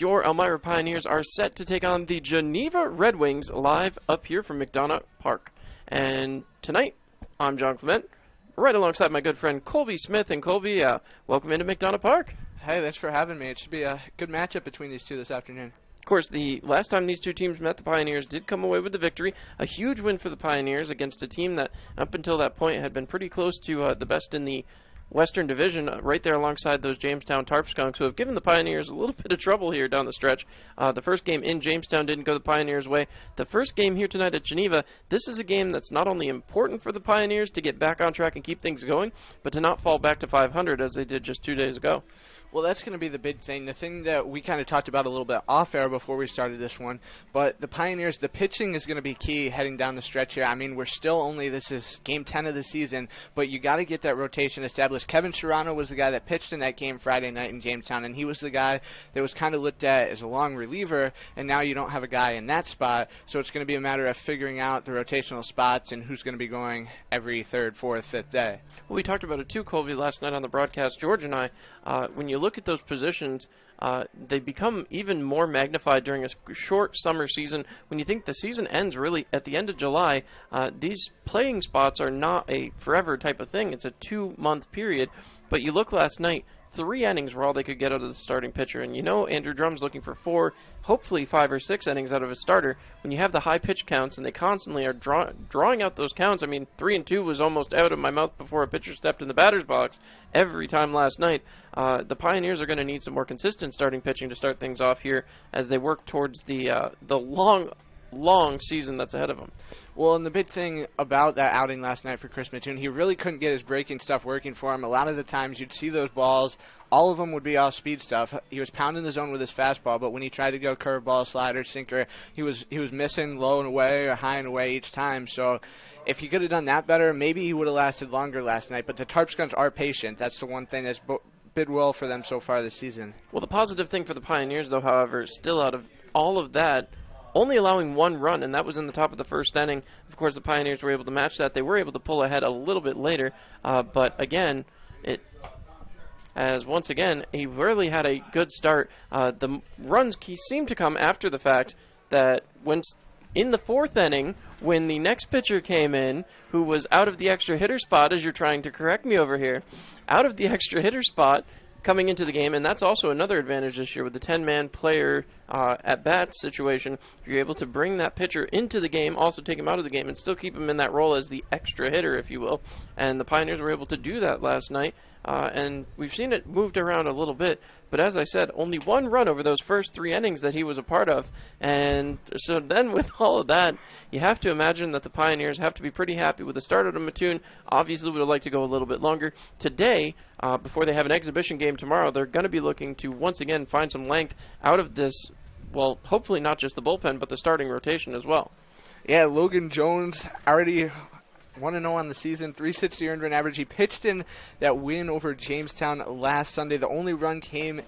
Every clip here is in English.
Your Elmira Pioneers are set to take on the Geneva Red Wings live up here from McDonough Park. And tonight, I'm John Clement, right alongside my good friend Colby Smith. And Colby, welcome into McDonough Park. Hey, thanks for having me. It should be a good matchup between these two this afternoon. Of course, the last time these two teams met, the Pioneers did come away with the victory. A huge win for the Pioneers against a team that, up until that point, had been pretty close to the best in the Western Division, right there alongside those Jamestown Tarpskunks, who have given the Pioneers a little bit of trouble here down the stretch. The first game in Jamestown didn't go the Pioneers' way. The first game here tonight at Geneva, this is a game that's not only important for the Pioneers to get back on track and keep things going, but to not fall back to 500 as they did just 2 days ago. Well, that's going to be the big thing. The thing that we kind of talked about a little bit off air before we started this one. But the Pioneers, the pitching is going to be key heading down the stretch here. I mean, we're still only, this is game 10 of the season, but you got to get that rotation established. Kevin Serrano was the guy that pitched in that game Friday night in Jamestown, and he was the guy that was kind of looked at as a long reliever, and now you don't have a guy in that spot. So it's going to be a matter of figuring out the rotational spots and who's going to be going every third, fourth, fifth day. Well, we talked about it too, Colby, last night on the broadcast. George and I, when you look at those positions, they become even more magnified during a short summer season. When you think the season ends really at the end of July, these playing spots are not a forever type of thing. It's a 2-month period. But you look last night, 3 innings were all they could get out of the starting pitcher. And you know Andrew Drum's looking for 4, hopefully 5 or 6 innings out of his starter. When you have the high pitch counts and they constantly are drawing out those counts, I mean, 3 and 2 was almost out of my mouth before a pitcher stepped in the batter's box every time last night. The Pioneers are going to need some more consistent starting pitching to start things off here as they work towards the long season that's ahead of them. Well, and the big thing about that outing last night for Chris Mattoon, he really couldn't get his breaking stuff working for him. A lot of the times you'd see those balls, all of them would be off-speed stuff. He was pounding the zone with his fastball, but when he tried to go curveball, slider, sinker, he was missing low and away or high and away each time. So if he could have done that better, maybe he would have lasted longer last night. But the Tarpskunks are patient. That's the one thing that's bid well for them so far this season. Well, the positive thing for the Pioneers, though, however, still out of all of that, only allowing 1 run, and that was in the top of the first inning. Of course, the Pioneers were able to match that. They were able to pull ahead a little bit later, but again, once again, he really had a good start. The runs seemed to come after the fact that when in the 4th inning, when the next pitcher came in, who was out of the extra hitter spot, as you're trying to correct me over here, out of the extra hitter spot, coming into the game, and that's also another advantage this year with the 10-man player at-bat situation. You're able to bring that pitcher into the game, also take him out of the game, and still keep him in that role as the extra hitter, if you will. And the Pioneers were able to do that last night, and we've seen it moved around a little bit. But as I said, only 1 run over those first 3 innings that he was a part of. And so then with all of that, you have to imagine that the Pioneers have to be pretty happy with the start of Mattoon. Obviously, would have liked to go a little bit longer. Today, before they have an exhibition game tomorrow, they're going to be looking to once again find some length out of this, well, hopefully not just the bullpen, but the starting rotation as well. Yeah, Logan Jones already 1-0 on the season, 360 earned run average. He pitched in that win over Jamestown last Sunday. The only run came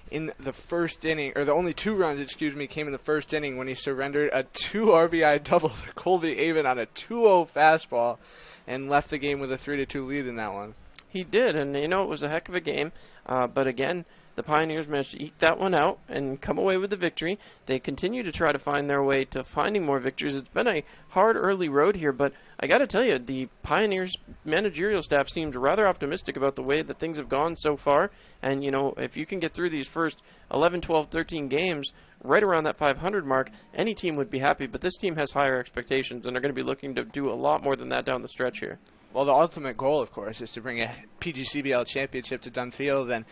in the first inning, or the only 2 runs, came in the first inning when he surrendered a 2 RBI double to Colby Avon on a 2-0 fastball and left the game with a 3-2 lead in that one. He did, and you know, it was a heck of a game, but again, the Pioneers managed to eke that one out and come away with the victory. They continue to try to find their way to finding more victories. It's been a hard early road here, but I got to tell you, the Pioneers managerial staff seems rather optimistic about the way that things have gone so far. And, you know, if you can get through these first 11, 12, 13 games right around that 500 mark, any team would be happy. But this team has higher expectations, and they're going to be looking to do a lot more than that down the stretch here. Well, the ultimate goal, of course, is to bring a PGCBL championship to Dunfield. And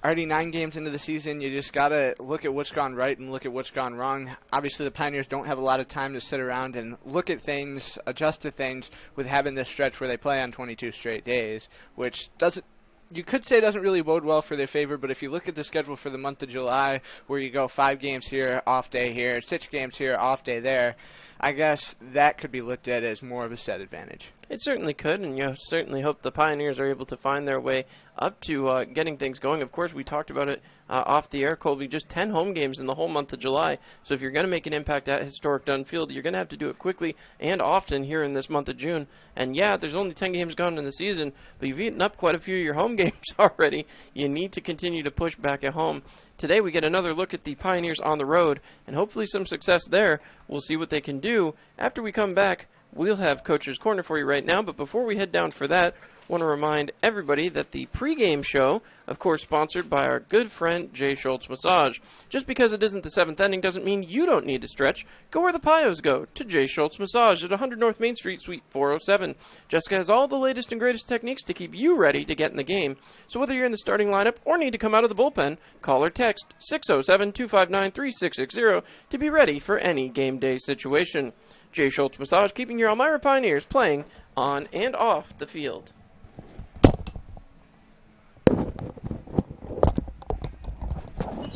already 9 games into the season, you just got to look at what's gone right and look at what's gone wrong. Obviously, the Pioneers don't have a lot of time to sit around and look at things, adjust to things with having this stretch where they play on 22 straight days, which doesn't, you could say doesn't really bode well for their favor, but if you look at the schedule for the month of July, where you go 5 games here, off day here, 6 games here, off day there, I guess that could be looked at as more of a set advantage. It certainly could, and you certainly hope the Pioneers are able to find their way up to getting things going. Of course, we talked about it off the air, Colby, just 10 home games in the whole month of July. So if you're going to make an impact at historic Dunfield, you're going to have to do it quickly and often here in this month of June. And yeah, there's only 10 games gone in the season, but you've eaten up quite a few of your home games already. You need to continue to push back at home. Today we get another look at the Pioneers on the road, and hopefully some success there. We'll see what they can do. After we come back, we'll have Coach's Corner for you right now, but before we head down for that, I want to remind everybody that the pregame show, of course sponsored by our good friend Jay Schultz Massage. Just because it isn't the 7th inning doesn't mean you don't need to stretch. Go where the Pios go, to Jay Schultz Massage at 100 North Main Street, Suite 407. Jessica has all the latest and greatest techniques to keep you ready to get in the game. So whether you're in the starting lineup or need to come out of the bullpen, call or text 607-259-3660 to be ready for any game day situation. Jay Schultz Massage, keeping your Elmira Pioneers playing on and off the field.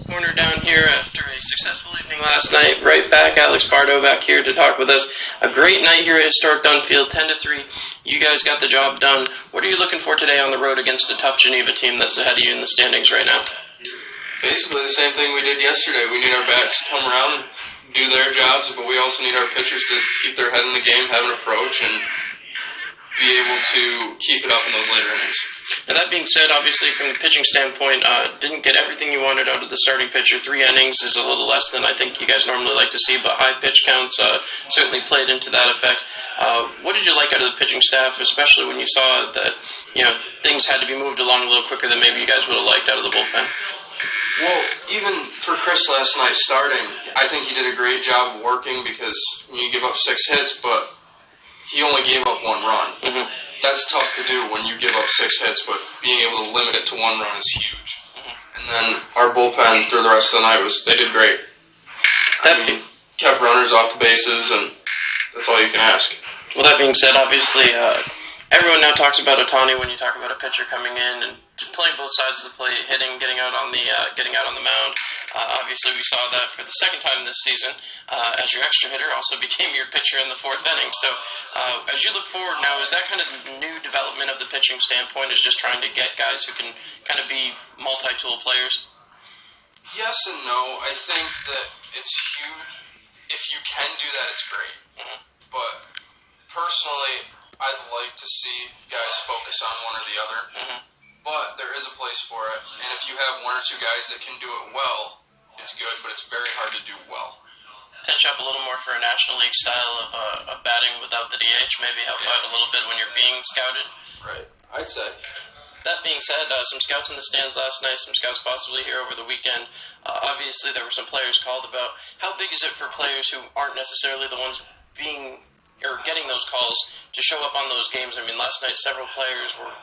Corner down here after a successful evening last night. Right back, Alex Bardo back here to talk with us. A great night here at Historic Dunfield, 10-3. You guys got the job done. What are you looking for today on the road against a tough Geneva team that's ahead of you in the standings right now? Basically the same thing we did yesterday. We need our bats to come around and do their jobs, but we also need our pitchers to keep their head in the game, have an approach, and be able to keep it up in those later innings. Now that being said, obviously from the pitching standpoint, didn't get everything you wanted out of the starting pitcher. 3 innings is a little less than I think you guys normally like to see, but high pitch counts certainly played into that effect. What did you like out of the pitching staff, especially when you saw that things had to be moved along a little quicker than maybe you guys would have liked out of the bullpen? Well, even for Chris last night starting, I think he did a great job of working because you give up 6 hits, but he only gave up 1 run. Mm-hmm. That's tough to do when you give up 6 hits, but being able to limit it to 1 run is huge. Mm-hmm. And then our bullpen through the rest of the night they did great. Kept runners off the bases, and that's all you can ask. Well, that being said, obviously, everyone now talks about Ohtani when you talk about a pitcher coming in and playing both sides of the plate, hitting, getting out on the mound. Obviously, we saw that for the second time this season, as your extra hitter also became your pitcher in the 4th inning. So, as you look forward now, is that kind of the new development of the pitching standpoint? Is just trying to get guys who can kind of be multi-tool players? Yes and no. I think that it's huge. If you can do that, it's great. Mm-hmm. But personally, I'd like to see guys focus on one or the other. Mm-hmm. But there is a place for it, and if you have 1 or 2 guys that can do it well, it's good, but it's very hard to do well. Touch up a little more for a National League style of batting without the DH, maybe help out a little bit when you're being scouted? Right, I'd say. That being said, some scouts in the stands last night, some scouts possibly here over the weekend. Obviously, there were some players called about. How big is it for players who aren't necessarily the ones getting those calls to show up on those games? I mean, last night several players were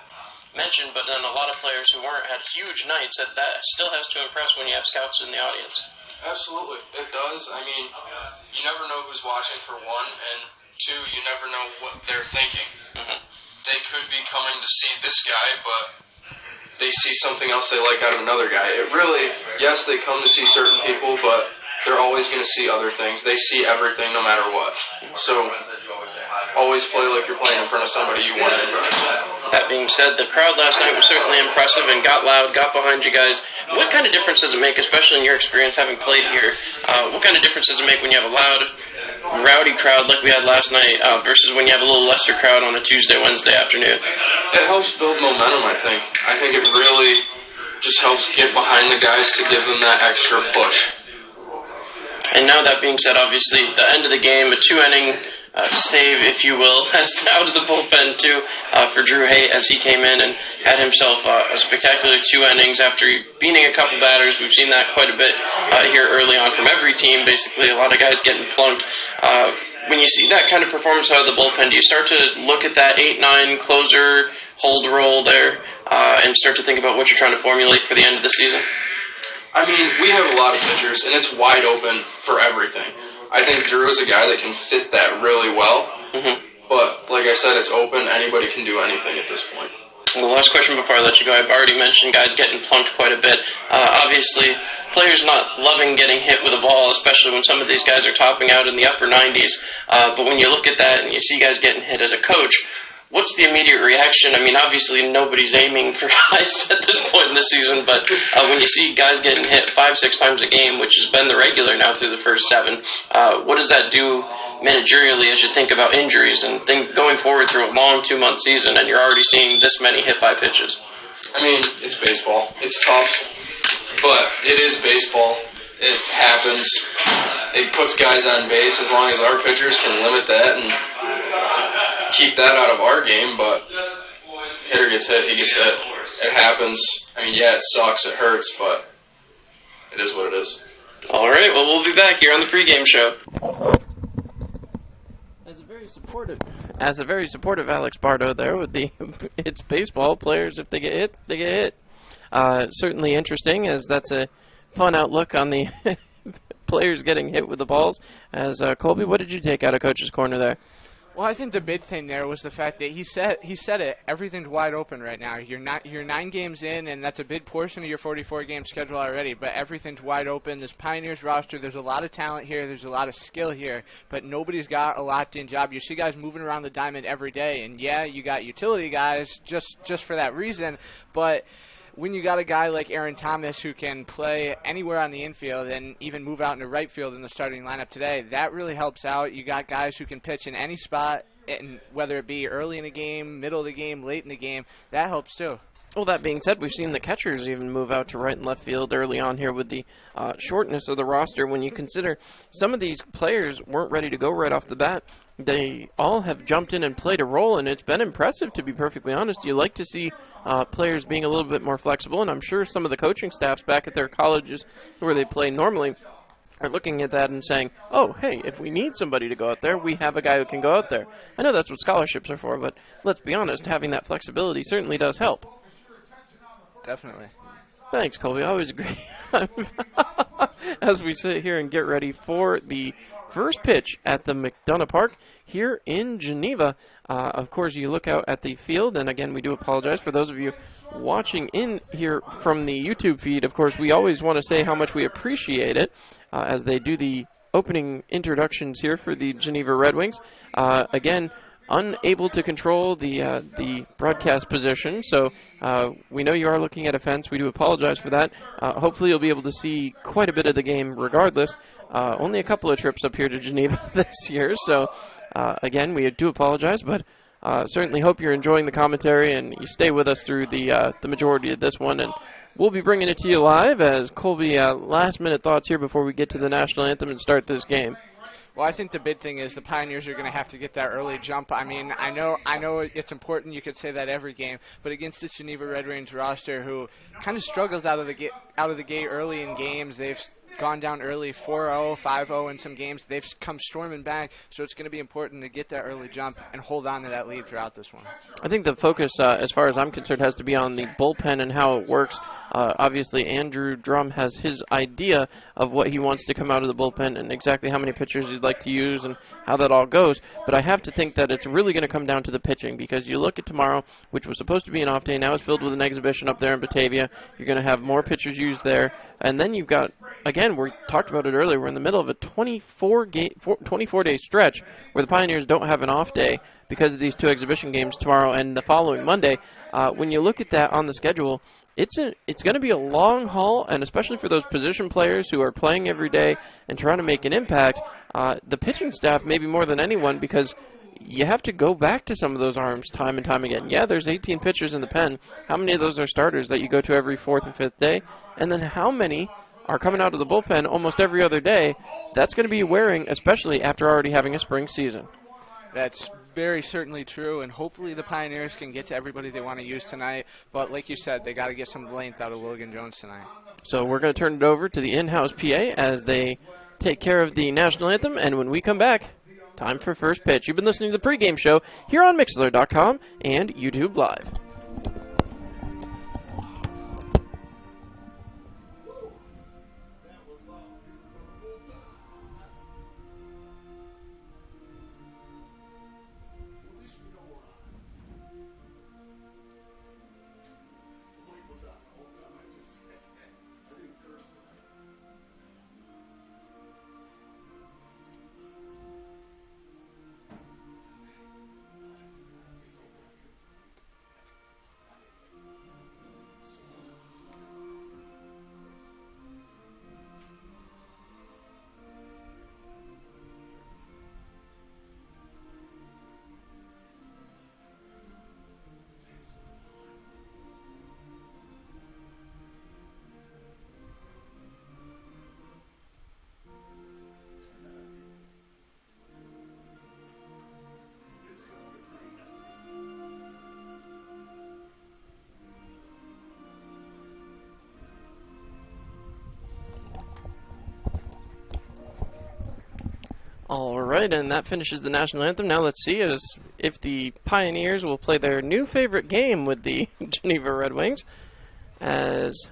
mentioned, but then a lot of players who had huge nights. That still has to impress when you have scouts in the audience. Absolutely, it does. I mean, you never know who's watching for 1, and 2, you never know what they're thinking. Mm-hmm. They could be coming to see this guy, but they see something else they like out of another guy. It really, yes, they come to see certain people, but they're always going to see other things. They see everything no matter what. So always play like you're playing in front of somebody you want to impress. That being said, the crowd last night was certainly impressive and got loud, got behind you guys. What kind of difference does it make, especially in your experience having played here? What kind of difference does it make when you have a loud, rowdy crowd like we had last night versus when you have a little lesser crowd on a Tuesday, Wednesday afternoon? It helps build momentum, I think. I think it really just helps get behind the guys to give them that extra push. And now that being said, obviously, the end of the game, a 2-inning save, if you will, as out of the bullpen, too, for Drew Haight as he came in and had himself a spectacular 2 innings after beating a couple batters. We've seen that quite a bit here early on from every team, basically. A lot of guys getting plunked. When you see that kind of performance out of the bullpen, do you start to look at that 8-9 closer hold role there and start to think about what you're trying to formulate for the end of the season? I mean, we have a lot of pitchers, and it's wide open for everything. I think Drew is a guy that can fit that really well. Mm-hmm. But, like I said, it's open. Anybody can do anything at this point. The last question before I let you go, I've already mentioned guys getting plunked quite a bit. Obviously, players not loving getting hit with a ball, especially when some of these guys are topping out in the upper 90s. But when you look at that and you see guys getting hit as a coach, what's the immediate reaction? I mean, obviously nobody's aiming for highs at this point in the season, but when you see guys getting hit 5-6 times a game, which has been the regular now through the first 7, what does that do managerially as you think about injuries and going forward through a long 2-month season and you're already seeing this many hit by pitches? I mean, it's baseball. It's tough. but it is baseball. It happens. It puts guys on base as long as our pitchers can limit that and keep that out of our game, but hitter gets hit, he gets hit. It happens. I mean, yeah, it sucks, it hurts, but it is what it is. All right, well, we'll be back here on the pregame show. As a very supportive Alex Bardo there with the it's baseball players. If they get hit, they get hit. Certainly interesting, as that's a fun outlook on the players getting hit with the balls. As Colby, what did you take out of Coach's Corner there? Well, I think the big thing there was the fact that he said it. Everything's wide open right now. You're 9 games in, and that's a big portion of your 44-game schedule already. But everything's wide open. This Pioneers roster, there's a lot of talent here. There's a lot of skill here, but nobody's got a locked-in job. You see guys moving around the diamond every day, and yeah, you got utility guys just for that reason. But when you got a guy like Aaron Thomas who can play anywhere on the infield and even move out into right field in the starting lineup today, that really helps out. You got guys who can pitch in any spot, and whether it be early in the game, middle of the game, late in the game, that helps too. Well, that being said, we've seen the catchers even move out to right and left field early on here with the shortness of the roster. When you consider some of these players weren't ready to go right off the bat, they all have jumped in and played a role, and it's been impressive, to be perfectly honest. You like to see players being a little bit more flexible, and I'm sure some of the coaching staffs back at their colleges where they play normally are looking at that and saying, oh, hey, if we need somebody to go out there, we have a guy who can go out there. I know that's what scholarships are for, but let's be honest, having that flexibility certainly does help. Definitely. Thanks, Colby. Always agree. As we sit here and get ready for the first pitch at the McDonough Park here in Geneva. Of course, you look out at the field, and again, we do apologize for those of you watching in here from the YouTube feed. Of course, we always want to say how much we appreciate it as they do the opening introductions here for the Geneva Red Wings. Again, unable to control the broadcast position, so we know you are looking at a fence. We do apologize for that. Hopefully you'll be able to see quite a bit of the game regardless. Only a couple of trips up here to Geneva this year, so again, we do apologize, but certainly hope you're enjoying the commentary and you stay with us through the majority of this one, and we'll be bringing it to you live. As Colby, last-minute thoughts here before we get to the national anthem and start this game. Well, I think the big thing is the Pioneers are going to have to get that early jump. I mean, I know it's important. You could say that every game, but against this Geneva Red Wings roster, who kind of struggles out of the gate early in games, they've gone down early, 4-0, 5-0 in some games. They've come storming back, so it's going to be important to get that early jump and hold on to that lead throughout this one. I think the focus, as far as I'm concerned, has to be on the bullpen and how it works. Obviously, Andrew Drum has his idea of what he wants to come out of the bullpen and exactly how many pitchers he'd like to use and how that all goes. But I have to think that it's really going to come down to the pitching, because you look at tomorrow, which was supposed to be an off day, now is filled with an exhibition up there in Batavia. You're going to have more pitchers used there. And then you've got, again, we talked about it earlier, we're in the middle of a 24-day stretch where the Pioneers don't have an off day because of these two exhibition games tomorrow and the following Monday. When you look at that on the schedule, it's going to be a long haul, and especially for those position players who are playing every day and trying to make an impact, the pitching staff maybe more than anyone, because you have to go back to some of those arms time and time again. Yeah, there's 18 pitchers in the pen. How many of those are starters that you go to every fourth and fifth day? And then how many are coming out of the bullpen almost every other day? That's going to be wearing, especially after already having a spring season. That's very certainly true, and hopefully the Pioneers can get to everybody they want to use tonight. But like you said, they got to get some length out of Logan Jones tonight. So we're going to turn it over to the in-house PA as they take care of the national anthem, and when we come back, time for first pitch. You've been listening to the pregame show here on Mixlr.com and YouTube Live. All right, and that finishes the national anthem. Now let's see if the Pioneers will play their new favorite game with the Geneva Red Wings, as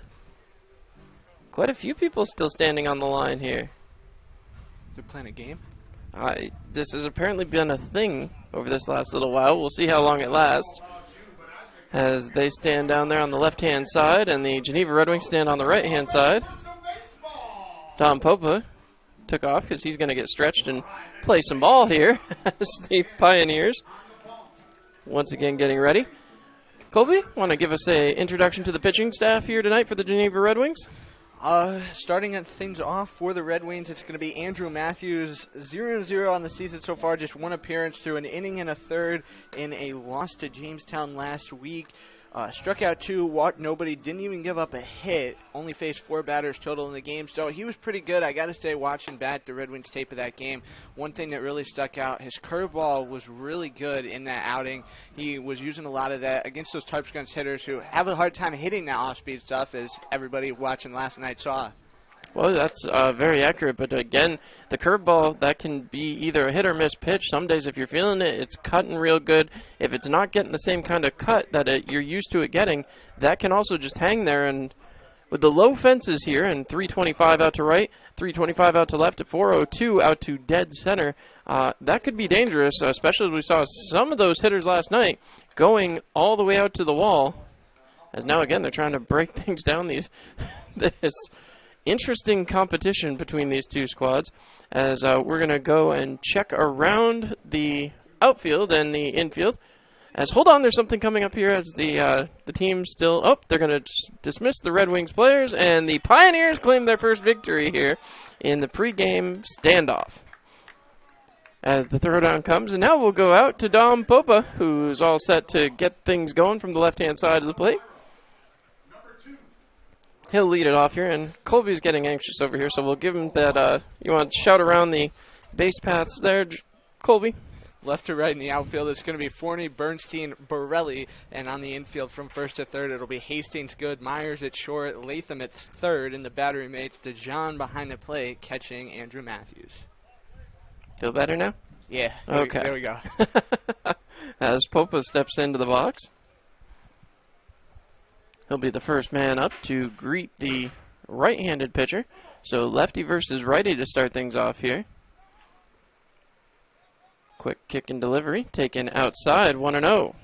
quite a few people still standing on the line here. They're playing a game? This has apparently been a thing over this last little while. We'll see how long it lasts, as they stand down there on the left-hand side, and the Geneva Red Wings stand on the right-hand side. Dom Popa took off because he's going to get stretched and play some ball here as the Pioneers once again getting ready. Colby, want to give us an introduction to the pitching staff here tonight for the Geneva Red Wings? Starting things off for the Red Wings, it's going to be Andrew Matthews, 0-0 on the season so far, just one appearance through an inning and a third in a loss to Jamestown last week. Struck out 2, walked nobody, didn't even give up a hit, only faced 4 batters total in the game, so he was pretty good. I got to say, watching back the Red Wings tape of that game, one thing that really stuck out, his curveball was really good in that outing. He was using a lot of that against those types guns hitters who have a hard time hitting that off-speed stuff, as everybody watching last night saw. Well, that's very accurate, but again, the curveball, that can be either a hit or miss pitch. Some days if you're feeling it, it's cutting real good. If it's not getting the same kind of cut that you're used to it getting, that can also just hang there. And with the low fences here, and 325 out to right, 325 out to left, at 402 out to dead center, that could be dangerous, especially as we saw some of those hitters last night going all the way out to the wall. As now, again, they're trying to break things down, this interesting competition between these two squads, as we're going to go and check around the outfield and the infield. As hold on, there's something coming up here as the team still... Oh, they're going to dismiss the Red Wings players, and the Pioneers claim their first victory here in the pregame standoff. As the throwdown comes, and now we'll go out to Dom Popa, who's all set to get things going from the left-hand side of the plate. He'll lead it off here, and Colby's getting anxious over here, so we'll give him that, you want to shout around the base paths there, Colby? Left to right in the outfield, it's going to be Forney, Bernstein, Borelli, and on the infield from first to third, it'll be Hastings, Good, Myers at short, Latham at third, and the battery mates, DeJohn behind the plate, catching Andrew Matthews. Feel better now? Yeah, okay. There we go. As Popa steps into the box, he'll be the first man up to greet the right-handed pitcher. So lefty versus righty to start things off here. Quick kick and delivery, taken outside, 1-0.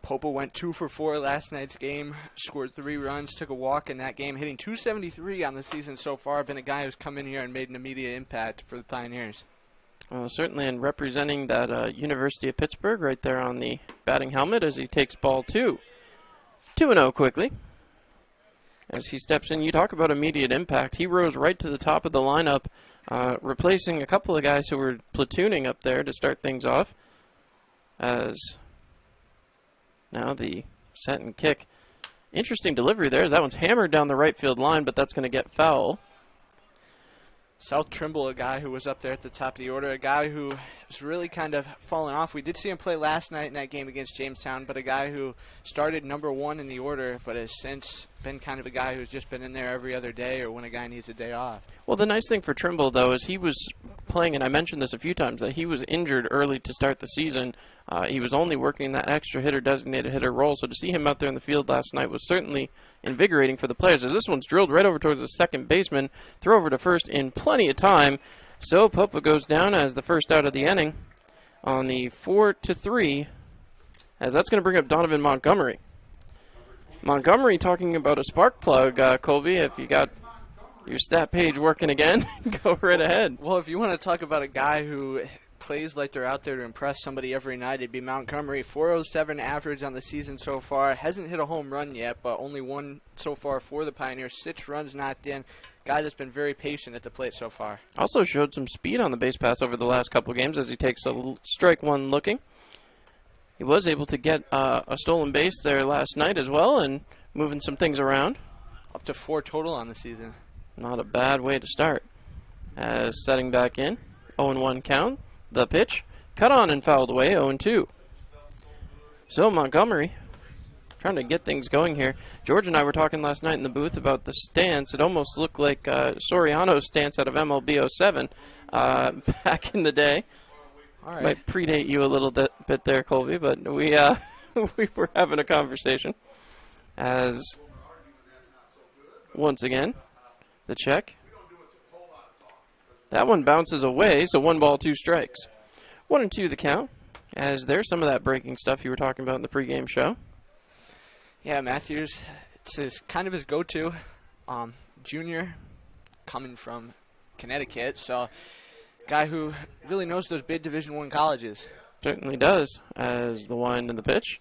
Popa went 2 for 4 last night's game, scored 3 runs, took a walk in that game, hitting .273 on the season so far. Been a guy who's come in here and made an immediate impact for the Pioneers. Well, certainly, and representing that University of Pittsburgh right there on the batting helmet as he takes ball 2. 2-0 quickly. As he steps in, you talk about immediate impact. He rose right to the top of the lineup, replacing a couple of guys who were platooning up there to start things off. As now the set and kick. Interesting delivery there. That one's hammered down the right field line, but that's going to get foul. South Trimble, a guy who was up there at the top of the order, a guy who has really kind of fallen off. We did see him play last night in that game against Jamestown, but a guy who started number 1 in the order, but has since been kind of a guy who's just been in there every other day or when a guy needs a day off. Well, the nice thing for Trimble, though, is he was playing, and I mentioned this a few times, that he was injured early to start the season. He was only working that extra hitter, designated hitter role, so to see him out there in the field last night was certainly invigorating for the players, as this one's drilled right over towards the second baseman, throw over to first in plenty of time. So Popa goes down as the first out of the inning on the 4-3, as that's going to bring up Donovan Montgomery. Montgomery talking about a spark plug, Colby, if you got your stat page working again, go right ahead. Well, if you want to talk about a guy who plays like they're out there to impress somebody every night, it'd be Montgomery. 407 average on the season so far. Hasn't hit a home run yet, but only one so far for the Pioneers. 6 runs knocked in. Guy that's been very patient at the plate so far. Also showed some speed on the base pass over the last couple games as he takes a strike one looking. He was able to get a stolen base there last night as well and moving some things around. Up to 4 total on the season. Not a bad way to start. As setting back in, 0-1 count. The pitch, cut on and fouled away, 0-2. So Montgomery trying to get things going here. George and I were talking last night in the booth about the stance. It almost looked like Soriano's stance out of MLB 07 back in the day. All right. Might predate you a little bit there, Colby, but we we were having a conversation. As once again, the check. That one bounces away, so 1 ball, 2 strikes. 1-2 the count. As there's some of that breaking stuff you were talking about in the pregame show. Yeah, Matthews, it's kind of his go-to. Junior, coming from Connecticut, so guy who really knows those big Division I colleges. Certainly does, as the wind and the pitch.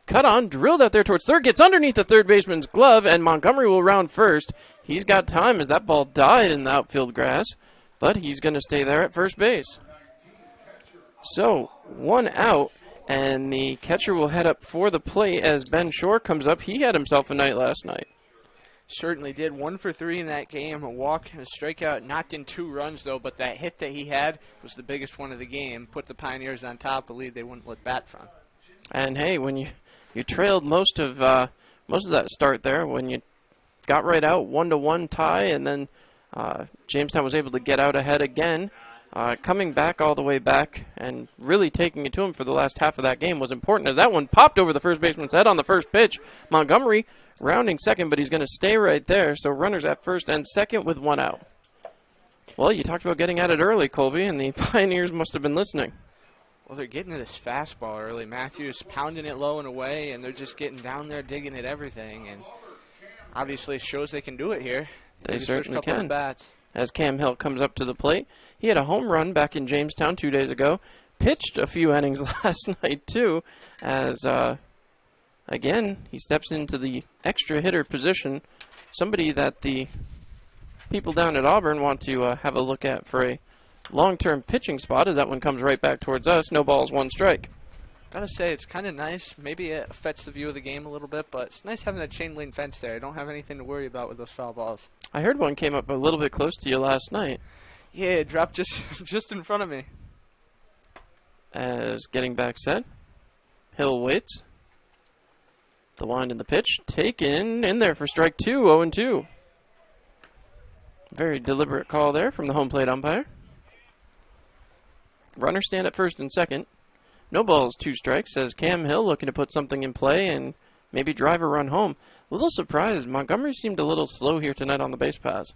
Cut on, drilled out there towards third, gets underneath the third baseman's glove, and Montgomery will round first. He's got time as that ball died in the outfield grass, but he's going to stay there at first base. So, 1 out, and the catcher will head up for the plate as Ben Shore comes up. He had himself a night last night. Certainly did. 1 for 3 in that game. A walk and a strikeout. Knocked in 2 runs, though, but that hit that he had was the biggest one of the game. Put the Pioneers on top, a lead they wouldn't let bat from. And, hey, when you trailed most of that start there, when you got right out, 1-1 tie, and then Jamestown was able to get out ahead again. Coming back all the way back and really taking it to him for the last half of that game was important as that one popped over the first baseman's head on the first pitch. Montgomery rounding second, but he's going to stay right there. So runners at first and second with 1 out. Well, you talked about getting at it early, Colby, and the Pioneers must have been listening. Well, they're getting to this fastball early. Matthews pounding it low and away, and they're just getting down there, digging at everything. And obviously shows they can do it here. They certainly can. Bats. As Cam Hill comes up to the plate. He had a home run back in Jamestown 2 days ago. Pitched a few innings last night, too, as, again, he steps into the extra hitter position, somebody that the people down at Auburn want to have a look at for a long-term pitching spot, as that one comes right back towards us. No balls, 1 strike. Gotta say, it's kind of nice. Maybe it affects the view of the game a little bit, but it's nice having that chain link fence there. I don't have anything to worry about with those foul balls. I heard one came up a little bit close to you last night. Yeah, it dropped just in front of me. As getting back set, Hill waits. The wind and the pitch taken in there for strike 2, 0-2. Very deliberate call there from the home plate umpire. Runners stand at first and second. No balls, 2 strikes, says Cam Hill, looking to put something in play and maybe drive a run home. A little surprised. Montgomery seemed a little slow here tonight on the base pass.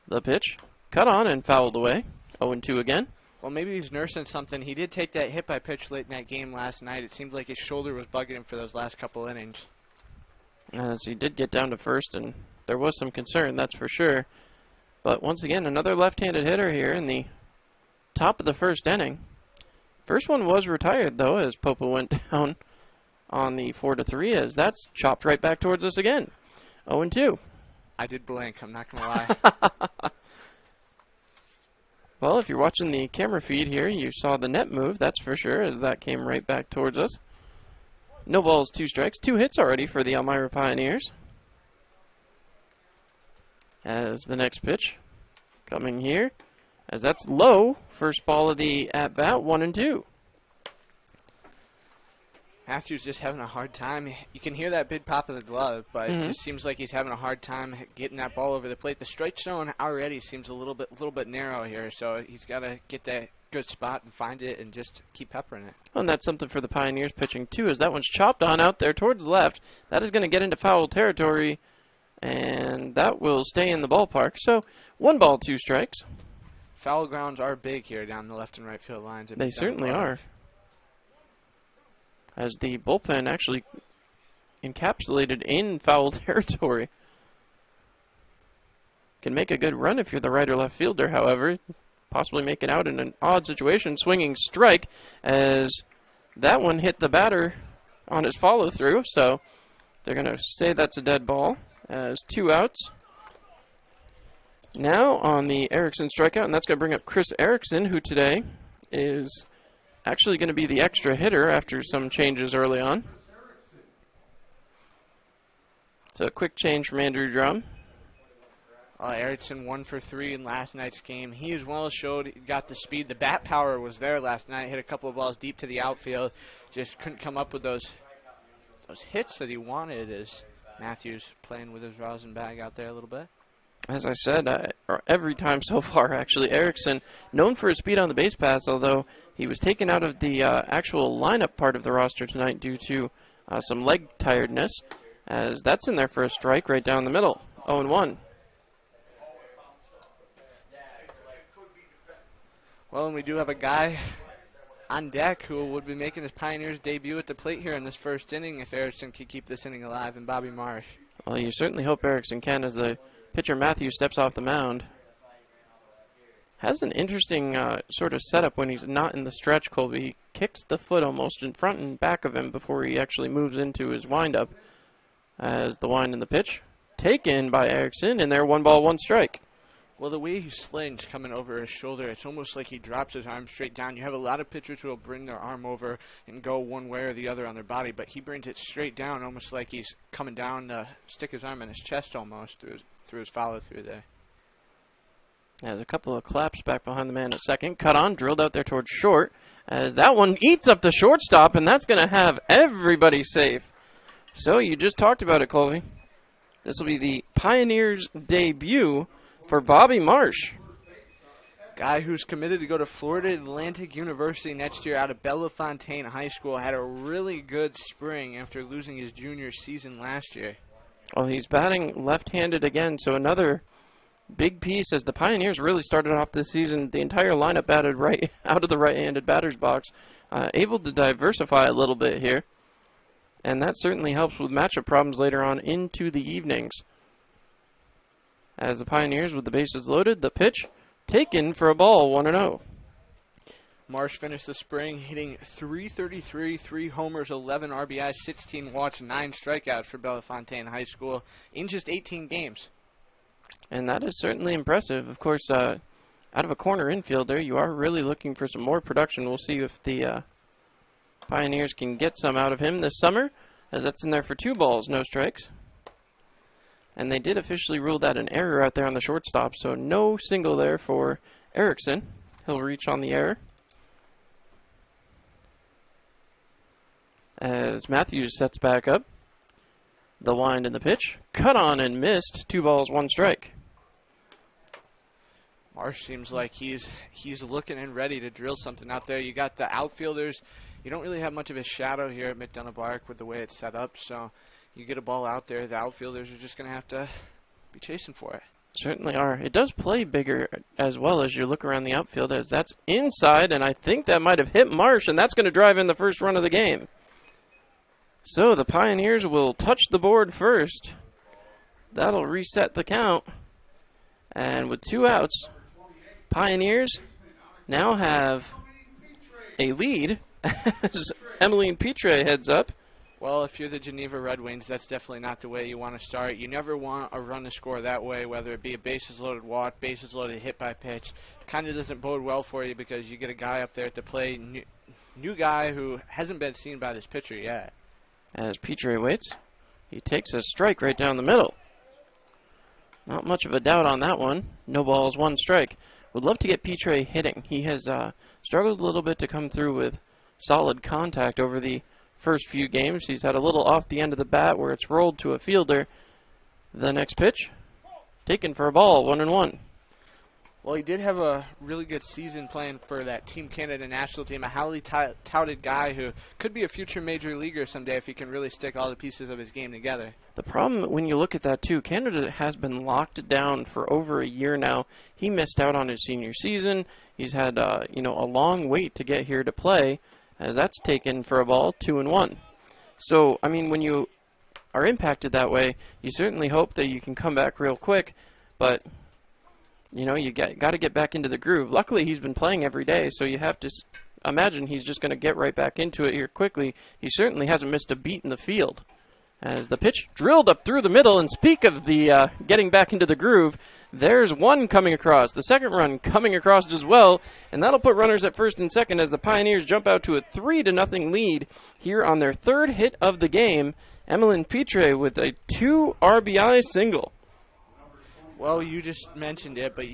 The pitch, cut on and fouled away. 0-2 again. Well, maybe he's nursing something. He did take that hit by pitch late in that game last night. It seemed like his shoulder was bugging him for those last couple innings. As he did get down to first, and there was some concern, that's for sure. But once again, another left-handed hitter here in the top of the first inning. First one was retired, though, as Popa went down on the 4-3, as that's chopped right back towards us again. 0-2. I did blink, I'm not going to lie. Well, if you're watching the camera feed here, you saw the net move, that's for sure, as that came right back towards us. No balls, 2 strikes. 2 hits already for the Elmira Pioneers. As the next pitch coming here, as that's low. First ball of the at-bat, 1-2. Matthews just having a hard time. You can hear that big pop of the glove, but it just seems like he's having a hard time getting that ball over the plate. The strike zone already seems a little bit narrow here, so he's got to get that good spot and find it and just keep peppering it. Well, and that's something for the Pioneers pitching, too, as that one's chopped on out there towards the left. That is going to get into foul territory, and that will stay in the ballpark. So 1 ball, 2 strikes. Foul grounds are big here down the left and right field lines. They certainly are. As the bullpen actually encapsulated in foul territory. Can make a good run if you're the right or left fielder, however. Possibly make it out in an odd situation. Swinging strike as that one hit the batter on his follow-through. So they're going to say that's a dead ball as 2 outs. Now on the Erickson strikeout, and that's going to bring up Chris Erickson, who today is actually going to be the extra hitter after some changes early on. So a quick change from Andrew Drum. Erickson 1 for 3 in last night's game. He as well showed he got the speed. The bat power was there last night. Hit a couple of balls deep to the outfield. Just couldn't come up with those those hits that he wanted as Matthews playing with his rosin bag out there a little bit. As I said, every time so far, actually, Erickson, known for his speed on the base pass, although he was taken out of the actual lineup part of the roster tonight due to some leg tiredness, as that's in there for a strike right down the middle, 0-1. Well, and we do have a guy on deck who would be making his Pioneers debut at the plate here in this first inning if Erickson could keep this inning alive, and Bobby Marsh. Well, you certainly hope Erickson can as the pitcher Matthews steps off the mound. Has an interesting sort of setup when he's not in the stretch, Colby. He kicks the foot almost in front and back of him before he actually moves into his windup. As the wind and the pitch taken by Erickson, and there 1-1 Well, the way he slings coming over his shoulder, it's almost like he drops his arm straight down. You have a lot of pitchers who will bring their arm over and go one way or the other on their body, but he brings it straight down, almost like he's coming down to stick his arm in his chest almost through his follow-through there. There's a couple of claps back behind the man at second. Cut on, drilled out there towards short, as that one eats up the shortstop, and that's going to have everybody safe. So you just talked about it, Colby. This will be the Pioneers' debut for Bobby Marsh. Guy who's committed to go to Florida Atlantic University next year out of Bellefontaine High School. Had a really good spring after losing his junior season last year. Oh, he's batting left-handed again, so another big piece as the Pioneers really started off this season. The entire lineup batted right out of the right-handed batter's box, able to diversify a little bit here. And that certainly helps with matchup problems later on into the evenings. As the Pioneers with the bases loaded, the pitch taken for a ball, 1-0. Marsh finished the spring hitting .333, 3 homers, 11 RBIs, 16 walks, 9 strikeouts for Bellefontaine High School in just 18 games. And that is certainly impressive. Of course, out of a corner infielder, you are really looking for some more production. We'll see if the Pioneers can get some out of him this summer, as that's in there for 2 balls, no strikes. And they did officially rule that an error out there on the shortstop, so no single there for Erickson. He'll reach on the error. As Matthews sets back up, the wind and the pitch, cut on and missed, 2 balls, 1 strike. Marsh seems like he's looking and ready to drill something out there. You got the outfielders. You don't really have much of a shadow here at McDonough Park with the way it's set up, so you get a ball out there, the outfielders are just going to have to be chasing for it. Certainly are. It does play bigger as well as you look around the outfield, as that's inside, and I think that might have hit Marsh, and that's going to drive in the first run of the game. So the Pioneers will touch the board first. That'll reset the count. And with 2 outs, Pioneers now have a lead as Emmeline Petre heads up. Well, if you're the Geneva Red Wings, that's definitely not the way you want to start. You never want a run to score that way, whether it be a bases-loaded walk, bases-loaded hit by pitch. Kind of doesn't bode well for you because you get a guy up there at the plate, new guy who hasn't been seen by this pitcher yet. As Petre waits, he takes a strike right down the middle. Not much of a doubt on that one. No balls, 1 strike. Would love to get Petre hitting. He has struggled a little bit to come through with solid contact over the first few games. He's had a little off the end of the bat where it's rolled to a fielder. The next pitch, taken for a ball, 1-1. Well, he did have a really good season playing for that Team Canada national team, a highly touted guy who could be a future major leaguer someday if he can really stick all the pieces of his game together. The problem when you look at that too, Canada has been locked down for over a year now. He missed out on his senior season. He's had a long wait to get here to play, as that's taken for a ball, 2-1. So, I mean, when you are impacted that way, you certainly hope that you can come back real quick, but you got to get back into the groove. Luckily, he's been playing every day, so you have to imagine he's just going to get right back into it here quickly. He certainly hasn't missed a beat in the field. As the pitch drilled up through the middle, and speak of the getting back into the groove, there's one coming across. The second run coming across as well, and that'll put runners at first and second as the Pioneers jump out to a 3-0 lead here on their 3rd hit of the game. Emmeline Petre with a 2 RBI single. Well, you just mentioned it, but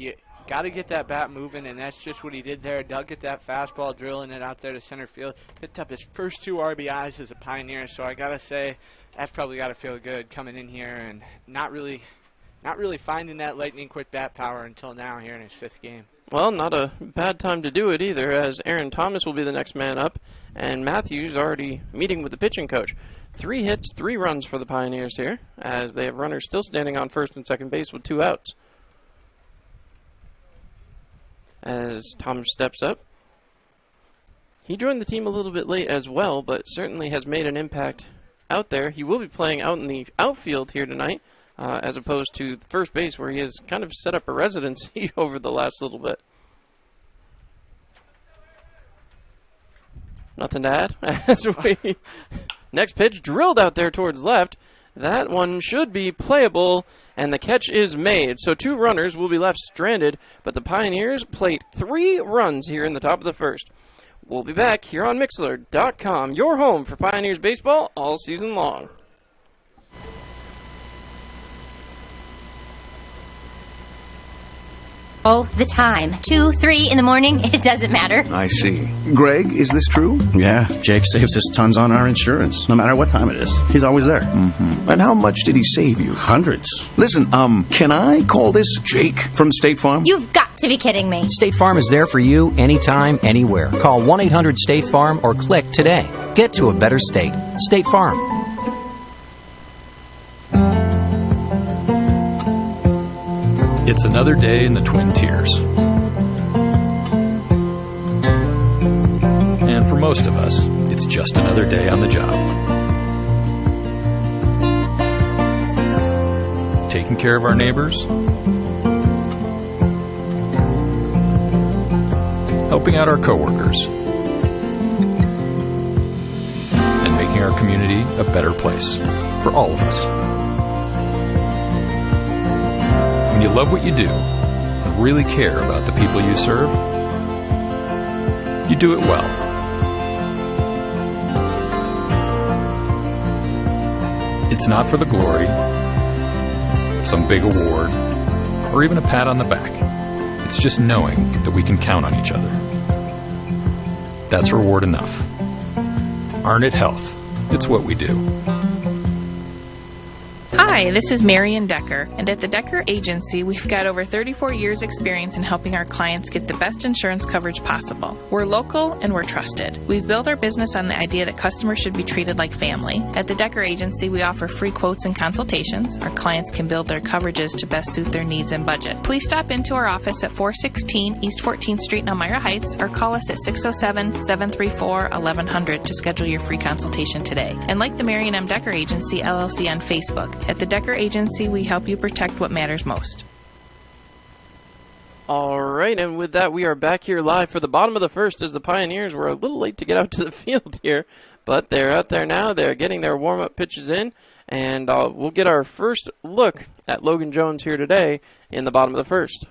Got to get that bat moving, and that's just what he did there. Dug at that fastball, drilling it out there to center field. Picked up his first 2 RBIs as a Pioneer, so I got to say that's probably got to feel good coming in here and not really finding that lightning quick bat power until now here in his 5th game. Well, not a bad time to do it either, as Aaron Thomas will be the next man up, and Matthews already meeting with the pitching coach. 3 hits, 3 runs for the Pioneers here, as they have runners still standing on first and second base with 2 outs. As Thomas steps up. He joined the team a little bit late as well, but certainly has made an impact out there. He will be playing out in the outfield here tonight, as opposed to first base, where he has kind of set up a residency over the last little bit. Nothing to add. As we next pitch drilled out there towards left. That one should be playable, and the catch is made. So 2 runners will be left stranded, but the Pioneers played 3 runs here in the top of the first. We'll be back here on Mixlr.com, your home for Pioneers baseball all season long. All the time. 2, 3 in the morning, it doesn't matter. I see. Greg, is this true? Yeah, Jake saves us tons on our insurance, no matter what time it is. He's always there. And how much did he save you? Hundreds. Listen, can I call this Jake from State Farm? You've got to be kidding me. State Farm is there for you anytime, anywhere. Call 1-800-STATE-FARM or click today. Get to a better state. State Farm. It's another day in the Twin Tiers. And for most of us, it's just another day on the job. Taking care of our neighbors, helping out our coworkers, and making our community a better place for all of us. When you love what you do and really care about the people you serve, you do it well. It's not for the glory, some big award, or even a pat on the back. It's just knowing that we can count on each other. That's reward enough. Arnett Health. It's what we do. Hi, this is Marian Decker, and at the Decker Agency, we've got over 34 years' experience in helping our clients get the best insurance coverage possible. We're local and we're trusted. We've built our business on the idea that customers should be treated like family. At the Decker Agency, we offer free quotes and consultations. Our clients can build their coverages to best suit their needs and budget. Please stop into our office at 416 East 14th Street in Elmira Heights or call us at 607-734-1100 to schedule your free consultation today. And like the Marian M. Decker Agency, LLC on Facebook. At the Decker Agency, we help you protect what matters most. All right, and with that, we are back here live for the bottom of the first as the Pioneers were a little late to get out to the field here, but they're out there now. They're getting their warm-up pitches in, and we'll get our first look at Logan Jones here today in the bottom of the first.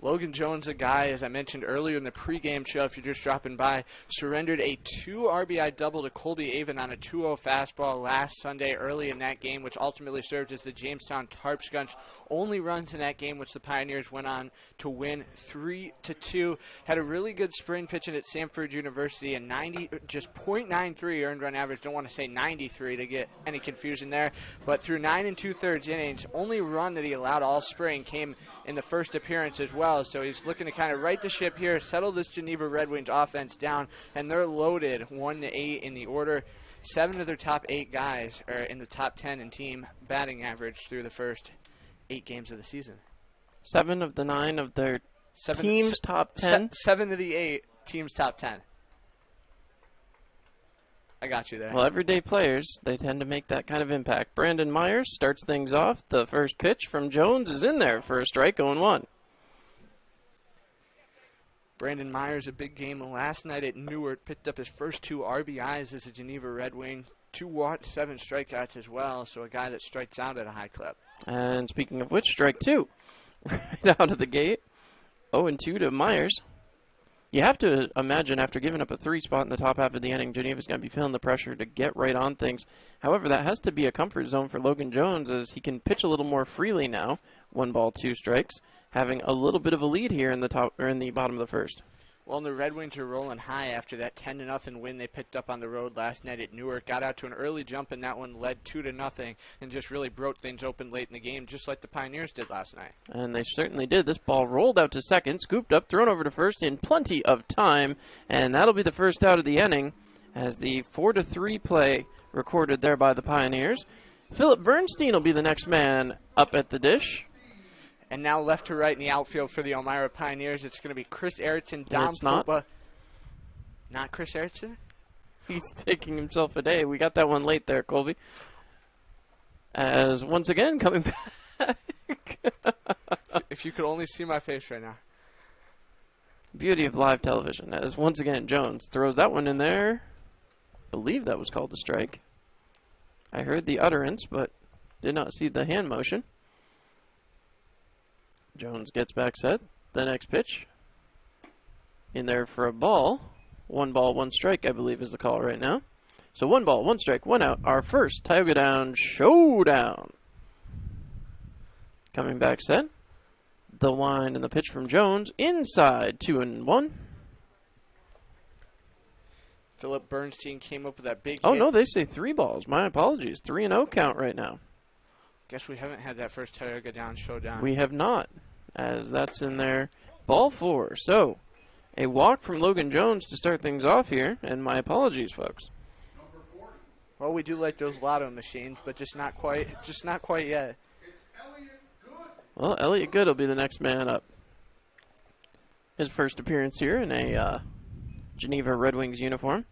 Logan Jones, a guy, as I mentioned earlier in the pregame show, if you're just dropping by, surrendered a 2 RBI double to Colby Avon on a 2-0 fastball last Sunday early in that game, which ultimately served as the Jamestown Tarpskunch only runs in that game, which the Pioneers went on to win 3-2. Had a really good spring pitching at Samford University, and just .93 earned run average. Don't want to say 93 to get any confusion there, but through 9 2/3 innings, only run that he allowed all spring came in the first appearance as well. So he's looking to kind of right the ship here, settle this Geneva Red Wings offense down, and they're loaded 1-8 in the order. 7 of their top 8 guys are in the top 10 in team batting average through the first 8 games of the season. 7 of the 9 of their team's top 10? 7 of the 8 team's top 10. I got you there. Well, everyday players, they tend to make that kind of impact. Brandon Myers starts things off. The first pitch from Jones is in there for a strike, 0-1. Brandon Myers, a big game last night at Newark, picked up his first 2 RBIs as a Geneva Red Wing. 2 walks, 7 strikeouts as well, so a guy that strikes out at a high clip. And speaking of which, strike 2 right out of the gate. 0-2 to Myers. You have to imagine after giving up a 3 spot in the top half of the inning, Geneva's going to be feeling the pressure to get right on things. However, that has to be a comfort zone for Logan Jones as he can pitch a little more freely now. 1 ball, 2 strikes, having a little bit of a lead here in the top or in the bottom of the first. Well, the Red Wings are rolling high after that 10-0 win they picked up on the road last night at Newark. Got out to an early jump in that one, led 2-0, and just really broke things open late in the game, just like the Pioneers did last night. And they certainly did. This ball rolled out to second, scooped up, thrown over to first in plenty of time, and that'll be the first out of the inning as the 4-3 play recorded there by the Pioneers. Philip Bernstein will be the next man up at the dish. And now left to right in the outfield for the Elmira Pioneers, it's going to be Chris Erickson, Dom Popa. Not Chris Erickson? He's taking himself a day. We got that one late there, Colby. As once again coming back. If you could only see my face right now. Beauty of live television. As once again Jones throws that one in there. Believe that was called a strike. I heard the utterance, but did not see the hand motion. Jones gets back set. The next pitch. In there for a ball. 1 ball, 1 strike, I believe is the call right now. So 1 ball, 1 strike, 1 out. Our first Tioga Down showdown. Coming back set. The wind and the pitch from Jones. Inside, 2-1. Philip Bernstein came up with that big Oh, hit. no, they say 3 balls. My apologies. 3-0 count right now. Guess we haven't had that first Tioga Down showdown. We have not, as that's in there. Ball 4. So, a walk from Logan Jones to start things off here, and my apologies, folks. Well, we do like those lotto machines, but just not quite yet. Well, Elliot Good will be the next man up. His first appearance here in a Geneva Red Wings uniform.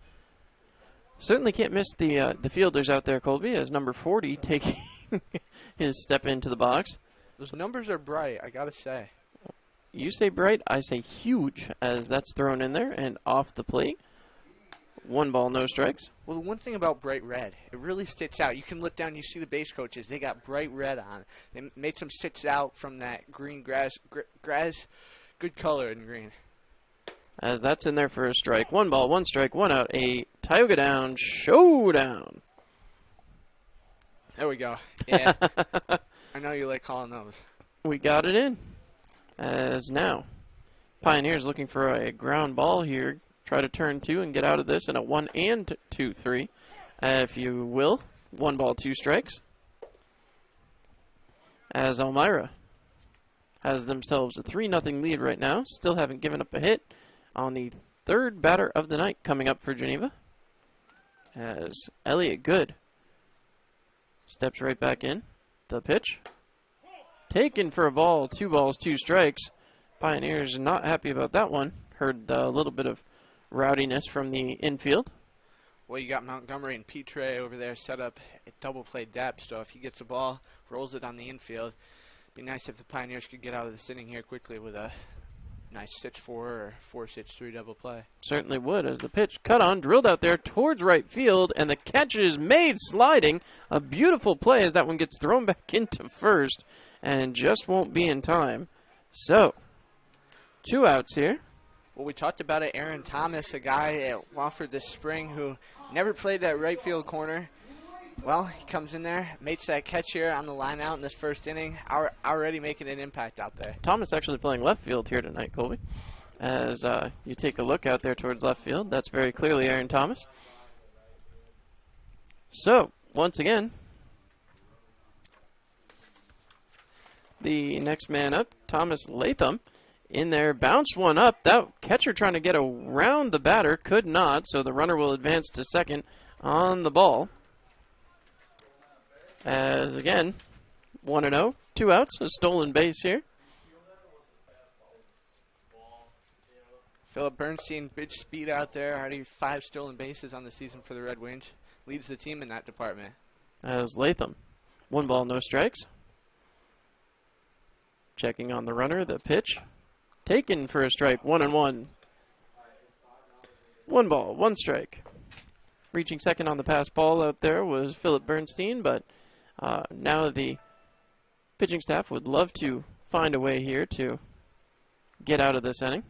Certainly can't miss the fielders out there, Colby, as number 40 taking his step into the box. Those numbers are bright, I gotta say. You say bright, I say huge, as that's thrown in there and off the plate. 1 ball, no strikes. Well, the one thing about bright red, it really sticks out. You can look down, you see the base coaches, they got bright red on. They made some sticks out from that green grass, good color in green. As that's in there for a strike. 1 ball, 1 strike, 1 out. A Tioga Down showdown. There we go. Yeah, I know you like calling those. We got it in. As now, Pioneers looking for a ground ball here. Try to turn 2 and get out of this in a 1 and 2-3, if you will. 1 ball, 2 strikes. As Elmira has themselves a 3-0 lead right now. Still haven't given up a hit on the 3rd batter of the night coming up for Geneva. As Elliot Good steps right back in. The pitch. Taken for a ball, 2 balls, 2 strikes. Pioneers not happy about that one. Heard a little bit of rowdiness from the infield. Well, you got Montgomery and Petre over there set up at double play depth, so if he gets the ball, rolls it on the infield, it'd be nice if the Pioneers could get out of this inning here quickly with a nice 6-4 or 4-6-3 double play. Certainly would, as the pitch cut on, drilled out there towards right field, and the catch is made sliding. A beautiful play as that one gets thrown back into first and just won't be in time. So, 2 outs here. Well, we talked about it. Aaron Thomas, a guy at Wofford this spring who never played that right field corner. Well, he comes in there, makes that catch here on the line out in this first inning, already making an impact out there. Thomas actually playing left field here tonight, Colby. As you take a look out there towards left field, that's very clearly Aaron Thomas. So, once again, the next man up, Thomas Latham, in there, bounced one up. That catcher trying to get around the batter could not, so the runner will advance to second on the ball. As again, 1-0, 2 outs, a stolen base here. Philip Bernstein, big speed out there, already 5 stolen bases on the season for the Red Wings. Leads the team in that department. As Latham, 1 ball, no strikes. Checking on the runner, the pitch. Taken for a strike, 1-1. 1 ball, 1 strike. Reaching second on the pass ball out there was Philip Bernstein, but now the pitching staff would love to find a way here to get out of this inning.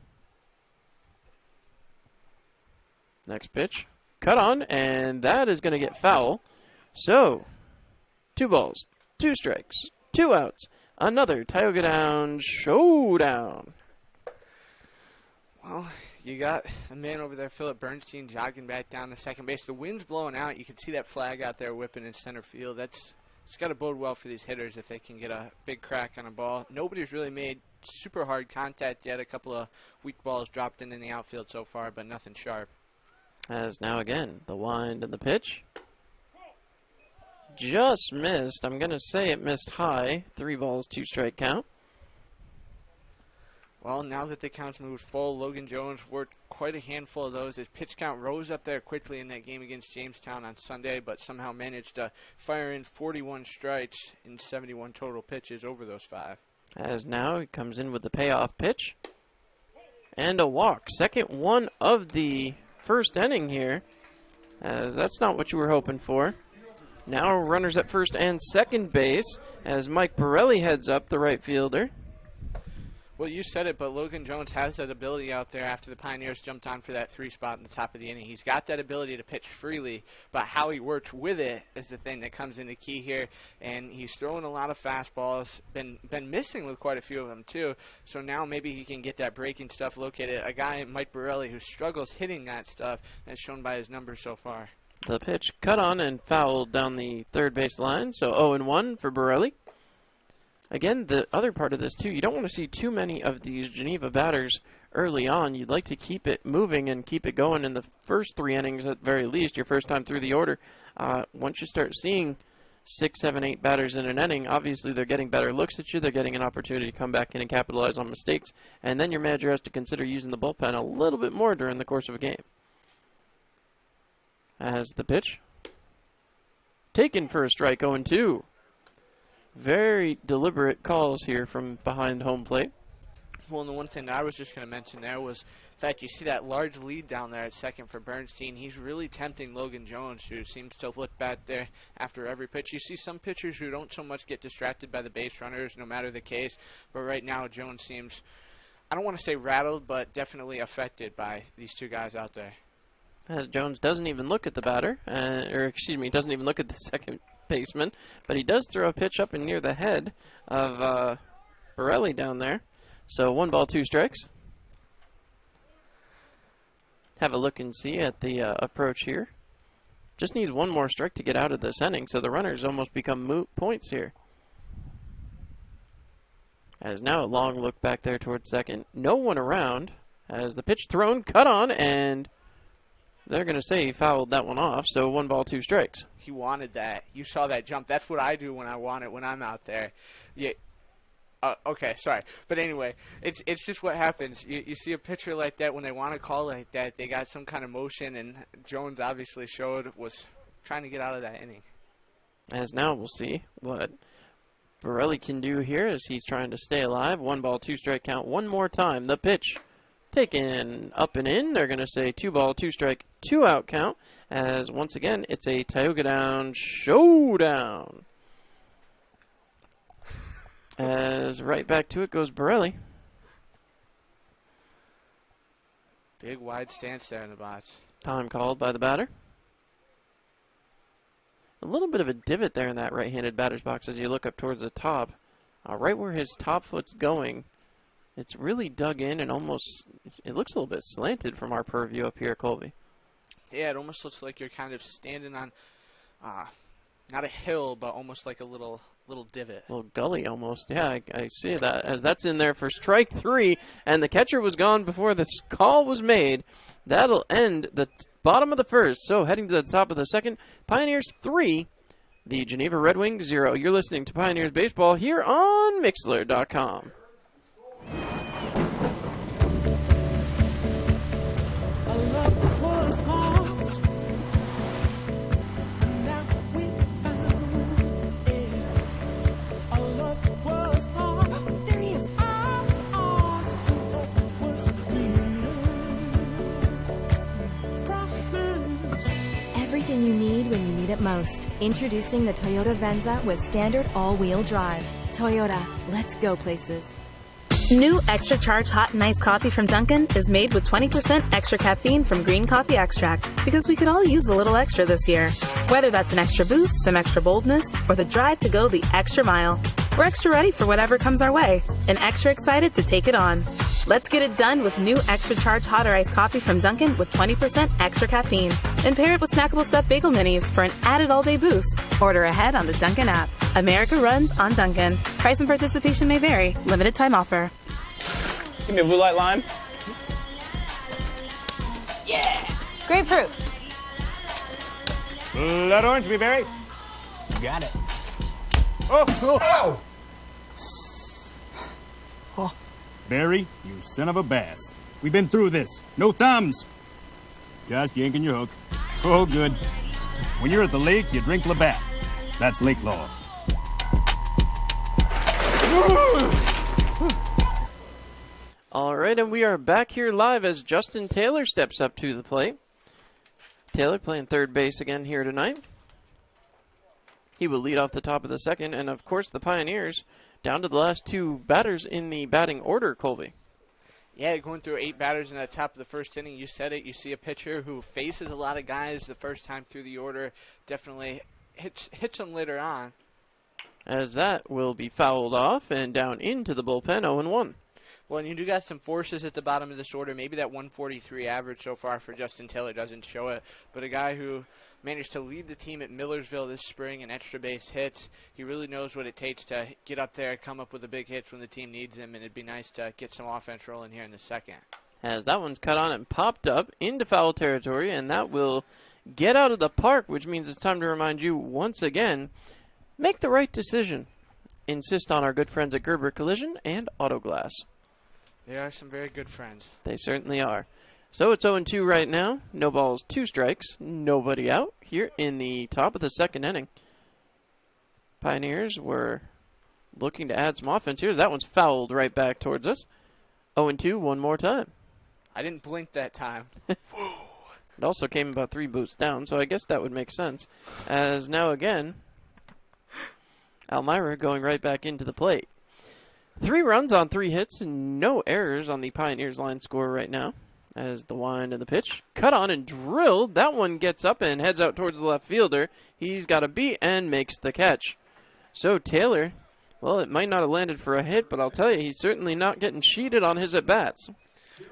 Next pitch. Cut on, and that is going to get foul. So, 2 balls, 2 strikes, 2 outs. Another Tioga Down showdown. Well, you got a man over there, Philip Bernstein, jogging back down to second base. The wind's blowing out. You can see that flag out there whipping in center field. It's got to bode well for these hitters if they can get a big crack on a ball. Nobody's really made super hard contact yet. A couple of weak balls dropped in the outfield so far, but nothing sharp. As now again, the wind and the pitch. Just missed. I'm going to say it missed high. 3 balls, 2 strike count. Well, now that the count's moved full, Logan Jones worked quite a handful of those. His pitch count rose up there quickly in that game against Jamestown on Sunday, but somehow managed to fire in 41 strikes in 71 total pitches over those 5. As now he comes in with the payoff pitch. And a walk. Second one of the first inning here. As that's not what you were hoping for. Now runners at first and second base as Mike Borelli heads up, the right fielder. Well, you said it, but Logan Jones has that ability out there after the Pioneers jumped on for that 3 spot in the top of the inning. He's got that ability to pitch freely, but how he worked with it is the thing that comes into key here. And he's throwing a lot of fastballs, been missing with quite a few of them too. So now maybe he can get that breaking stuff located. A guy, Mike Borelli, who struggles hitting that stuff, as shown by his numbers so far. The pitch cut on and fouled down the third base line, so 0-1 for Borelli. Again, the other part of this, too, you don't want to see too many of these Geneva batters early on. You'd like to keep it moving and keep it going in the first 3 innings at the very least, your first time through the order. Once you start seeing 6, 7, 8 batters in an inning, obviously they're getting better looks at you. They're getting an opportunity to come back in and capitalize on mistakes. And then your manager has to consider using the bullpen a little bit more during the course of a game. As the pitch. Taken for a strike, 0-2. Very deliberate calls here from behind home plate. Well, and the one thing that I was just going to mention there was the fact you see that large lead down there at second for Bernstein. He's really tempting Logan Jones, who seems to look back there after every pitch. You see some pitchers who don't so much get distracted by the base runners, no matter the case. But right now, Jones seems, I don't want to say rattled, but definitely affected by these 2 guys out there. As Jones doesn't even look at the batter, doesn't even look at the second baseman, but he does throw a pitch up and near the head of Borelli down there. So 1 ball, 2 strikes. Have a look and see at the approach here. Just needs 1 more strike to get out of this inning, so the runners almost become moot points here. As now a long look back there towards second. No one around as the pitch thrown, cut on, and they're going to say he fouled that one off, so 1 ball, 2 strikes. He wanted that. You saw that jump. That's what I do when I want it, when I'm out there. Yeah. Okay, sorry. But anyway, it's just what happens. You see a pitcher like that, when they want to call like that, they got some kind of motion, and Jones obviously was trying to get out of that inning. As now we'll see what Borelli can do here as he's trying to stay alive. 1 ball, 2 strike count one more time. The pitch taken up and in. They're going to say 2 ball, 2 strike, 2 out count, as once again it's a Tioga Down showdown. As right back to it goes Borelli. Big wide stance there in the box. Time called by the batter. A little bit of a divot there in that right-handed batter's box as you look up towards the top. Right where his top foot's going. It's really dug in and almost, it looks a little bit slanted from our purview up here at Colby. Yeah, it almost looks like you're kind of standing on, not a hill, but almost like a little divot. A little gully almost. Yeah, I see that. As that's in there for strike 3, and the catcher was gone before this call was made. That'll end the bottom of the first. So heading to the top of the second, Pioneers 3, the Geneva Red Wings 0. You're listening to Pioneers Baseball here on Mixlr.com. Everything you need when you need it most. Introducing the Toyota Venza with standard all-wheel drive. Toyota, let's go places. New Extra Charge Hot and Iced Coffee from Dunkin' is made with 20% extra caffeine from green coffee extract, because we could all use a little extra this year. Whether that's an extra boost, some extra boldness, or the drive to go the extra mile, we're extra ready for whatever comes our way and extra excited to take it on. Let's get it done with new Extra Charge Hot or Iced Coffee from Dunkin' with 20% extra caffeine. And pair it with snackable stuffed bagel minis for an added all-day boost. Order ahead on the Dunkin' app. America runs on Dunkin'. Price and participation may vary. Limited time offer. Give me a blue light lime. Yeah. Grapefruit. Blood orange, blueberry. Got it. Oh! Barry, you son of a bass. We've been through this. No thumbs. Just yanking your hook. Oh, good. When you're at the lake, you drink Labatt. That's lake law. All right, and we are back here live as Justin Taylor steps up to the plate. Taylor playing third base again here tonight. He will lead off the top of the second, and of course the Pioneers down to the last two batters in the batting order, Colby. Yeah, going through 8 batters in the top of the first inning. You said it. You see a pitcher who faces a lot of guys the first time through the order. Definitely hits them later on. As that will be fouled off and down into the bullpen, 0-1. Well, and you do got some forces at the bottom of this order. Maybe that 143 average so far for Justin Taylor doesn't show it. But a guy who managed to lead the team at Millersville this spring in extra base hits. He really knows what it takes to get up there, come up with the big hits when the team needs him, and it'd be nice to get some offense rolling here in the second. As that one's cut on and popped up into foul territory, and that will get out of the park, which means it's time to remind you once again, make the right decision. Insist on our good friends at Gerber Collision and Auto Glass. They are some very good friends. They certainly are. So it's 0-2 right now. No balls, 2 strikes, nobody out here in the top of the second inning. Pioneers were looking to add some offense here. That one's fouled right back towards us. 0-2 one more time. I didn't blink that time. It also came about 3 boots down, so I guess that would make sense. As now again, Almira going right back into the plate. 3 runs on 3 hits and no errors on the Pioneers line score right now. As the wind and the pitch cut on and drilled. That one gets up and heads out towards the left fielder. He's got a beat and makes the catch. So Taylor, well, it might not have landed for a hit, but I'll tell you, he's certainly not getting cheated on his at-bats.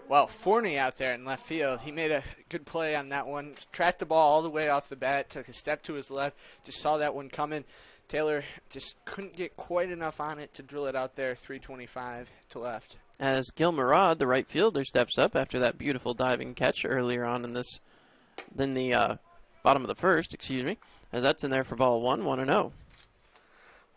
Well, Forney out there in left field, he made a good play on that one. Tracked the ball all the way off the bat, took a step to his left, just saw that one coming. Taylor just couldn't get quite enough on it to drill it out there, 325 to left. As Gil Murad, the right fielder, steps up after that beautiful diving catch earlier on in this, then the bottom of the first, excuse me, as that's in there for ball 1, 1-0.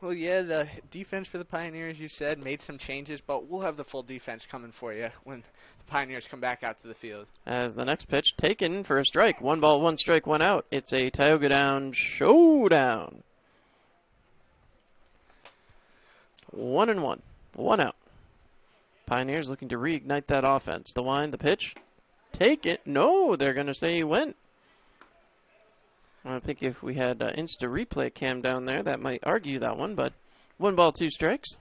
Well, yeah, the defense for the Pioneers, you said, made some changes, but we'll have the full defense coming for you when the Pioneers come back out to the field. As the next pitch taken for a strike. 1 ball, 1 strike, 1 out. It's a Tioga Down showdown. 1-1. 1 out. Pioneers looking to reignite that offense. The wind, the pitch. Take it. No, they're going to say he went. I think if we had Insta replay cam down there, that might argue that one, but 1 ball, 2 strikes.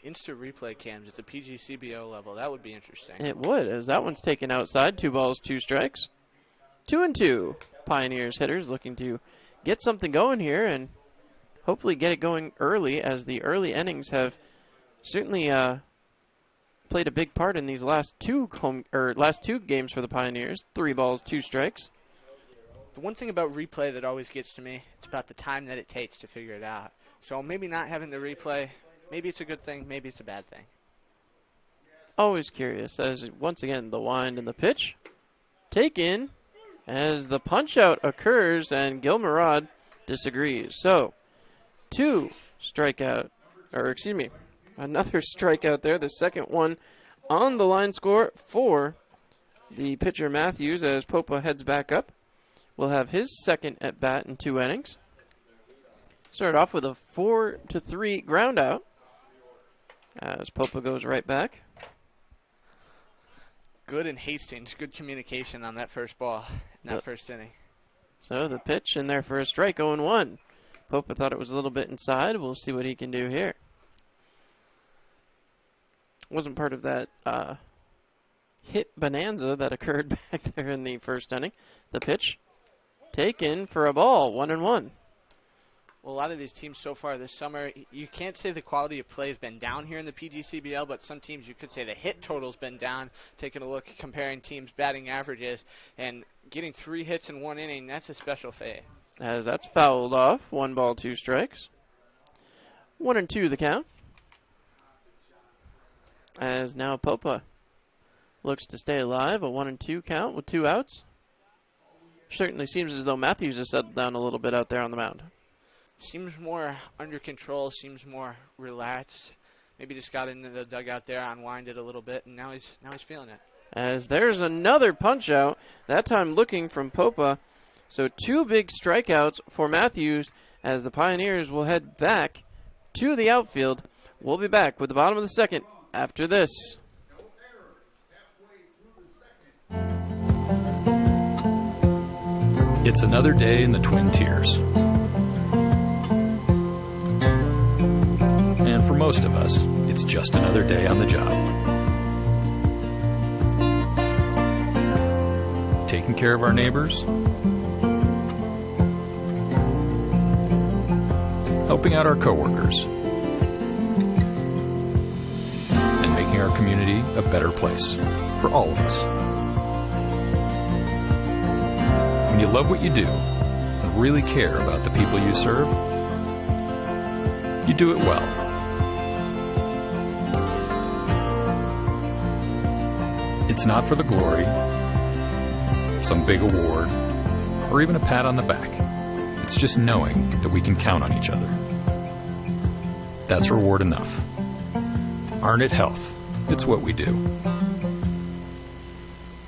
Insta replay cams at the PGCBO level. That would be interesting. It would, as that one's taken outside. 2 balls, 2 strikes. 2-2. Pioneers hitters looking to get something going here and hopefully get it going early, as the early innings have certainly played a big part in these last two games for the Pioneers. 3 balls, 2 strikes. The one thing about replay that always gets to me, it's about the time that it takes to figure it out. So maybe not having the replay, maybe it's a good thing, maybe it's a bad thing. Always curious, as once again, the wind and the pitch taken as the punch-out occurs, and Gil Murad disagrees. So, 2 strikeout, or excuse me, another strikeout there, the second one on the line score for the pitcher Matthews as Popa heads back up. Will have his second at bat in 2 innings. Start off with a 4-3 ground out as Popa goes right back. Good in Hastings, good communication on that first ball in that first inning. So the pitch in there for a strike, 0-1. Popa thought it was a little bit inside. We'll see what he can do here. wasn't part of that hit bonanza that occurred back there in the first inning. The pitch taken for a ball, 1-1. Well, a lot of these teams so far this summer, you can't say the quality of play has been down here in the PGCBL, but some teams you could say the hit total's been down. Taking a look, comparing teams' batting averages, and getting 3 hits in 1 inning, that's a special feat. As that's fouled off, 1 ball, 2 strikes. 1-2 the count. As now Popa looks to stay alive, a 1-2 count with 2 outs. Certainly seems as though Matthews has settled down a little bit out there on the mound. Seems more under control, seems more relaxed. Maybe just got into the dugout there, unwinded a little bit, and now he's feeling it. As there's another punch out, that time looking from Popa. So 2 big strikeouts for Matthews as the Pioneers will head back to the outfield. We'll be back with the bottom of the second after this. It's another day in the Twin Tiers. And for most of us, it's just another day on the job. Taking care of our neighbors, helping out our coworkers, and making our community a better place for all of us. When you love what you do and really care about the people you serve, you do it well. It's not for the glory, some big award, or even a pat on the back. It's just knowing that we can count on each other. That's reward enough. Arnett Health. It's what we do.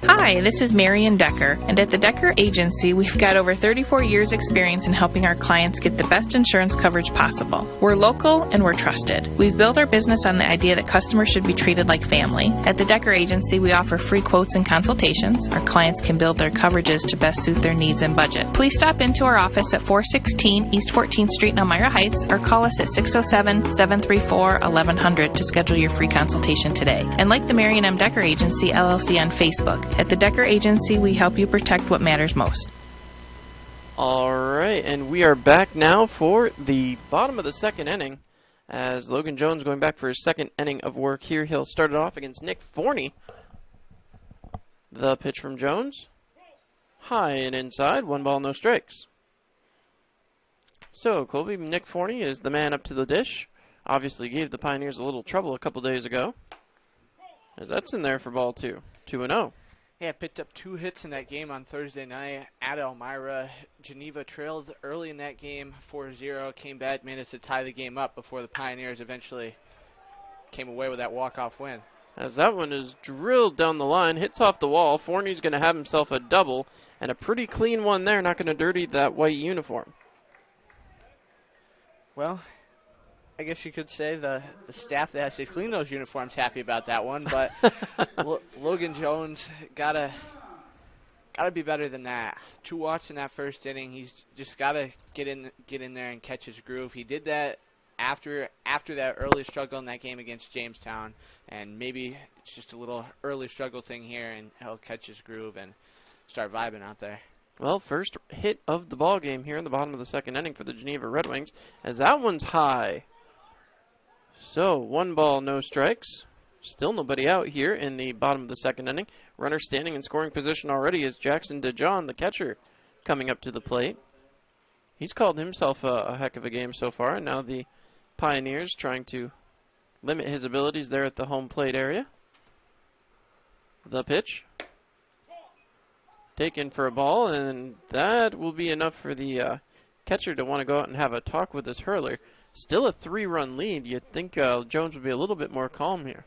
Hi, this is Marion Decker, and at the Decker Agency, we've got over 34 years' experience in helping our clients get the best insurance coverage possible. We're local and we're trusted. We've built our business on the idea that customers should be treated like family. At the Decker Agency, we offer free quotes and consultations. Our clients can build their coverages to best suit their needs and budget. Please stop into our office at 416 East 14th Street in Elmira Heights or call us at 607-734-1100 to schedule your free consultation today. And like the Marion M. Decker Agency, LLC on Facebook. At the Decker Agency, we help you protect what matters most. All right, and we are back now for the bottom of the second inning as Logan Jones going back for his second inning of work here. He'll start it off against Nick Forney. The pitch from Jones. High and inside, 1 ball, no strikes. So, Colby, Nick Forney is the man up to the dish. Obviously gave the Pioneers a little trouble a couple days ago. As that's in there for ball 2. 2-0. Yeah, picked up 2 hits in that game on Thursday night at Elmira. Geneva trailed early in that game, 4-0, came back, managed to tie the game up before the Pioneers eventually came away with that walk-off win. As that one is drilled down the line, hits off the wall. Forney's going to have himself a double, and a pretty clean one there, not going to dirty that white uniform. Well, I guess you could say the staff that has to clean those uniforms happy about that one, but Logan Jones gotta be better than that. 2 walks in that first inning. He's just gotta get in there and catch his groove. He did that after that early struggle in that game against Jamestown, and maybe it's just a little early struggle thing here, and he'll catch his groove and start vibing out there. Well, first hit of the ball game here in the bottom of the second inning for the Geneva Red Wings, as that one's high. So, 1 ball, no strikes. Still nobody out here in the bottom of the second inning. Runner standing in scoring position already is Jackson DeJohn, the catcher, coming up to the plate. He's called himself a heck of a game so far, and now the Pioneers trying to limit his abilities there at the home plate area. The pitch. Taken for a ball, and that will be enough for the catcher to want to go out and have a talk with his hurler. Still a 3-run lead. You'd think Jones would be a little bit more calm here.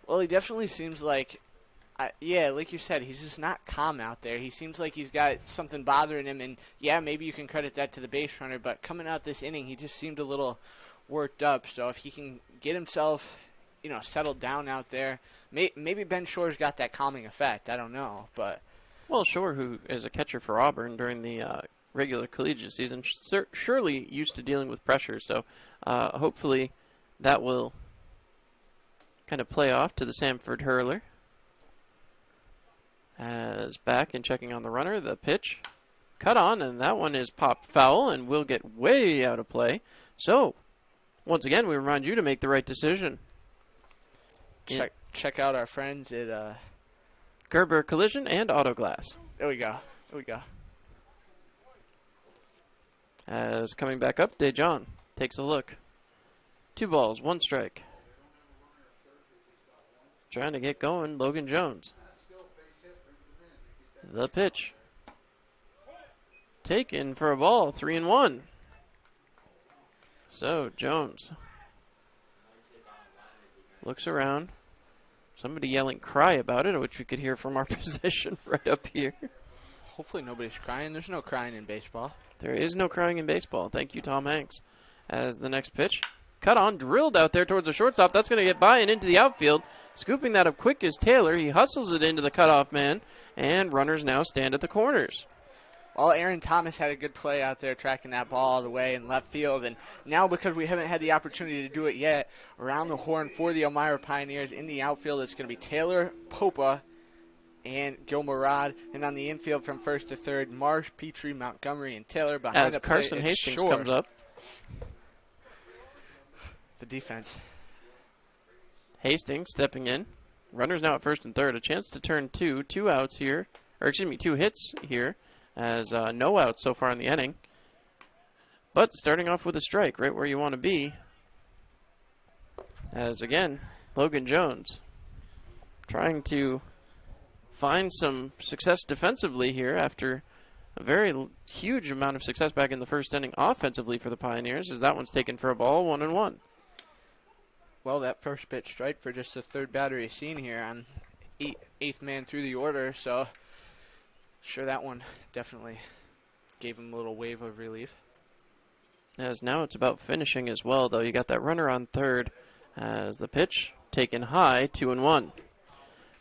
Well, he definitely seems like, yeah, like you said, he's just not calm out there. He seems like he's got something bothering him, and yeah, maybe you can credit that to the base runner, but coming out this inning, he just seemed a little worked up. So if he can get himself, settled down out there, maybe Ben Shore's got that calming effect. I don't know, but. Well, Shore, who is a catcher for Auburn during the regular collegiate season, surely used to dealing with pressure, so hopefully that will kind of play off to the Samford hurler. As back and checking on the runner, the pitch cut on, and that one is popped foul and will get way out of play. So, once again, we remind you to make the right decision. Check out our friends at Gerber Collision and Auto Glass. There we go. There we go. As coming back up, DeJohn takes a look. 2 balls, 1 strike. Trying to get going, Logan Jones. The pitch. Taken for a ball, 3-1. So, Jones looks around. Somebody yelling cry about it, which we could hear from our position right up here. Hopefully nobody's crying. There's no crying in baseball. There is no crying in baseball. Thank you, Tom Hanks. As the next pitch, cut on, drilled out there towards the shortstop. That's going to get by and into the outfield. Scooping that up quick is Taylor. He hustles it into the cutoff man, and runners now stand at the corners. Well, Aaron Thomas had a good play out there tracking that ball all the way in left field. And now because we haven't had the opportunity to do it yet, around the horn for the Elmira Pioneers in the outfield, it's going to be Taylor, Popa, and Gil Murad. And on the infield from first to third, Marsh, Petrie, Montgomery, and Taylor. Behind as the Carson plate, Hastings comes up. The defense. Hastings stepping in. Runners now at first and third. A chance to turn 2 outs here. Or excuse me, 2 hits here. As no outs so far in the inning. But starting off with a strike right where you want to be. As again, Logan Jones trying to find some success defensively here after a very huge amount of success back in the first inning offensively for the Pioneers, as that one's taken for a ball, 1-1. Well, that first pitch strike for just the third batter he's seen here on eighth man through the order, so sure that one definitely gave him a little wave of relief. As now it's about finishing as well, though. You got that runner on third as the pitch taken high, 2-1.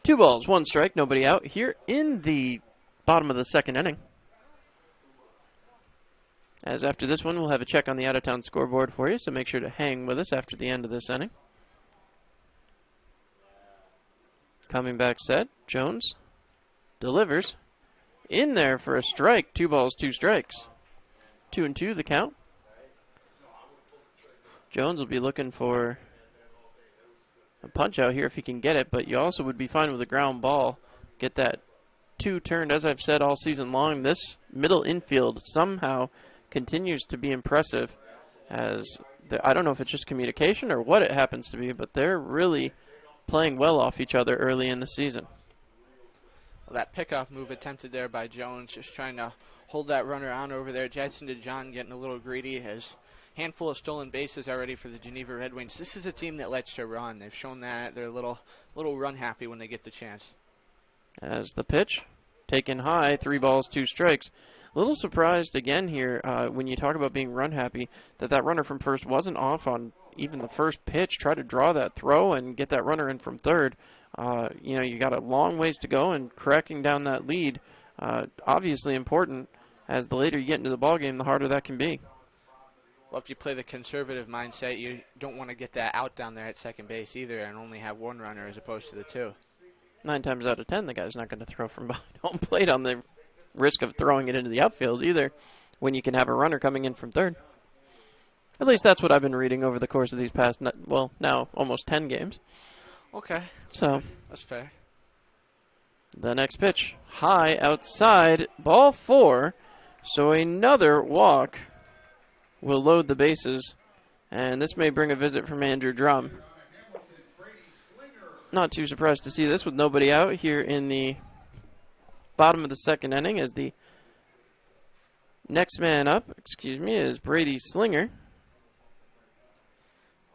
2 balls, 1 strike, nobody out here in the bottom of the second inning. As after this one, we'll have a check on the out-of-town scoreboard for you, so make sure to hang with us after the end of this inning. Coming back set, Jones delivers. In there for a strike, 2 balls, 2 strikes. 2-2 the count. Jones will be looking for a punch out here if he can get it, but you also would be fine with a ground ball. Get that 2 turned, as I've said all season long. This middle infield somehow continues to be impressive, as I don't know if it's just communication or what it happens to be, but they're really playing well off each other early in the season. Well, that pickoff move attempted there by Jones, just trying to hold that runner on over there. Jackson DeJohn getting a little greedy. Has handful of stolen bases already for the Geneva Red Wings. This is a team that likes to run. They've shown that they're a little run happy when they get the chance. As the pitch taken high, 3 balls, 2 strikes. A little surprised again here when you talk about being run happy that runner from first wasn't off on even the first pitch. Try to draw that throw and get that runner in from third. You got a long ways to go, and cracking down that lead obviously important, as the later you get into the ballgame, the harder that can be. Well, if you play the conservative mindset, you don't want to get that out down there at second base either and only have 1 runner as opposed to the 2. 9 times out of 10, the guy's not going to throw from behind home plate on the risk of throwing it into the outfield either, when you can have a runner coming in from third. At least that's what I've been reading over the course of these past, well, now almost 10 games. Okay. So that's fair. The next pitch, high outside, ball 4. So another walk will load the bases, and this may bring a visit from Andrew Drum. Not too surprised to see this with nobody out here in the bottom of the second inning, as the next man up, is Brady Slinger.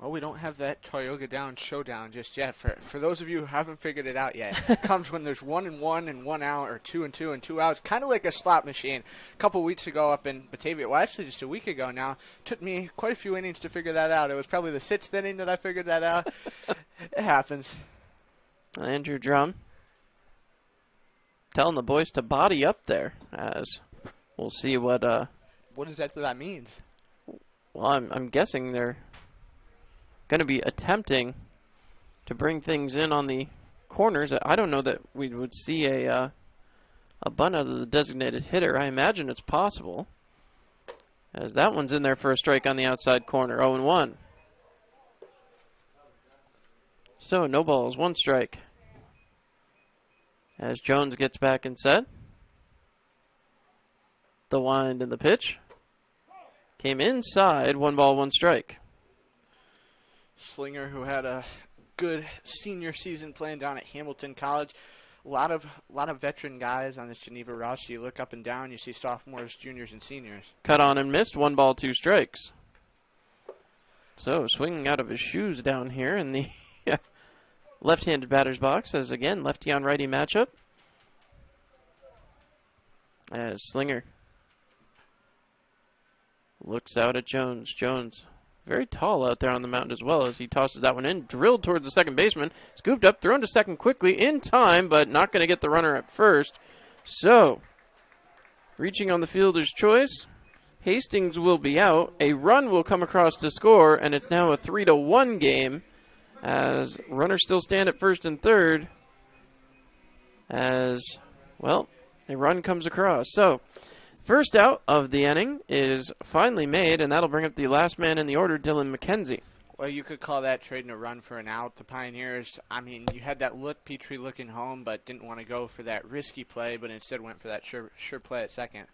Well, we don't have that Toyoga Down showdown just yet. For those of you who haven't figured it out yet, it comes when there's 1 and 1 and 1 out, or 2 and 2 and 2 outs, kind of like a slot machine. A couple weeks ago up in Batavia, well, actually just a week ago now, took me quite a few innings to figure that out. It was probably the 6th inning that I figured that out. It happens. Andrew Drum telling the boys to body up there, as we'll see what exactly that means. Well, I'm guessing they're going to be attempting to to bring things in on the corners. I don't know that we would see a bunt out of the designated hitter. I imagine it's possible, as that one's in there for a strike on the outside corner. 0-1. So no balls, 1 strike. As Jones gets back and set. The wind and the pitch. Came inside, 1 ball, 1 strike. Slinger, who had a good senior season playing down at Hamilton College. A lot of veteran guys on this Geneva roster. You look up and down, you see sophomores, juniors, and seniors. Cut on and missed, 1 ball, 2 strikes. So swinging out of his shoes down here in the left-handed batter's box, as again, lefty on righty matchup. As Slinger looks out at Jones. Jones, very tall out there on the mound as well, as he tosses that one in. Drilled towards the second baseman. Scooped up, thrown to second quickly in time, but not going to get the runner at first. So, reaching on the fielder's choice. Hastings will be out. A run will come across to score, and it's now a 3-1 game, as runners still stand at first and third. As, well, a run comes across. So, first out of the inning is finally made, and that'll bring up the last man in the order, Dylan McKenzie. Well, you could call that trading a run for an out. The Pioneers, I mean, you had that Petrie looking home, but didn't want to go for that risky play, but instead went for that sure play at second.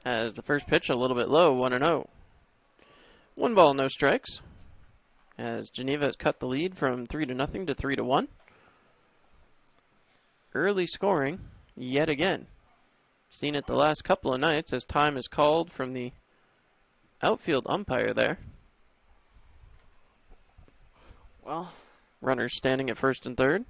As the first pitch a little bit low, 1-0. 1 ball, no strikes. As Geneva has cut the lead from 3-0 to 3-1. Early scoring yet again. Seen it the last couple of nights as time is called from the outfield umpire there. Well, runners standing at first and third.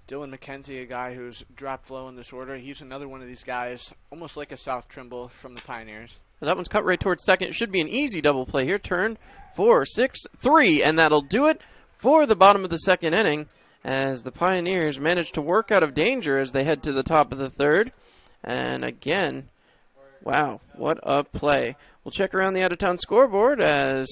Dylan McKenzie, a guy who's dropped low in this order. He's another one of these guys, almost like a South Trimble from the Pioneers. That one's cut right towards second. It should be an easy double play here. Turn 4-6-3, and that'll do it for the bottom of the second inning, as the Pioneers manage to work out of danger as they head to the top of the third. And again, wow, what a play. We'll check around the out-of-town scoreboard as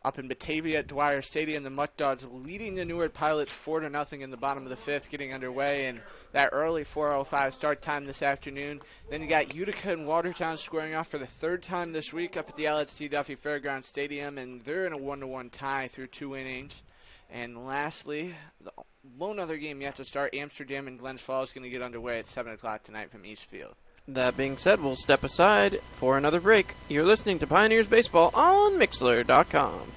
up in Batavia at Dwyer Stadium, the Mutt Dogs leading the Newark Pilots 4-0 in the bottom of the fifth, getting underway in that early 4:05 start time this afternoon. Then you got Utica and Watertown squaring off for the third time this week up at the Alex T. Duffy Fairgrounds Stadium, and they're in a 1-1 tie through 2 innings. And lastly, the lone other game yet to start, Amsterdam and Glens Falls, going to get underway at 7 o'clock tonight from Eastfield. That being said, we'll step aside for another break. You're listening to Pioneers Baseball on Mixlr.com.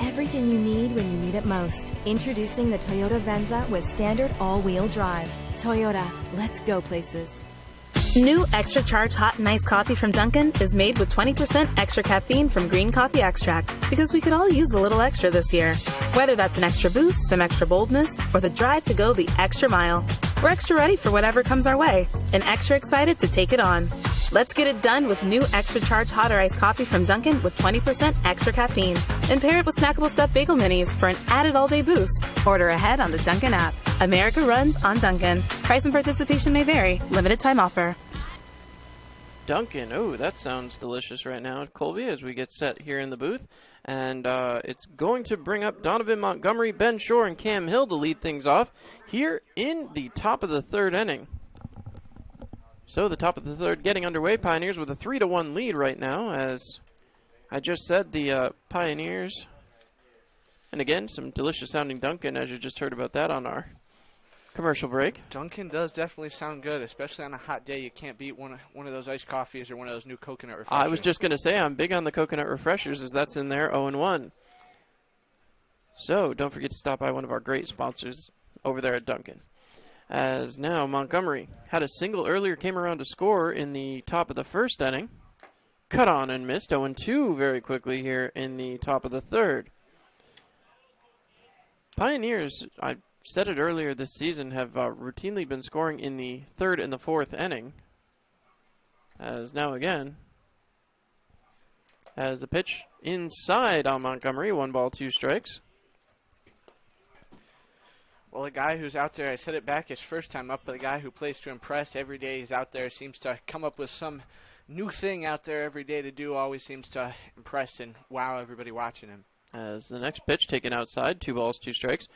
Everything you need when you need it most. Introducing the Toyota Venza with standard all-wheel drive. Toyota, let's go places. New Extra Charge Hot and Iced Coffee from Dunkin' is made with 20% extra caffeine from green coffee extract, because we could all use a little extra this year. Whether that's an extra boost, some extra boldness, or the drive to go the extra mile, we're extra ready for whatever comes our way and extra excited to take it on. Let's get it done with new Extra Charge Hot or Iced Coffee from Dunkin' with 20% extra caffeine. And pair it with snackable stuffed bagel minis for an added all-day boost. Order ahead on the Dunkin' app. America runs on Dunkin'. Price and participation may vary. Limited time offer. Dunkin', oh, that sounds delicious right now, Colby, as we get set here in the booth. And it's going to bring up Donovan Montgomery, Ben Shore, and Cam Hill to lead things off here in the top of the third inning. So the top of the third getting underway. Pioneers with a 3-1 lead right now, as I just said, the Pioneers. And again, some delicious sounding Dunkin', as you just heard about that on our commercial break. Dunkin' does definitely sound good, especially on a hot day. You can't beat one of those iced coffees or one of those new coconut refreshers. I was just going to say, I'm big on the coconut refreshers, as that's in there, 0-1. So don't forget to stop by one of our great sponsors over there at Dunkin'. As now Montgomery had a single earlier, came around to score in the top of the first inning. Cut on and missed, 0-2 very quickly here in the top of the third. Pioneers, I said it earlier this season, have routinely been scoring in the third and the fourth inning. As now again, as the pitch inside on Montgomery, 1 ball, 2 strikes. Well, a guy who's out there, I said it back his first time up, but a guy who plays to impress every day he's out there, seems to come up with some new thing out there every day to do, always seems to impress and wow everybody watching him. As the next pitch taken outside, 2 balls, 2 strikes.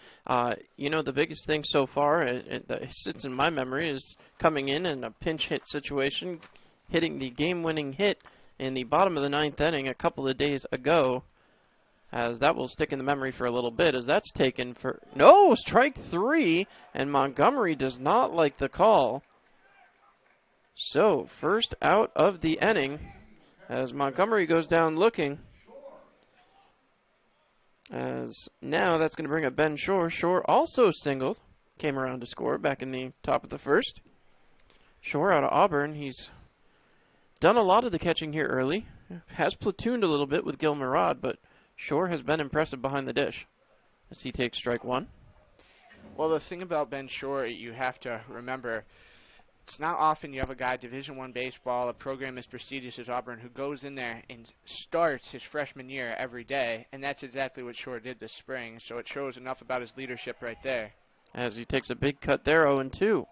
You know, the biggest thing so far that sits in my memory is coming in a pinch hit situation, hitting the game-winning hit in the bottom of the 9th inning a couple of days ago. As that will stick in the memory for a little bit, as that's taken for no strike 3, and Montgomery does not like the call. So first out of the inning, as Montgomery goes down looking. As now that's going to bring up Ben Shore. Shore also singled, came around to score back in the top of the first. Shore out of Auburn, he's done a lot of the catching here early. Has platooned a little bit with Gil Murad, but Shore has been impressive behind the dish as he takes strike 1. Well, the thing about Ben Shore, you have to remember, it's not often you have a guy, Division I baseball, a program as prestigious as Auburn, who goes in there and starts his freshman year every day, and that's exactly what Shore did this spring, so it shows enough about his leadership right there. As he takes a big cut there, 0-2.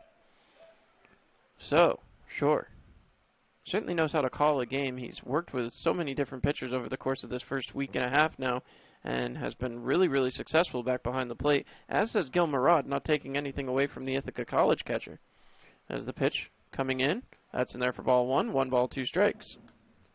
So, Shore certainly knows how to call a game. He's worked with so many different pitchers over the course of this first week and a half now and has been really, really successful back behind the plate, as has Gil Murad, not taking anything away from the Ithaca College catcher. As the pitch coming in, that's in there for ball 1, 1 ball, 2 strikes.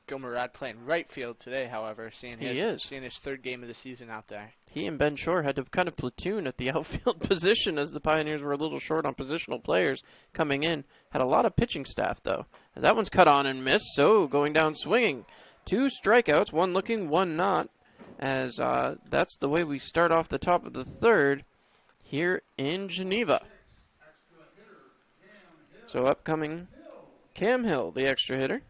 Gil Murad playing right field today, however, seeing his 3rd game of the season out there. He and Ben Shore had to kind of platoon at the outfield position as the Pioneers were a little short on positional players coming in. Had a lot of pitching staff, though. That one's cut on and missed, so going down swinging. 2 strikeouts, 1 looking, 1 not, as that's the way we start off the top of the 3rd here in Geneva. So upcoming, Cam Hill, the extra hitter.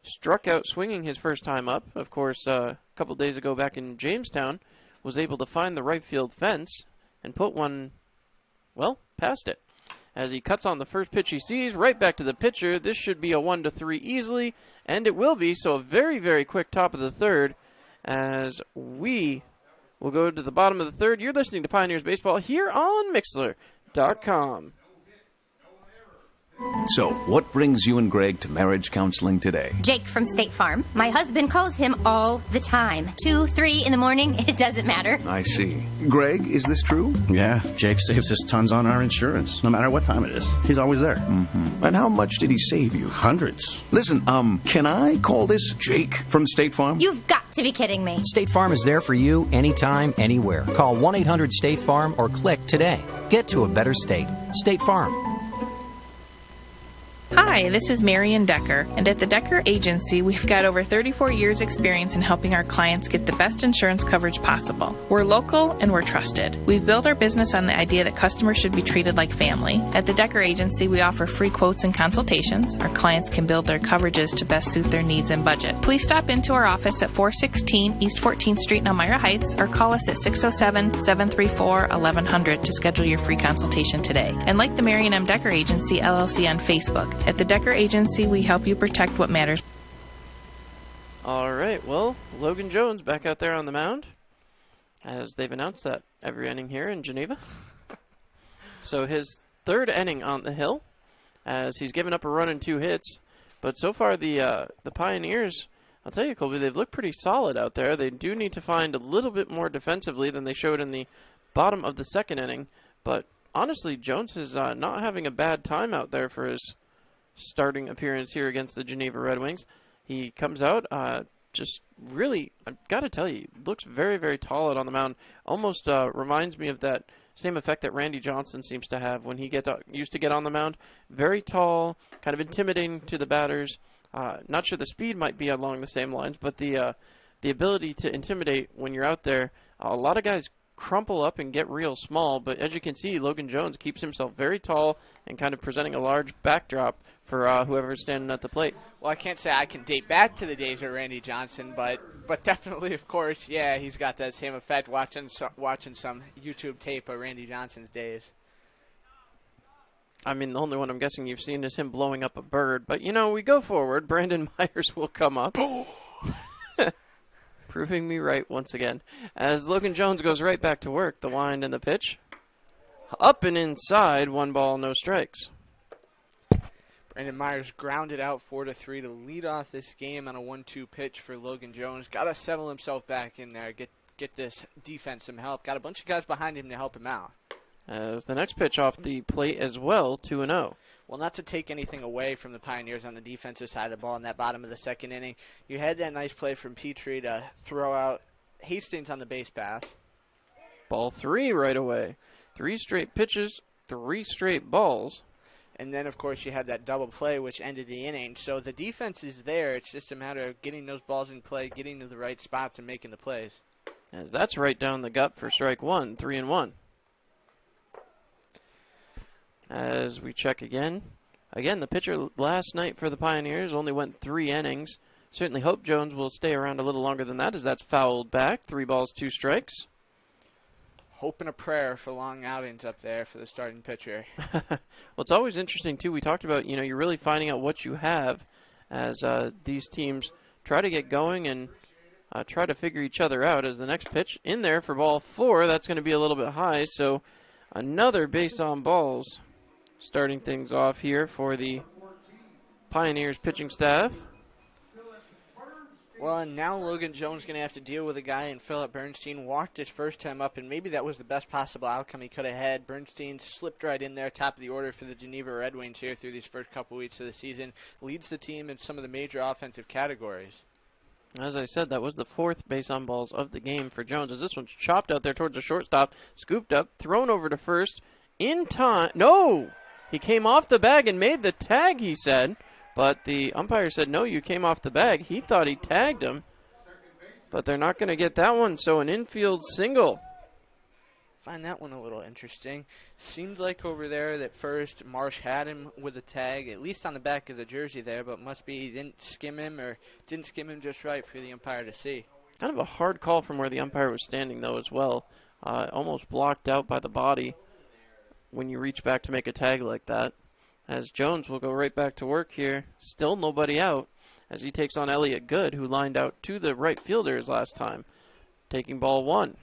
Struck out swinging his first time up. Of course, a couple days ago back in Jamestown, was able to find the right field fence and put one, well, past it. As he cuts on the first pitch he sees, right back to the pitcher. This should be a 1-3 easily, and it will be. So a very, very quick top of the 3rd as we will go to the bottom of the 3rd. You're listening to Pioneers Baseball here on Mixlr.com. So, what brings you and Greg to marriage counseling today? Jake from State Farm. My husband calls him all the time. 2, 3 in the morning, it doesn't matter. I see. Greg, is this true? Yeah, Jake saves us tons on our insurance. No matter what time it is, he's always there. Mm-hmm. And how much did he save you? Hundreds. Listen, can I call this Jake from State Farm? You've got to be kidding me. State Farm is there for you anytime, anywhere. Call 1-800-STATE-FARM or click today. Get to a better state. State Farm. Hi, this is Marion Decker, and at the Decker Agency, we've got over 34 years experience in helping our clients get the best insurance coverage possible. We're local and we're trusted. We've built our business on the idea that customers should be treated like family. At the Decker Agency, we offer free quotes and consultations. Our clients can build their coverages to best suit their needs and budget. Please stop into our office at 416 East 14th Street in Elmira Heights or call us at 607-734-1100 to schedule your free consultation today. And like the Marion M. Decker Agency, LLC on Facebook. At the Decker Agency, we help you protect what matters. All right, well, Logan Jones back out there on the mound, as they've announced that every inning here in Geneva. So his 3rd inning on the hill, as he's given up a run and 2 hits. But so far, the Pioneers, I'll tell you, Colby, they've looked pretty solid out there. They do need to find a little bit more defensively than they showed in the bottom of the 2nd inning. But honestly, Jones is not having a bad time out there for his starting appearance here against the Geneva Red Wings. He comes out, just really, I've got to tell you, looks very, very tall out on the mound. Almost reminds me of that same effect that Randy Johnson seems to have when he used to get on the mound. Very tall, kind of intimidating to the batters. Not sure the speed might be along the same lines, but the ability to intimidate when you're out there. A lot of guys crumple up and get real small, but as you can see, Logan Jones keeps himself very tall and kind of presenting a large backdrop for whoever's standing at the plate. Well, I can't say I can date back to the days of Randy Johnson, but definitely, of course, yeah, he's got that same effect watching some YouTube tape of Randy Johnson's days. I mean, the only one I'm guessing you've seen is him blowing up a bird. But, we go forward. Brandon Myers will come up. Proving me right once again. As Logan Jones goes right back to work. The wind and the pitch. Up and inside. 1 ball, no strikes. Brandon Myers grounded out 4-3 to lead off this game on a 1-2 pitch for Logan Jones. Got to settle himself back in there, get this defense some help. Got a bunch of guys behind him to help him out. As the next pitch off the plate as well, 2-0. Well, not to take anything away from the Pioneers on the defensive side of the ball in that bottom of the second inning. You had that nice play from Petrie to throw out Hastings on the base path. Ball 3 right away. 3 straight pitches, 3 straight balls. And then, of course, you had that double play, which ended the inning. So the defense is there. It's just a matter of getting those balls in play, getting to the right spots, and making the plays. As that's right down the gut for strike 1, 3-1. As we check again. Again, the pitcher last night for the Pioneers only went 3 innings. Certainly hope Jones will stay around a little longer than that, as that's fouled back. 3 balls, 2 strikes. Hope and a prayer for long outings up there for the starting pitcher. Well, it's always interesting, too. We talked about, you're really finding out what you have as these teams try to get going and try to figure each other out. As the next pitch in there for ball 4, that's going to be a little bit high. So another base on balls starting things off here for the Pioneers pitching staff. Well, and now Logan Jones going to have to deal with a guy in Philip Bernstein. Walked his first time up, and maybe that was the best possible outcome he could have had. Bernstein slipped right in there, top of the order for the Geneva Red Wings here through these first couple weeks of the season. Leads the team in some of the major offensive categories. As I said, that was the 4th base on balls of the game for Jones. As this one's chopped out there towards the shortstop, scooped up, thrown over to first. In time. No! He came off the bag and made the tag, he said. But the umpire said, no, you came off the bag. He thought he tagged him. But they're not going to get that one, so an infield single. Find that one a little interesting. Seemed like over there that first Marsh had him with a tag, at least on the back of the jersey there, but must be he didn't skim him just right for the umpire to see. Kind of a hard call from where the umpire was standing, though, as well. Almost blocked out by the body when you reach back to make a tag like that. As Jones will go right back to work here. Still nobody out as he takes on Elliott Good, who lined out to the right fielders last time, taking ball 1.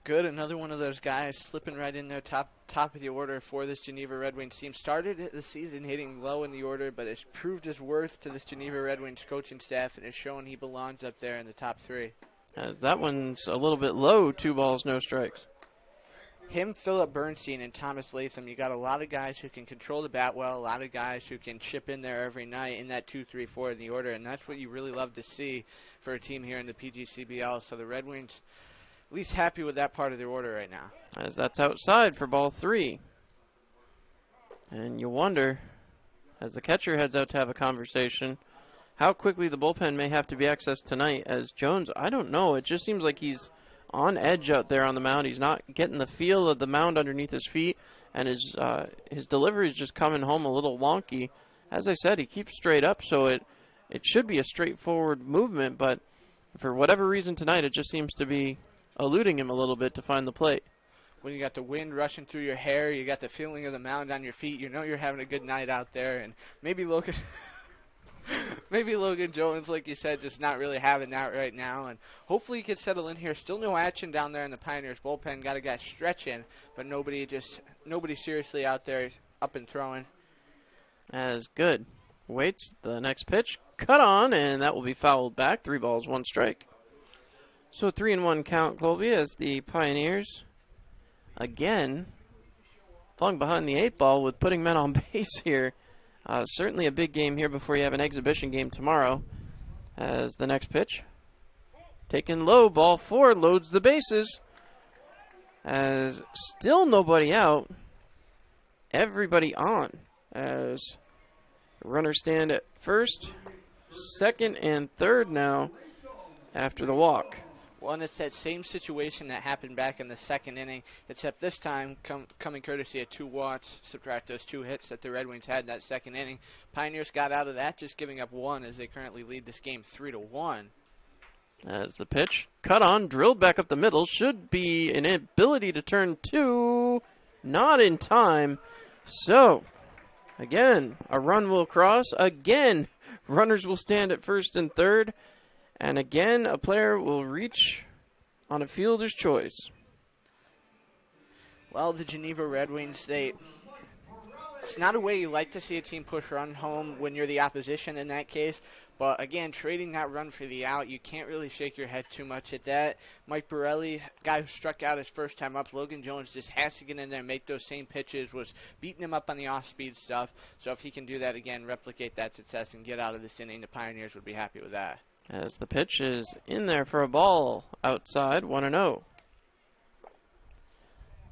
Good, another one of those guys slipping right in there, top of the order for this Geneva Red Wings team. Started the season hitting low in the order, but has proved his worth to this Geneva Red Wings coaching staff and has shown he belongs up there in the top 3. That one's a little bit low, 2 balls, no strikes. Him, Philip Bernstein, and Thomas Latham, you got a lot of guys who can control the bat well, a lot of guys who can chip in there every night in that 2, 3, 4 in the order, and that's what you really love to see for a team here in the PGCBL. So the Red Wings at least happy with that part of their order right now. As that's outside for ball 3. And you wonder, as the catcher heads out to have a conversation, how quickly the bullpen may have to be accessed tonight. As Jones, I don't know, it just seems like he's on edge out there on the mound. He's not getting the feel of the mound underneath his feet, and his delivery is just coming home a little wonky. As I said, he keeps straight up, so it should be a straightforward movement, but for whatever reason tonight, it just seems to be eluding him a little bit to find the plate. When you got the wind rushing through your hair, you got the feeling of the mound on your feet, you know you're having a good night out there, and maybe Logan Jones, like you said, just not really having that right now, and hopefully he can settle in here. Still no action down there in the Pioneers bullpen. Got a guy stretching, but nobody seriously out there up and throwing. As Good waits the next pitch, cut on, and that will be fouled back. 3 balls, 1 strike. So 3-1 count, Colby, as the Pioneers again falling behind the 8 ball with putting men on base here. Certainly a big game here before you have an exhibition game tomorrow. As the next pitch, taken low, ball 4, loads the bases. As still nobody out, everybody on. As runners stand at first, second, and third now after the walk. Well, and it's that same situation that happened back in the second inning, except this time coming courtesy of 2 walks, subtract those 2 hits that the Red Wings had in that second inning. Pioneers got out of that just giving up 1 as they currently lead this game 3-1. As the pitch, cut on, drilled back up the middle, should be an ability to turn 2. Not in time. So, again, a run will cross. Again, runners will stand at first and third. And again, a player will reach on a fielder's choice. Well, the Geneva Red Wings, it's not a way you like to see a team push run home when you're the opposition in that case. But again, trading that run for the out, you can't really shake your head too much at that. Mike Borelli, guy who struck out his first time up, Logan Jones just has to get in there and make those same pitches, was beating him up on the off-speed stuff. So if he can do that again, replicate that success and get out of this inning, the Pioneers would be happy with that. As the pitch is in there for a ball outside, 1-0.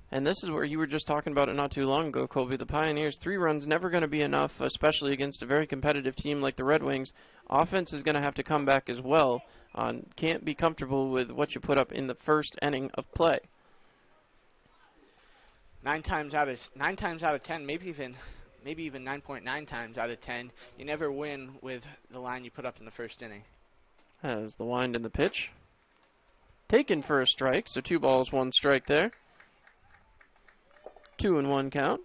And this is where you were just talking about it not too long ago, Colby. The Pioneers, 3 runs never going to be enough, especially against a very competitive team like the Red Wings. Offense is going to have to come back as well. Can't be comfortable with what you put up in the first inning of play. 9 times out of 10, maybe even 9.9 times out of 10, you never win with the line you put up in the first inning. As the wind in the pitch. Taken for a strike, so 2 balls, 1 strike there. 2-1 count.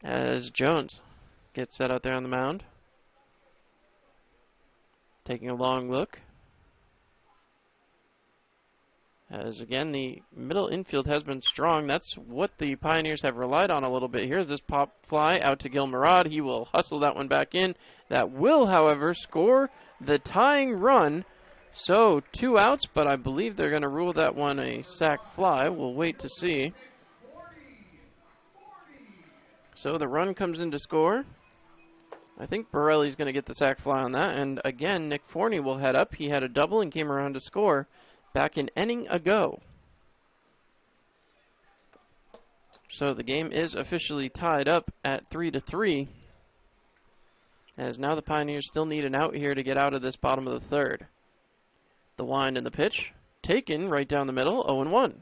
As Jones gets set out there on the mound. Taking a long look. As again, the middle infield has been strong. That's what the Pioneers have relied on a little bit. Here's this pop fly out to Gil Murad. He will hustle that one back in. That will, however, score the tying run. So 2 outs, but I believe they're going to rule that one a sac fly. We'll wait to see. So the run comes in to score. I think Borelli's going to get the sac fly on that. And again, Nick Forney will head up. He had a double and came around to score back an inning ago. So the game is officially tied up at 3-3. As now the Pioneers still need an out here to get out of this bottom of the third. The wind and the pitch, taken right down the middle, 0-1.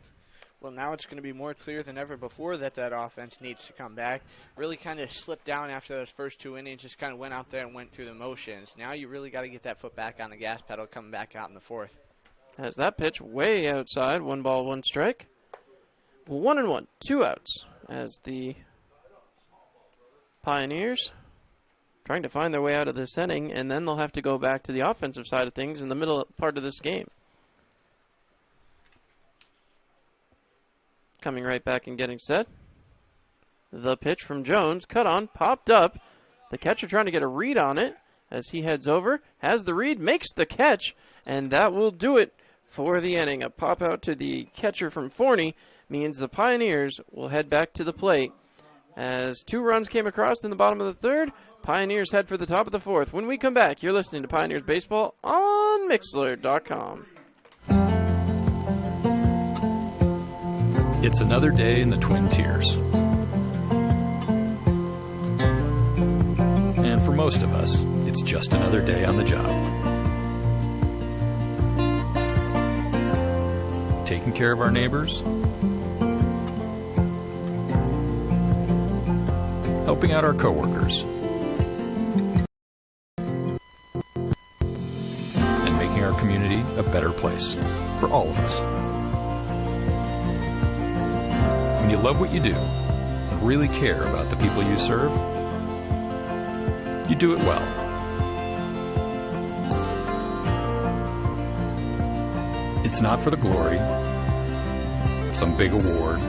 Well, now it's going to be more clear than ever before that offense needs to come back. Really kind of slipped down after those first 2 innings, just kind of went out there and went through the motions. Now you really got to get that foot back on the gas pedal coming back out in the fourth. As that pitch way outside, 1 ball, 1 strike. 1-1, 2 outs. As the Pioneers trying to find their way out of this inning, and then they'll have to go back to the offensive side of things in the middle part of this game. Coming right back and getting set. The pitch from Jones, cut on, popped up. The catcher trying to get a read on it as he heads over, has the read, makes the catch, and that will do it for the inning. A pop out to the catcher from Forney means the Pioneers will head back to the plate. As 2 runs came across in the bottom of the third, Pioneers head for the top of the fourth. When we come back, you're listening to Pioneers Baseball on Mixlr.com. It's another day in the Twin Tiers. And for most of us, it's just another day on the job. Taking care of our neighbors, helping out our coworkers, and making our community a better place for all of us. When you love what you do and really care about the people you serve, you do it well. It's not for the glory, some big award,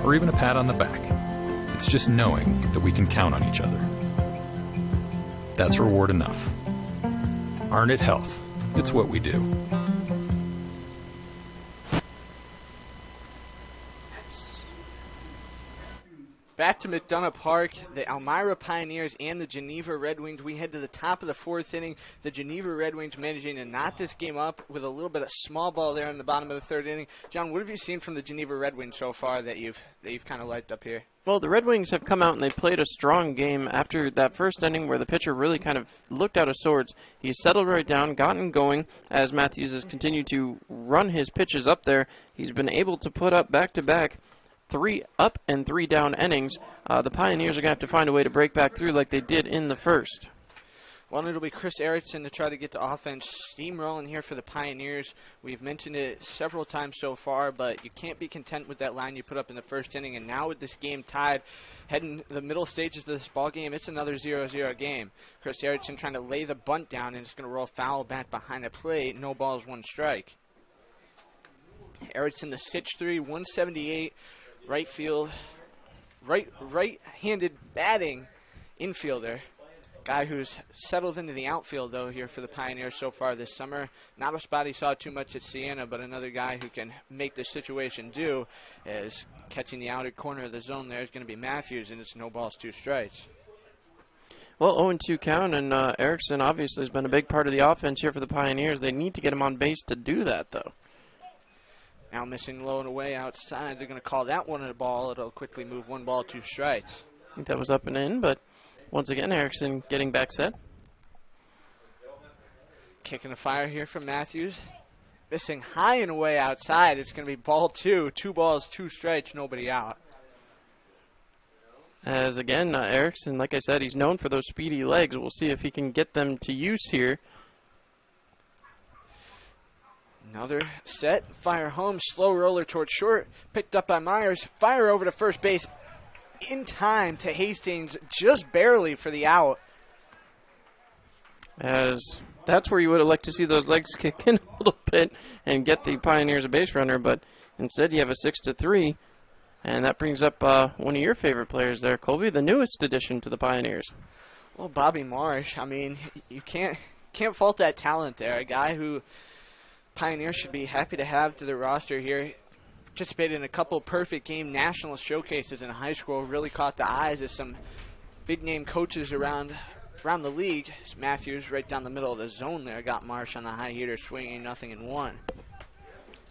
or even a pat on the back. It's just knowing that we can count on each other. That's reward enough. Arnett Health. It's what we do. Back to McDonough Park, the Elmira Pioneers and the Geneva Red Wings. We head to the top of the fourth inning. The Geneva Red Wings managing to knot this game up with a little bit of small ball there in the bottom of the third inning. John, what have you seen from the Geneva Red Wings so far that you've kind of liked up here? Well, the Red Wings have come out and they played a strong game after that first inning where the pitcher really kind of looked out of sorts. He's settled right down, gotten going as Matthews has continued to run his pitches up there. He's been able to put up back-to-back 3 up and 3 down innings. The Pioneers are going to have to find a way to break back through like they did in the first. Well, it'll be Chris Erickson to try to get the offense steamrolling here for the Pioneers. We've mentioned it several times so far, but you can't be content with that line you put up in the first inning. And now with this game tied, heading the middle stages of this ball game, it's another 0-0 game. Chris Erickson trying to lay the bunt down, and it's going to roll foul back behind the plate. No balls, one strike. Erickson, the 6'3", 178, right field, right-handed batting infielder. Guy who's settled into the outfield, though, here for the Pioneers so far this summer. Not a spot he saw too much at Siena, but another guy who can make the situation do, is catching the outer corner of the zone there is going to be Matthews, and it's no balls, two strikes. Well, 0-2 count, and Erickson obviously has been a big part of the offense here for the Pioneers. They need to get him on base to do that, though. Now missing low and away outside. They're going to call that one a ball. It'll quickly move 1 ball, 2 strikes. I think that was up and in, but once again, Erickson getting back set. Kicking the fire here from Matthews. Missing high and away outside. It's going to be ball 2. 2 balls, 2 strikes, nobody out. As again, Erickson, like I said, he's known for those speedy legs. We'll see if he can get them to use here. Another set, fire home, slow roller towards short, picked up by Myers, fire over to first base in time to Hastings, just barely for the out. As that's where you would have liked to see those legs kick in a little bit and get the Pioneers a base runner, but instead you have a 6-3, and that brings up one of your favorite players there, Colby, the newest addition to the Pioneers. Well, Bobby Marsh, I mean, you can't fault that talent there, a guy who Pioneers should be happy to have to their roster here. Participated in a couple perfect game national showcases in high school. Really caught the eyes of some big-name coaches around the league. Matthews right down the middle of the zone there. Got Marsh on the high heater swinging 0-1.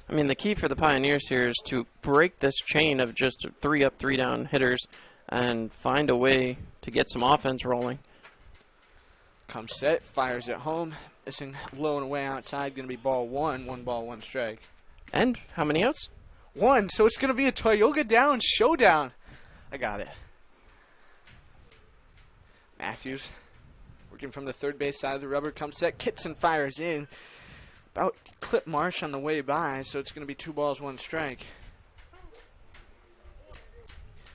I mean, the key for the Pioneers here is to break this chain of just 3 up, 3 down hitters and find a way to get some offense rolling. Comes set, fires at home. Missing low and away outside. Going to be ball 1. 1 ball, 1 strike. And how many outs? 1. So it's going to be a Tioga Downs showdown. I got it. Matthews working from the third base side of the rubber. Comes set. Kitson fires in. About clip Marsh on the way by. So it's going to be 2 balls, 1 strike.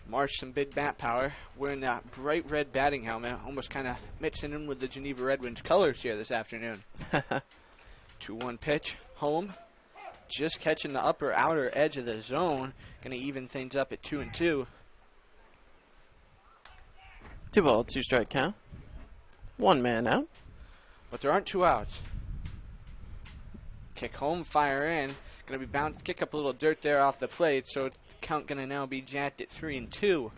Marsh, some big bat power, wearing that bright red batting helmet, almost kind of mixing in with the Geneva Red Wings colors here this afternoon. 2-1 pitch, home, just catching the upper outer edge of the zone, going to even things up at 2-2. 2 ball, 2 strike count. 1 man out. But there aren't 2 outs. Kick home, fire in. Going to be bound, kick up a little dirt there off the plate, so the count going to now be jacked at 3-2.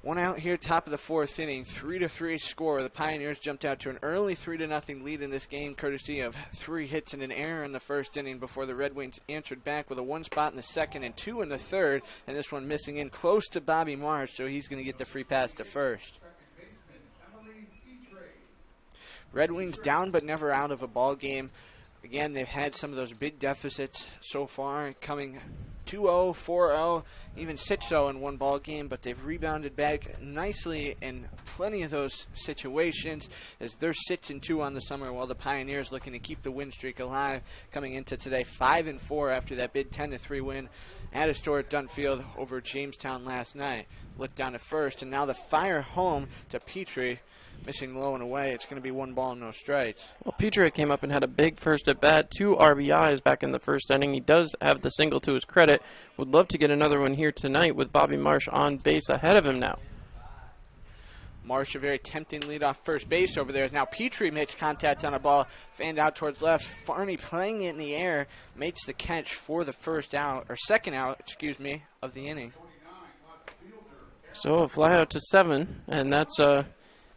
1 out here, top of the 4th inning, 3-3 score. The Pioneers jumped out to an early 3-0 lead in this game, courtesy of 3 hits and an error in the first inning before the Red Wings answered back with a 1 spot in the second and 2 in the third, and this one missing in close to Bobby Marsh, so he's going to get the free pass to first. Red Wings down but never out of a ball game. Again, they've had some of those big deficits so far, coming 2-0, 4-0, even 6-0 in one ball game, but they've rebounded back nicely in plenty of those situations as they're 6-2 on the summer, while the Pioneers looking to keep the win streak alive, coming into today 5-4 after that big 10-3 win at historic Dunfield over Jamestown last night. Look down at first, and now the fire home to Petrie. Missing low and away. It's going to be 1 ball, no strikes. Well, Petrie came up and had a big first at bat, 2 RBIs back in the first inning. He does have the single to his credit. Would love to get another one here tonight with Bobby Marsh on base ahead of him now. Marsh, a very tempting lead off first base over there. As now Petrie makes contact on a ball, fanned out towards left. Farney playing it in the air, makes the catch for the second out, of the inning. So a fly out to 7, and that's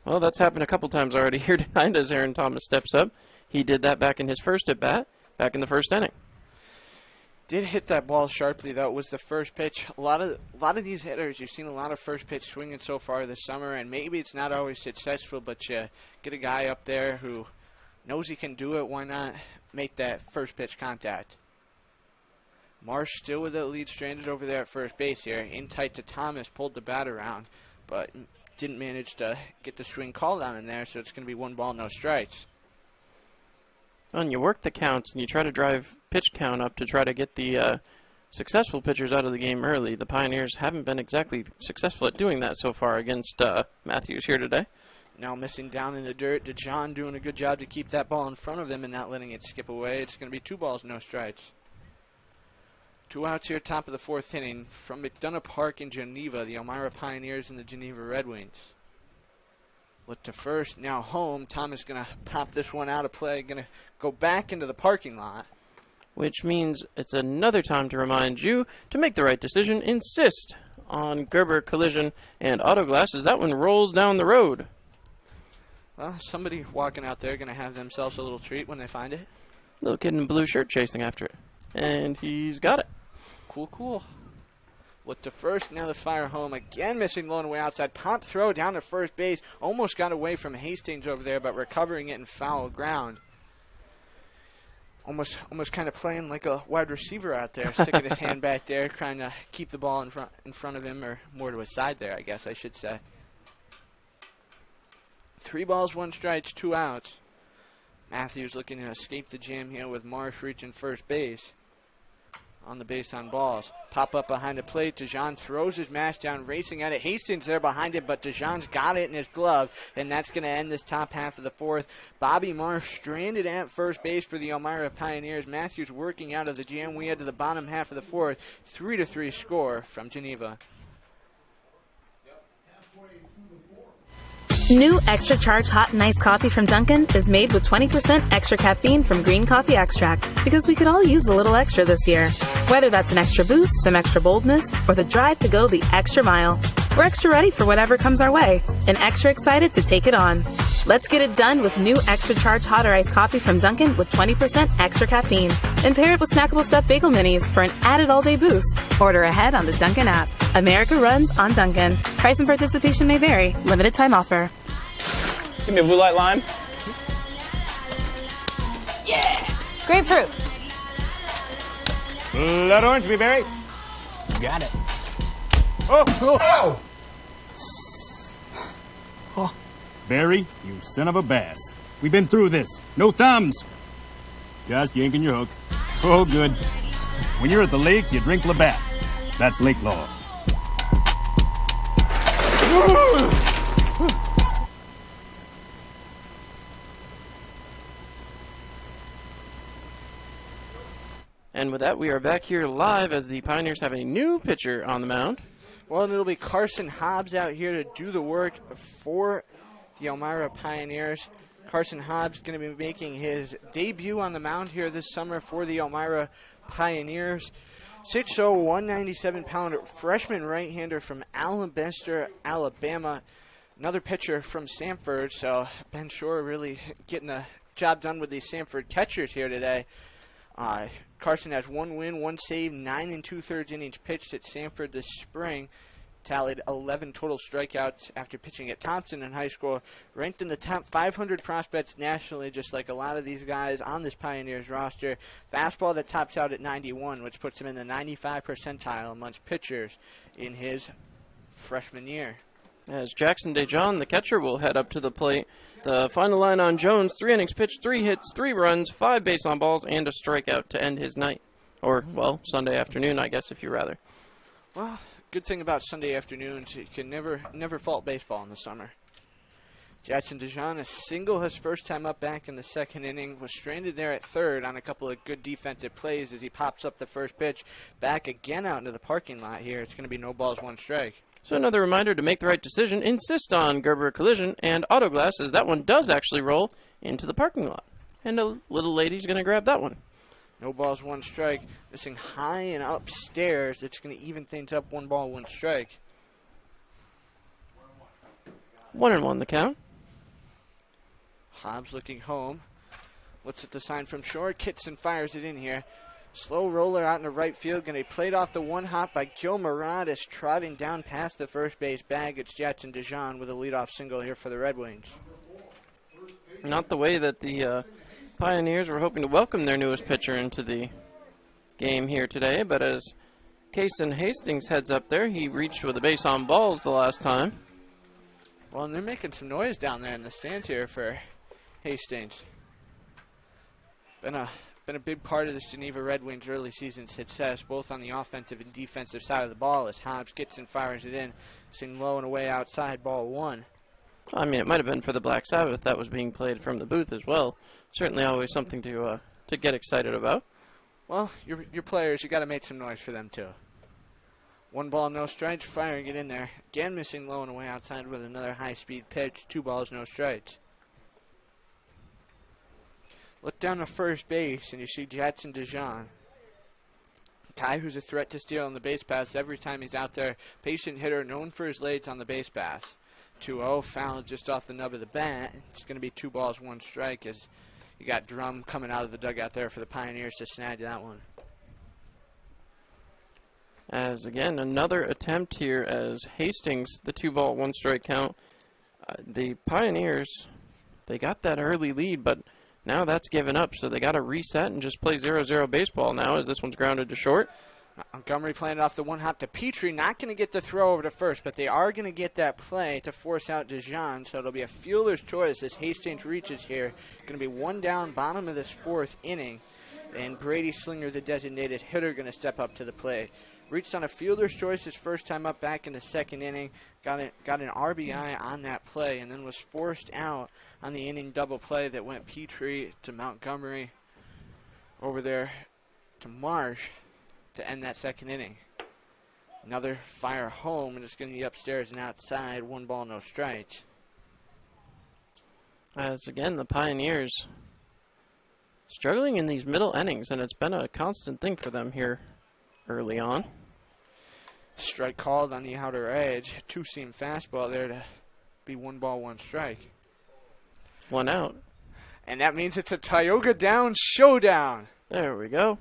well, that's happened a couple times already here tonight as Aaron Thomas steps up. He did that back in his first at bat, back in the first inning. Did hit that ball sharply, though. It was the first pitch. A lot of these hitters, you've seen a lot of first pitch swinging so far this summer, and maybe it's not always successful, but you get a guy up there who knows he can do it. Why not make that first pitch contact? Marsh still with the lead stranded over there at first base here. In tight to Thomas, pulled the bat around, but didn't manage to get the swing called on in there, so it's going to be 1 ball, no strikes. And you work the counts and you try to drive pitch count up to try to get the successful pitchers out of the game early. The Pioneers haven't been exactly successful at doing that so far against Matthews here today. Now missing down in the dirt. DeJohn doing a good job to keep that ball in front of him and not letting it skip away. It's going to be 2 balls, no strikes. 2 outs here, top of the 4th inning from McDonough Park in Geneva. The Elmira Pioneers and the Geneva Red Wings. Look to first, now home. Thomas going to pop this one out of play. Going to go back into the parking lot. Which means it's another time to remind you to make the right decision. Insist on Gerber Collision and Auto Glass as that one rolls down the road. Well, somebody walking out there going to have themselves a little treat when they find it. Little kid in a blue shirt chasing after it. And he's got it. Cool, cool. Look to first, now the fire home. Again missing low and way outside. Pop throw down to first base. Almost got away from Hastings over there, but recovering it in foul ground. Almost kind of playing like a wide receiver out there, sticking his hand back there, trying to keep the ball in front of him, or more to his side there, I guess I should say. 3 balls, 1 strike, 2 outs. Matthews looking to escape the jam here with Marsh reaching first base. On the base on balls. Pop up behind the plate. DeJohn throws his mask down, racing at it. Hastings there behind it, but DeJohn's got it in his glove, and that's going to end this top half of the 4th. Bobby Marsh stranded at first base for the Elmira Pioneers. Matthews working out of the jam. We head to the bottom half of the 4th. 3-3 score from Geneva. New Extra Charge Hot and Iced Coffee from Dunkin' is made with 20% extra caffeine from green coffee extract, because we could all use a little extra this year. Whether that's an extra boost, some extra boldness, or the drive to go the extra mile, we're extra ready for whatever comes our way and extra excited to take it on. Let's get it done with new Extra Charge Hot or Iced Coffee from Dunkin' with 20% extra caffeine. And pair it with snackable stuffed bagel minis for an added all-day boost. Order ahead on the Dunkin' app. America runs on Dunkin'. Price and participation may vary. Limited time offer. Give me a blue light lime. Yeah. Grapefruit. Blood orange, blueberry. Got it. Oh! Barry, you son of a bass. We've been through this. No thumbs. Just yanking your hook. Oh, good. When you're at the lake, you drink Labatt. That's lake law. And with that, we are back here live as the Pioneers have a new pitcher on the mound. Well, and it'll be Carson Hobbs out here to do the work for the Elmira Pioneers. Carson Hobbs going to be making his debut on the mound here this summer for the Elmira Pioneers. 6'0", 197-pound freshman right-hander from Alabaster, Alabama. Another pitcher from Sanford, so Ben Shore really getting the job done with these Sanford catchers here today. Carson has 1 win, 1 save, 9 2/3 innings pitched at Sanford this spring. Tallied 11 total strikeouts after pitching at Thompson in high school. Ranked in the top 500 prospects nationally, just like a lot of these guys on this Pioneers roster. Fastball that tops out at 91, which puts him in the 95 percentile amongst pitchers in his freshman year. As Jackson DeJohn, the catcher, will head up to the plate. The final line on Jones: 3 innings pitched, 3 hits, 3 runs, 5 base on balls, and a strikeout to end his night. Or, well, Sunday afternoon, I guess, if you rather. Well, good thing about Sunday afternoons, you can never fault baseball in the summer. Jackson DeJohn, a single his first time up back in the 2nd inning, was stranded there at 3rd on a couple of good defensive plays as he pops up the first pitch. Back again out into the parking lot here. It's going to be no balls, 1 strike. So another reminder to make the right decision, insist on Gerber Collision and Auto Glass, as that one does actually roll into the parking lot. And a little lady's going to grab that one. No balls, 1 strike. Missing high and upstairs. It's going to even things up. 1 ball, 1 strike. 1-1 the count. Hobbs looking home. Looks at the sign from short. Kitson fires it in here. Slow roller out in the right field. Going to be played off the 1 hop by Gil Murad as trotting down past the first base bag. It's Jackson DeJohn with a leadoff single here for the Red Wings. Not the way that the Pioneers were hoping to welcome their newest pitcher into the game here today, but as Kason Hastings heads up there, he reached with a base on balls the last time. Well, and they're making some noise down there in the stands here for Hastings. Been a big part of this Geneva Red Wings early season success, both on the offensive and defensive side of the ball, as Hobbs gets and fires it in, sing low and away outside, ball one. I mean, it might have been for the Black Sabbath that was being played from the booth as well. Certainly always something to get excited about. Well, your players, you got to make some noise for them too. 1 ball, no strikes, firing it in there. Again, missing low and away outside with another high-speed pitch. 2 balls, no strikes. Look down to first base, and you see Jackson DeJean. A guy who's a threat to steal on the base pass every time he's out there. Patient hitter, known for his legs on the base pass. 2-0, foul just off the nub of the bat. It's going to be 2 balls, 1 strike, as you got Drum coming out of the dugout there for the Pioneers to snag that one. As again, another attempt here as Hastings, the 2 ball, 1 strike count. The Pioneers, they got that early lead, but now that's given up, so they got to reset and just play 0-0 baseball now as this one's grounded to short. Montgomery playing it off the 1-hop to Petrie. Not going to get the throw over to first, but they are going to get that play to force out DeJean, so it'll be a fielder's choice as Hastings reaches here. Going to be 1 down, bottom of this 4th inning, and Brady Slinger, the designated hitter, going to step up to the plate. Reached on a fielder's choice his first time up back in the 2nd inning. Got an RBI on that play, and then was forced out on the inning double play that went Petrie to Montgomery over there to Marsh to end that 2nd inning. Another fire home, and it's going to be upstairs and outside. 1 ball, no strikes. As again, the Pioneers struggling in these middle innings, and it's been a constant thing for them here early on. Strike called on the outer edge. 2-seam fastball there to be 1 ball, 1 strike. 1 out. And that means it's a Tioga down showdown. There we go.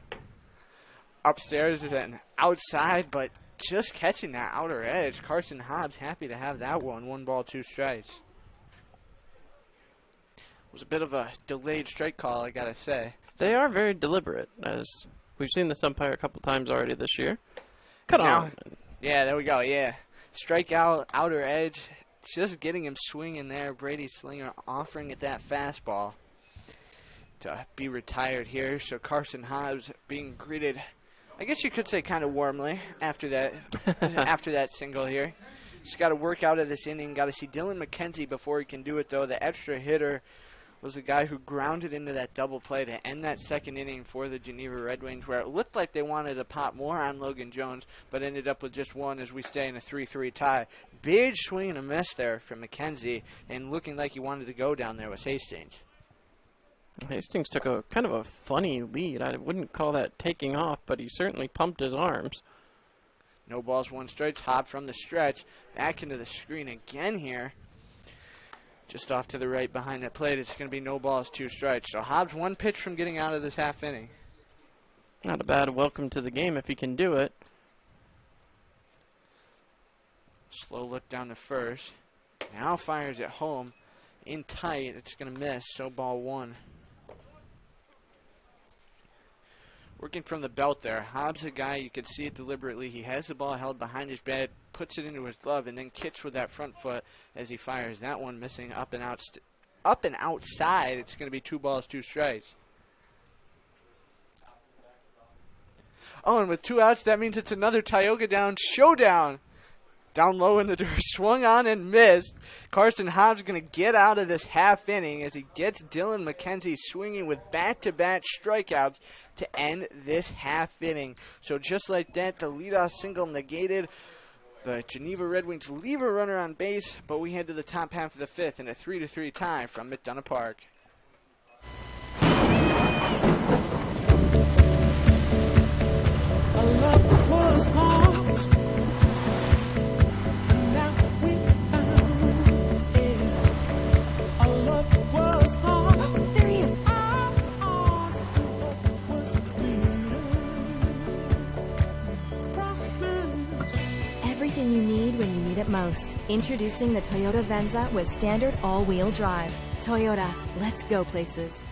Upstairs is an outside, but just catching that outer edge. Carson Hobbs happy to have that one. 1 ball, 2 strikes. It was a bit of a delayed strike call, I gotta say. They are very deliberate, as we've seen this umpire a couple times already this year. Cut on. Yeah, there we go, yeah. Strikeout, outer edge, just getting him swinging there. Brady Slinger offering it that fastball to be retired here. So Carson Hobbs being greeted, I guess you could say kind of warmly after that after that single here. Just got to work out of this inning. Got to see Dylan McKenzie before he can do it, though. The extra hitter was the guy who grounded into that double play to end that 2nd inning for the Geneva Red Wings, where it looked like they wanted to pop more on Logan Jones, but ended up with just 1 as we stay in a 3-3 tie. Big swing and a miss there from McKenzie, and looking like he wanted to go down there was Hastings. Hastings took a kind of a funny lead. I wouldn't call that taking off, but he certainly pumped his arms. No balls, 1 strike. Hobbs from the stretch. Back into the screen again here. Just off to the right behind that plate. It's going to be no balls, 2 strikes. So Hobbs 1 pitch from getting out of this half inning. Not a bad welcome to the game if he can do it. Slow look down to first. Now fires it home. In tight. It's going to miss. So ball 1. Working from the belt there. Hobbs, a guy, you can see it deliberately. He has the ball held behind his bat, puts it into his glove, and then kicks with that front foot as he fires. That one missing up and outside. It's going to be 2 balls, 2 strikes. Oh, and with 2 outs, that means it's another Tioga down showdown. Down low in the dirt, swung on and missed. Carson Hobbs going to get out of this half inning as he gets Dylan McKenzie swinging with back-to-back strikeouts to end this half inning. So just like that, the leadoff single negated. The Geneva Red Wings leave a runner on base, but we head to the top half of the 5th in a 3-3 tie from McDonough Park. My love was lost. Everything you need when you need it most. Introducing the Toyota Venza with standard all-wheel drive. Toyota, let's go places.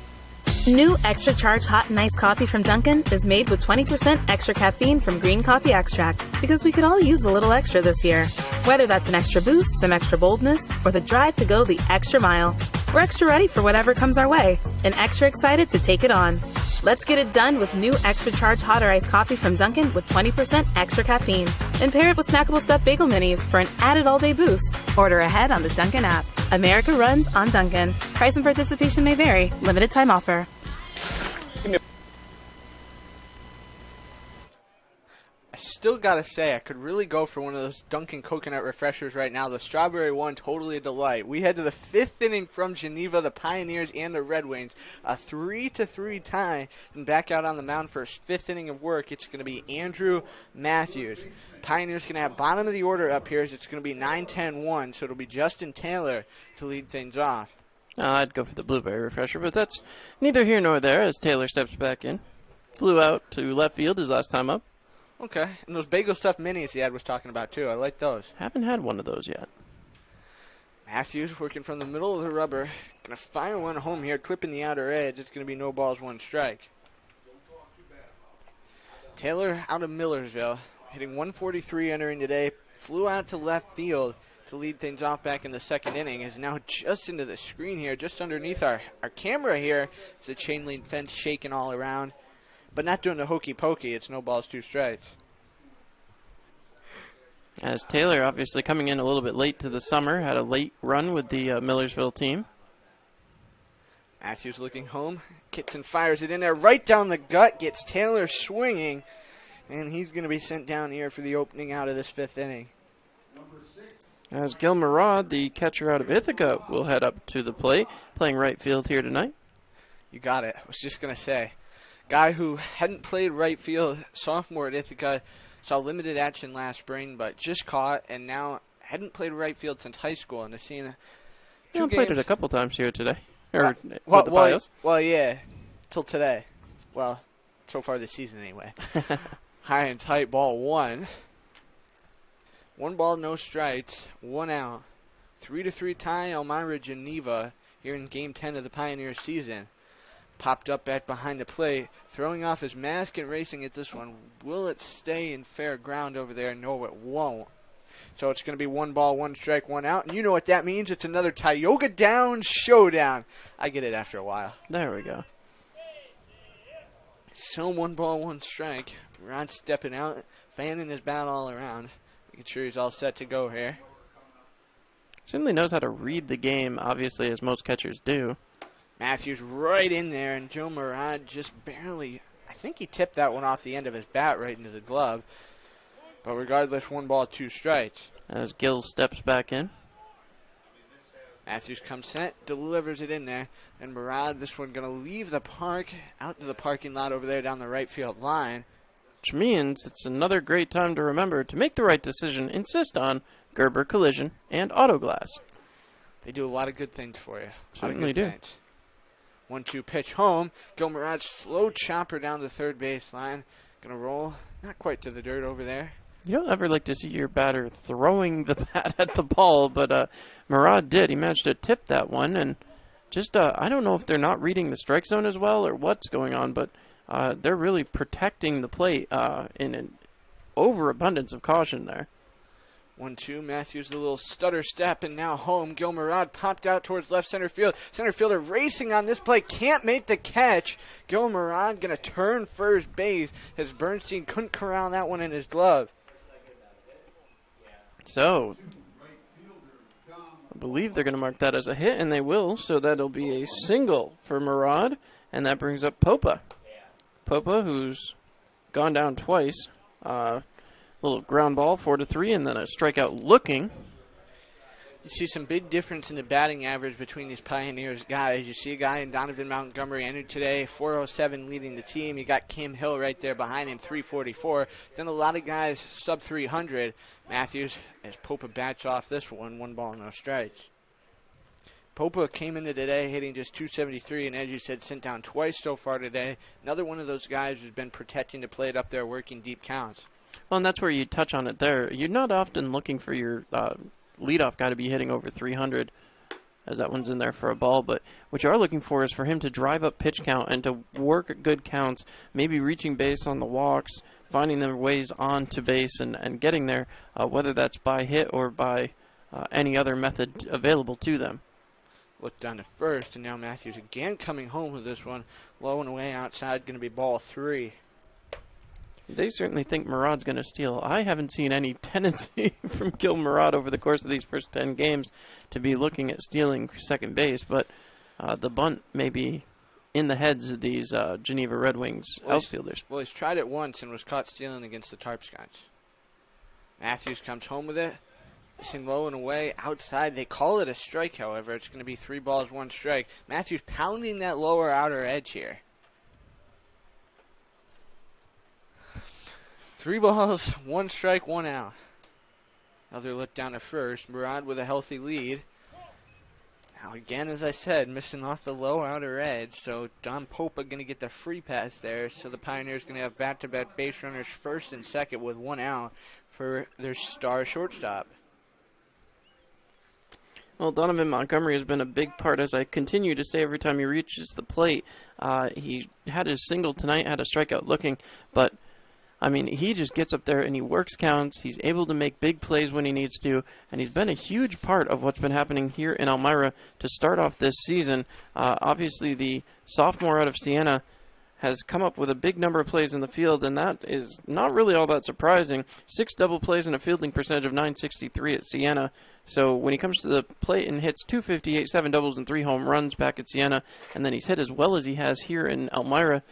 New Extra Charge Hot and Iced Coffee from Dunkin' is made with 20% extra caffeine from green coffee extract because we could all use a little extra this year. Whether that's an extra boost, some extra boldness, or the drive to go the extra mile, we're extra ready for whatever comes our way and extra excited to take it on. Let's get it done with new Extra Charge Hot or Iced Coffee from Dunkin' with 20% extra caffeine. And pair it with snackable stuffed bagel minis for an added all-day boost. Order ahead on the Dunkin' app. America runs on Dunkin'. Price and participation may vary. Limited time offer. I still gotta say, I could really go for one of those Dunkin' coconut refreshers right now. The strawberry one, totally a delight. We head to the 5th inning from Geneva, the Pioneers and the Red Wings. A 3-3 tie, and back out on the mound for his 5th inning of work, it's going to be Andrew Matthews. Pioneers going to have bottom of the order up here, as it's going to be 9-10-1, so it'll be Justin Taylor to lead things off. I'd go for the blueberry refresher, but that's neither here nor there as Taylor steps back in. Flew out to left field his last time up. Okay, and those bagel stuffed minis the ad was talking about too. I like those. Haven't had one of those yet. Matthews working from the middle of the rubber. Going to fire one home here, clipping the outer edge. It's going to be no balls, one strike. Taylor out of Millersville, hitting 143 entering today. Flew out to left field to lead things off back in the 2nd inning. Is now just into the screen here, just underneath our camera here. It's a chain link fence shaking all around. But not doing the hokey pokey. It's no balls, 2 strikes. As Taylor obviously coming in a little bit late to the summer, had a late run with the Millersville team. Matthews looking home. Kitson fires it in there right down the gut. Gets Taylor swinging. And he's going to be sent down here for the opening out of this 5th inning. As Gil Murad, the catcher out of Ithaca, will head up to the plate, playing right field here tonight. You got it. I was just going to say. Guy who hadn't played right field, sophomore at Ithaca, saw limited action last spring, but just caught, and now hadn't played right field since high school. And I've seen two games. Played it a couple times here today. Or with the Pios. Well, yeah, till today. Well, so far this season anyway. High and tight, ball 1. 1 ball, no strikes, 1 out. 3-3 tie, Elmira Geneva here in Game 10 of the Pioneers season. Popped up back behind the plate, throwing off his mask and racing at this one. Will it stay in fair ground over there? No, it won't. So it's going to be 1 ball, 1 strike, 1 out. And you know what that means. It's another Tioga Downs showdown. I get it after a while. There we go. So 1 ball, 1 strike. Rod stepping out, fanning his bat all around. Making sure he's all set to go here. Certainly knows how to read the game, obviously, as most catchers do. Matthews right in there, and Joe Murad just barely, I think he tipped that one off the end of his bat right into the glove. But regardless, 1 ball, 2 strikes. As Gill steps back in. Matthews comes set, delivers it in there, and Murad, this one going to leave the park, out to the parking lot over there down the right field line. Which means it's another great time to remember to make the right decision. Insist on Gerber Collision and Auto Glass. They do a lot of good things for you. Certainly do. Things. 1-2 pitch home. Gil Murad's slow chopper down the third base line. Going to roll, not quite to the dirt over there. You don't ever like to see your batter throwing the bat at the ball, but Murad did. He managed to tip that one, and just I don't know if they're not reading the strike zone as well or what's going on, but they're really protecting the plate in an overabundance of caution there. 1-2, Matthews a little stutter step, and now home. Gil Murad popped out towards left center field. Center fielder racing on this play, can't make the catch. Gil Murad going to turn first base as Bernstein couldn't corral that one in his glove. So, I believe they're going to mark that as a hit, and they will, so that'll be a single for Murad, and that brings up Popa. Popa, who's gone down twice. Little ground ball, 4-3, and then a strikeout looking. You see some big difference in the batting average between these Pioneers guys. You see a guy in Donovan Montgomery entered today, 407 leading the team. You got Kim Hill right there behind him, 344. Then a lot of guys sub 300. Matthews, as Popa bats off this one, 1 ball, no strikes. Popa came into today hitting just 273, and as you said, sent down twice so far today. Another one of those guys who's been protecting the plate up there, working deep counts. Well, and that's where you touch on it there. You're not often looking for your leadoff guy to be hitting over 300. as that one's in there for a ball. But what you are looking for is for him to drive up pitch count and to work good counts, maybe reaching base on the walks, finding their ways onto base and getting there, whether that's by hit or by any other method available to them. Look down to first, and now Matthews again coming home with this one. Low and away outside, going to be ball 3. They certainly think Murad's going to steal. I haven't seen any tendency from Gil Murad over the course of these first 10 games to be looking at stealing second base, but the bunt may be in the heads of these Geneva Red Wings outfielders. Well, he's tried it once and was caught stealing against the Tarp Scouts. Matthews comes home with it. Missing low and away outside. They call it a strike, however. It's going to be 3 balls, 1 strike. Matthews pounding that lower outer edge here. 3 balls, 1 strike, 1 out. Another look down to first. Murad with a healthy lead. Now again, as I said, missing off the low outer edge. So Don Popa going to get the free pass there. So the Pioneers going to have back-to-back base runners first and second with 1 out for their star shortstop. Well, Donovan Montgomery has been a big part, as I continue to say every time he reaches the plate. He had his single tonight, had a strikeout looking, but I mean, he just gets up there and he works counts. He's able to make big plays when he needs to, and he's been a huge part of what's been happening here in Elmira to start off this season. Obviously, the sophomore out of Siena has come up with a big number of plays in the field, and that is not really all that surprising. 6 double plays and a fielding percentage of .963 at Siena. So when he comes to the plate and hits .258, 7 doubles and 3 home runs back at Siena, and then he's hit as well as he has here in Elmira,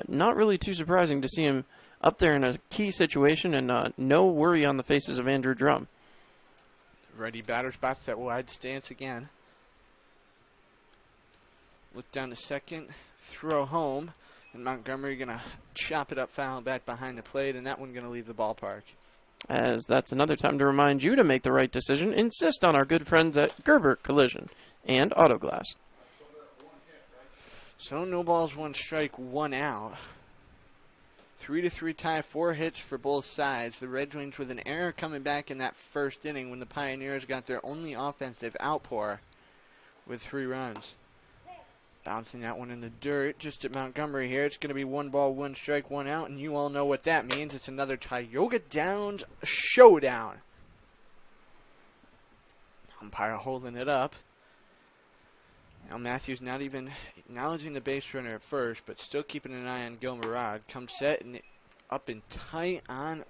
not really too surprising to see him up there in a key situation, and no worry on the faces of Andrew Drum. Ready batter's box, that wide stance again. Look down to second, throw home, and Montgomery going to chop it up foul back behind the plate, and that one going to leave the ballpark. As that's another time to remind you to make the right decision. Insist on our good friends at Gerber Collision and Auto Glass. So no balls, 1 strike, 1 out. 3-3 tie, 4 hits for both sides. The Red Wings with an error coming back in that first inning when the Pioneers got their only offensive outpour with 3 runs. Bouncing that one in the dirt just at Montgomery here. It's going to be 1 ball, 1 strike, 1 out, and you all know what that means. It's another Tioga Downs showdown. Umpire holding it up. Now Matthews not even acknowledging the base runner at first, but still keeping an eye on Gil Murad. Comes set and up and tight on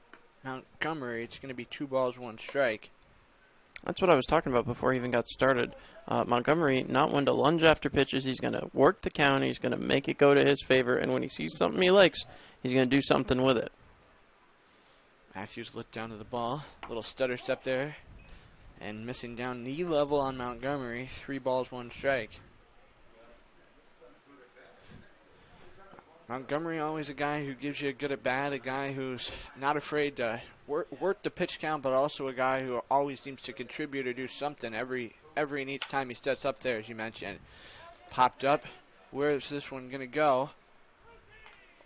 Montgomery. It's going to be 2 balls, 1 strike. That's what I was talking about before he even got started. Montgomery, not one to lunge after pitches. He's going to work the count. He's going to make it go to his favor. And when he sees something he likes, he's going to do something with it. Matthews looked down to the ball. Little stutter step there. And missing down knee level on Montgomery. 3 balls, 1 strike. Montgomery always a guy who gives you a good at bat, a guy who's not afraid to work the pitch count, but also a guy who always seems to contribute or do something every and each time he steps up there, as you mentioned. Popped up. Where is this one going to go?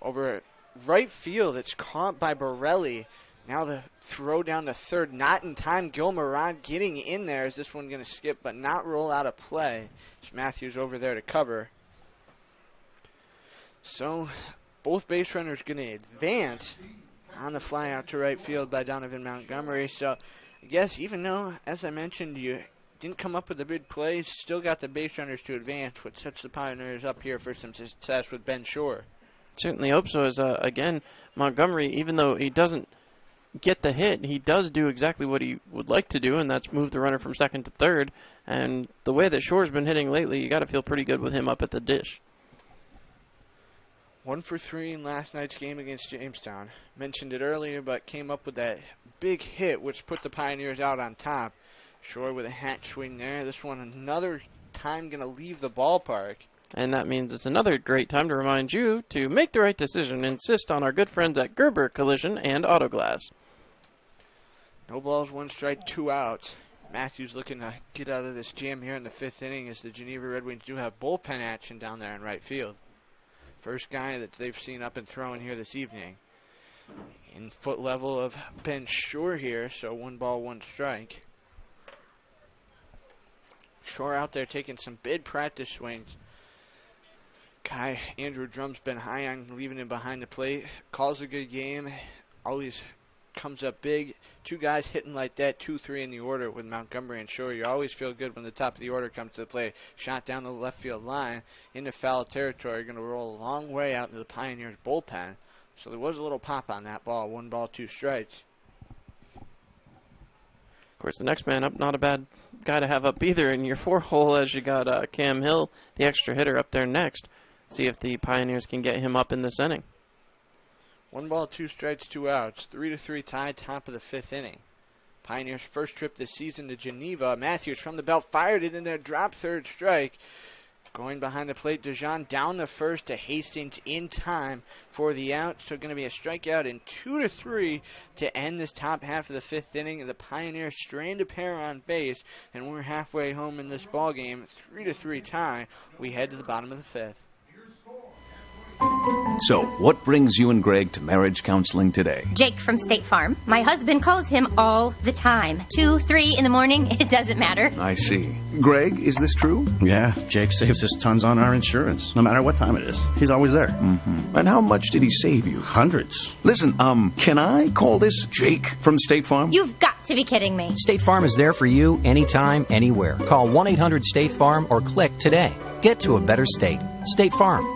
Over right field. It's caught by Borelli. Now the throw down to third. Not in time. Gil Murad getting in there. Is this one going to skip but not roll out of play? It's Matthews over there to cover. So both base runners going to advance on the fly out to right field by Donovan Montgomery. So I guess even though, as I mentioned, you didn't come up with a big play, still got the base runners to advance, which sets the Pioneers up here for some success with Ben Shore. Certainly hope so, as again, Montgomery, even though he doesn't get the hit, he does do exactly what he would like to do, and that's move the runner from second to third. And the way that Shore's been hitting lately, you got to feel pretty good with him up at the dish. 1 for 3 in last night's game against Jamestown. Mentioned it earlier, but came up with that big hit, which put the Pioneers out on top. Shore with a hat swing there. This one another time going to leave the ballpark. And that means it's another great time to remind you to make the right decision. Insist on our good friends at Gerber Collision and Auto Glass. No balls, 1 strike, 2 outs. Matthews looking to get out of this jam here in the 5th inning, as the Geneva Red Wings do have bullpen action down there in right field. First guy that they've seen up and throwing here this evening. In foot level of Ben Shore here, so 1 ball, 1 strike. Shore out there taking some big practice swings. Guy Andrew Drum's been high on leaving him behind the plate. Calls a good game. Always comes up big. Two guys hitting like that, 2-3 in the order with Montgomery and Shore. You always feel good when the top of the order comes to the plate. Shot down the left field line into foul territory. Going to roll a long way out into the Pioneers bullpen. So there was a little pop on that ball. 1 ball, 2 strikes. Of course, the next man up, not a bad guy to have up either in your 4-hole, as you got Cam Hill, the extra hitter, up there next. See if the Pioneers can get him up in this inning. 1 ball, 2 strikes, 2 outs. 3-3 tie, top of the 5th inning. Pioneers' first trip this season to Geneva. Matthews from the belt fired it in there, drop third strike. Going behind the plate, Dejan down the first to Hastings in time for the out. So going to be a strikeout in 2-3 to end this top half of the 5th inning. The Pioneers strained a pair on base, and we're halfway home in this ball game. 3-3 tie. We head to the bottom of the 5th. So, what brings you and Greg to marriage counseling today? Jake from State Farm. My husband calls him all the time. 2, 3 in the morning, it doesn't matter. I see. Greg, is this true? Yeah, Jake saves us tons on our insurance. No matter what time it is, he's always there. And how much did he save you? Hundreds. Listen, can I call this Jake from State Farm? You've got to be kidding me. State Farm is there for you anytime, anywhere. Call 1-800-STATE-FARM or click today. Get to a better state. State Farm.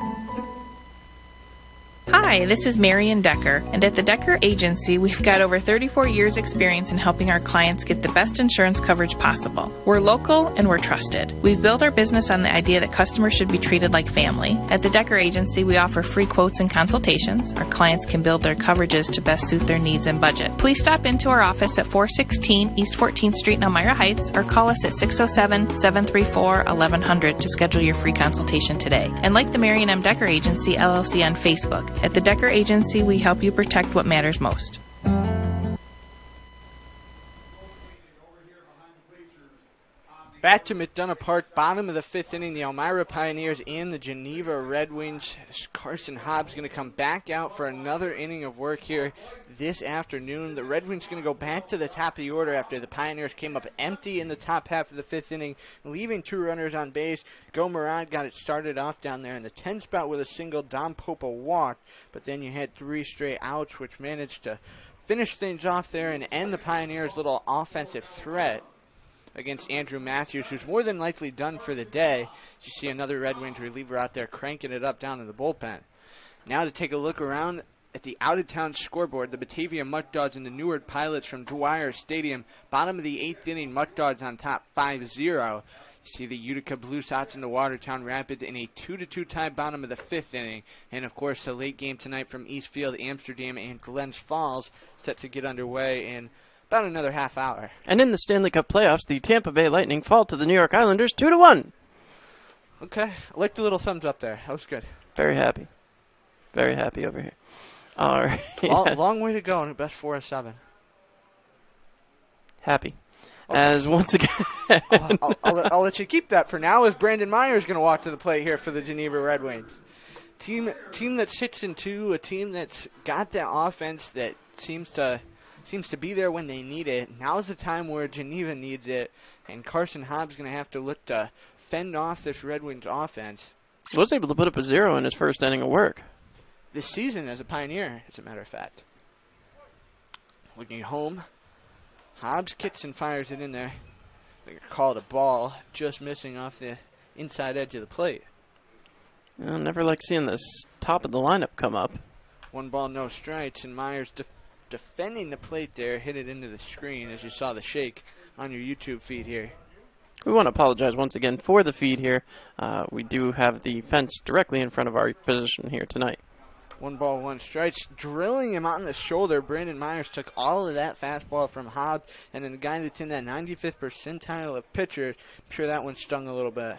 Hi, this is Marion Decker, and at the Decker Agency, we've got over 34 years experience in helping our clients get the best insurance coverage possible. We're local and we're trusted. We've built our business on the idea that customers should be treated like family. At the Decker Agency, we offer free quotes and consultations. Our clients can build their coverages to best suit their needs and budget. Please stop into our office at 416 East 14th Street in Elmira Heights or call us at 607-734-1100 to schedule your free consultation today. And like the Marion M. Decker Agency, LLC on Facebook. At the Decker Agency, we help you protect what matters most. Back to McDonough Park, bottom of the 5th inning. The Elmira Pioneers and the Geneva Red Wings. Carson Hobbs going to come back out for another inning of work here this afternoon. The Red Wings going to go back to the top of the order after the Pioneers came up empty in the top half of the 5th inning, leaving 2 runners on base. Go Murad got it started off down there in the 10 spot with a single. Dom Popa walked, but then you had 3 straight outs, which managed to finish things off there and end the Pioneers' little offensive threat against Andrew Matthews, who's more than likely done for the day. You see another Red Wings reliever out there cranking it up down in the bullpen. Now to take a look around at the out-of-town scoreboard, the Batavia Muckdogs and the Newark Pilots from Dwyer Stadium. Bottom of the 8th inning, Muckdogs on top 5-0. You see the Utica Blue Sox and the Watertown Rapids in a 2-2 tie bottom of the 5th inning. And, of course, the late game tonight from Eastfield, Amsterdam, and Glens Falls set to get underway in about another half hour. And in the Stanley Cup playoffs, the Tampa Bay Lightning fall to the New York Islanders 2-1. Okay, I like the little thumbs up there. That was good. Very happy. Very happy over here. All right. Long way to go in the best 4 of 7. Happy. Okay. As once again. I'll let you keep that for now, as Brandon Myers going to walk to the plate here for the Geneva Red Wings. Team that's 6-2, a team that's got that offense that seems to be there when they need it. Now's the time where Geneva needs it, and Carson Hobbs going to have to look to fend off this Red Wings offense. He was able to put up a 0 in his first inning of work this season as a Pioneer, as a matter of fact. Looking home, Hobbs kicks and fires it in there. They call it a ball, just missing off the inside edge of the plate. I never like seeing this top of the lineup come up. 1 ball, no strikes, and Myers defending the plate there, hit it into the screen as you saw the shake on your YouTube feed here. We want to apologize once again for the feed here. We do have the fence directly in front of our position here tonight. 1 ball, 1 strike, drilling him on the shoulder. Brandon Myers took all of that fastball from Hobbs, and then the guy that's in that 95th percentile of pitchers, I'm sure that one stung a little bit.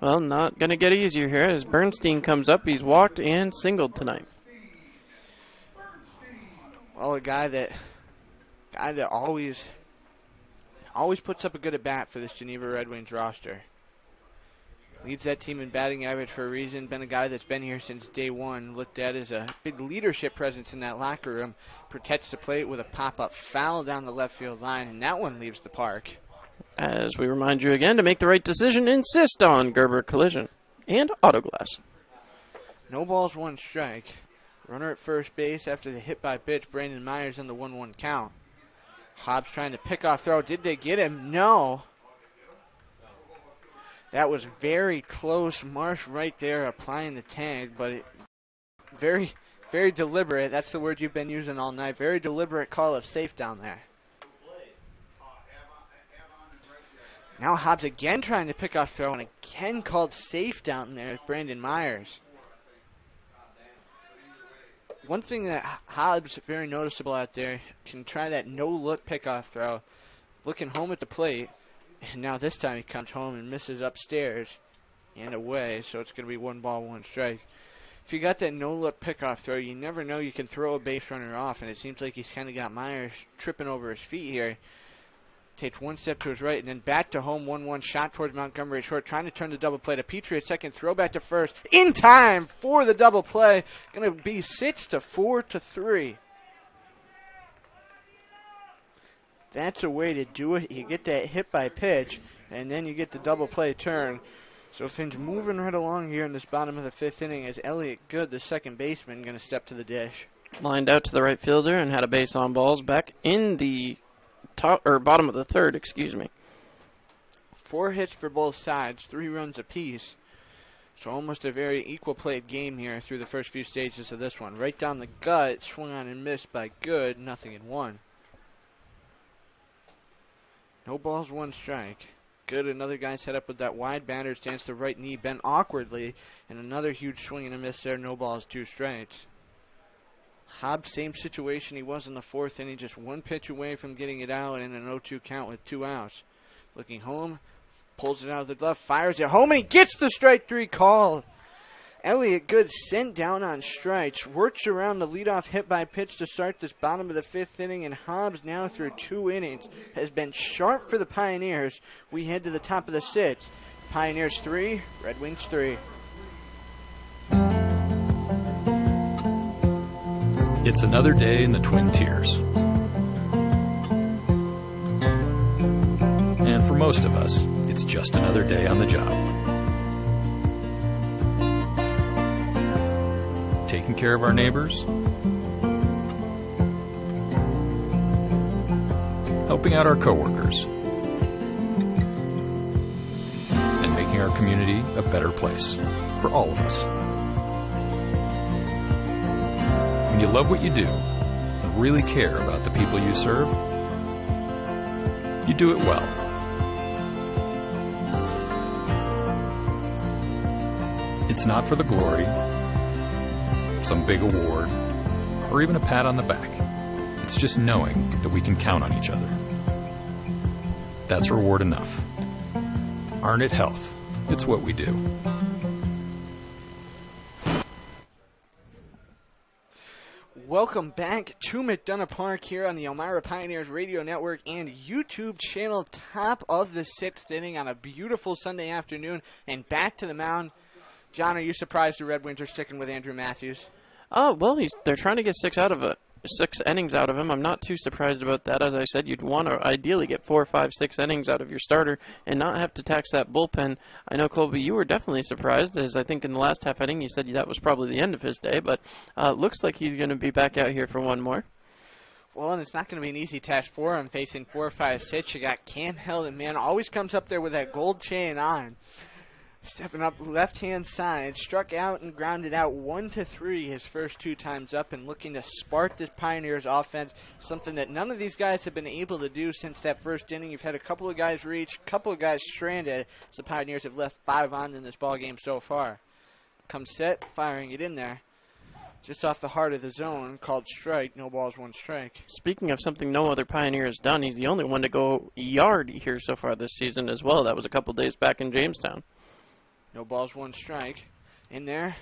Well, not going to get easier here as Bernstein comes up. He's walked and singled tonight. Well, a guy that always puts up a good at-bat for this Geneva Red Wings roster. Leads that team in batting average for a reason. Been a guy that's been here since day one. Looked at as a big leadership presence in that locker room. Protects the plate with a pop-up foul down the left field line, and that one leaves the park. As we remind you again, to make the right decision, insist on Gerber Collision and Auto Glass. No balls, one strike. Runner at first base after the hit by pitch. Brandon Myers in the 1-1 count. Hobbs trying to pick off throw. Did they get him? No. That was very close. Marsh right there applying the tag, but very, very deliberate. That's the word you've been using all night. Very deliberate call of safe down there. Now Hobbs again trying to pick off throw and again called safe down there. Brandon Myers. One thing that Hobbs, very noticeable out there, can try that no-look pickoff throw. Looking home at the plate. And now this time he comes home and misses upstairs and away. So it's going to be 1 ball, 1 strike. If you got that no-look pickoff throw, you never know you can throw a base runner off. And it seems like he's kind of got Myers tripping over his feet here. Takes 1 step to his right and then back to home. 1-1 shot towards Montgomery short. Trying to turn the double play to Petrie at second. Throw back to first. In time for the double play. Going to be 6-4-3. That's a way to do it. You get that hit by pitch and then you get the double play turn. So things moving right along here in this bottom of the 5th inning as Elliott Good, the second baseman, going to step to the dish. Lined out to the right fielder and had a base on balls back in the top or bottom of the 3rd, excuse me. 4 hits for both sides, 3 runs apiece. So almost a very equal played game here through the first few stages of this one. Right down the gut, swung on and missed by Good, 0-1. No balls, 1 strike. Good, another guy set up with that wide batter stance, the right knee bent awkwardly, and another huge swing and a miss there. No balls, 2 strikes. Hobbs, same situation he was in the 4th inning, just 1 pitch away from getting it out in an 0-2 count with 2 outs. Looking home, pulls it out of the glove, fires it home, and he gets the strike 3 call. Elliott Good sent down on strikes, works around the leadoff hit by pitch to start this bottom of the 5th inning, and Hobbs now through 2 innings has been sharp for the Pioneers. We head to the top of the 6th. Pioneers 3, Red Wings 3. It's another day in the Twin Tiers. And for most of us, it's just another day on the job. Taking care of our neighbors, helping out our coworkers, and making our community a better place for all of us. When you love what you do and really care about the people you serve, you do it well. It's not for the glory, some big award, or even a pat on the back. It's just knowing that we can count on each other. That's reward enough. Arnett Health. It's what we do. Welcome back to McDonough Park here on the Elmira Pioneers Radio Network and YouTube channel. Top of the 6th inning on a beautiful Sunday afternoon, and back to the mound. John, are you surprised the Red Wings are sticking with Andrew Matthews? Oh, well, they're trying to get 6 innings out of him. I'm not too surprised about that. As I said, you'd want to ideally get 4, 5, 6 innings out of your starter and not have to tax that bullpen. I know, Colby, you were definitely surprised, as I think in the last half inning you said that was probably the end of his day, but looks like he's going to be back out here for one more. Well, and it's not going to be an easy task for him facing 4 or 5 hits. You got Cam Hill, and man, always comes up there with that gold chain on. Stepping up left-hand side, struck out and grounded out 1-3 his first 2 times up, and looking to spark this Pioneers offense, something that none of these guys have been able to do since that first inning. You've had a couple of guys reach, a couple of guys stranded, as the Pioneers have left 5 on in this ballgame so far. Comes set, firing it in there. Just off the heart of the zone, called strike, no balls, 1 strike. Speaking of something no other Pioneer has done, he's the only one to go yard here so far this season as well. That was a couple days back in Jamestown. No balls, 1 strike. In there.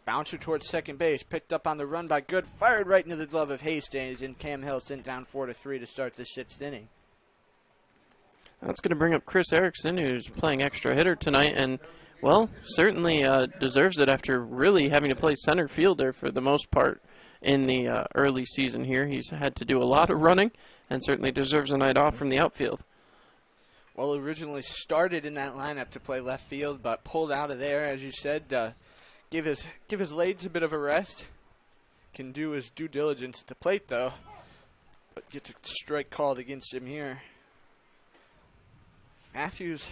Bouncer towards second base. Picked up on the run by Good. Fired right into the glove of Hastings. And Cam Hill sent down 4-3 to start the 6th inning. That's going to bring up Chris Erickson, who's playing extra hitter tonight. And, well, certainly deserves it after really having to play center fielder for the most part in the early season here. He's had to do a lot of running and certainly deserves a night off from the outfield. Well, originally started in that lineup to play left field, but pulled out of there, as you said, give his legs a bit of a rest. Can do his due diligence at the plate, though, but gets a strike called against him here. Matthews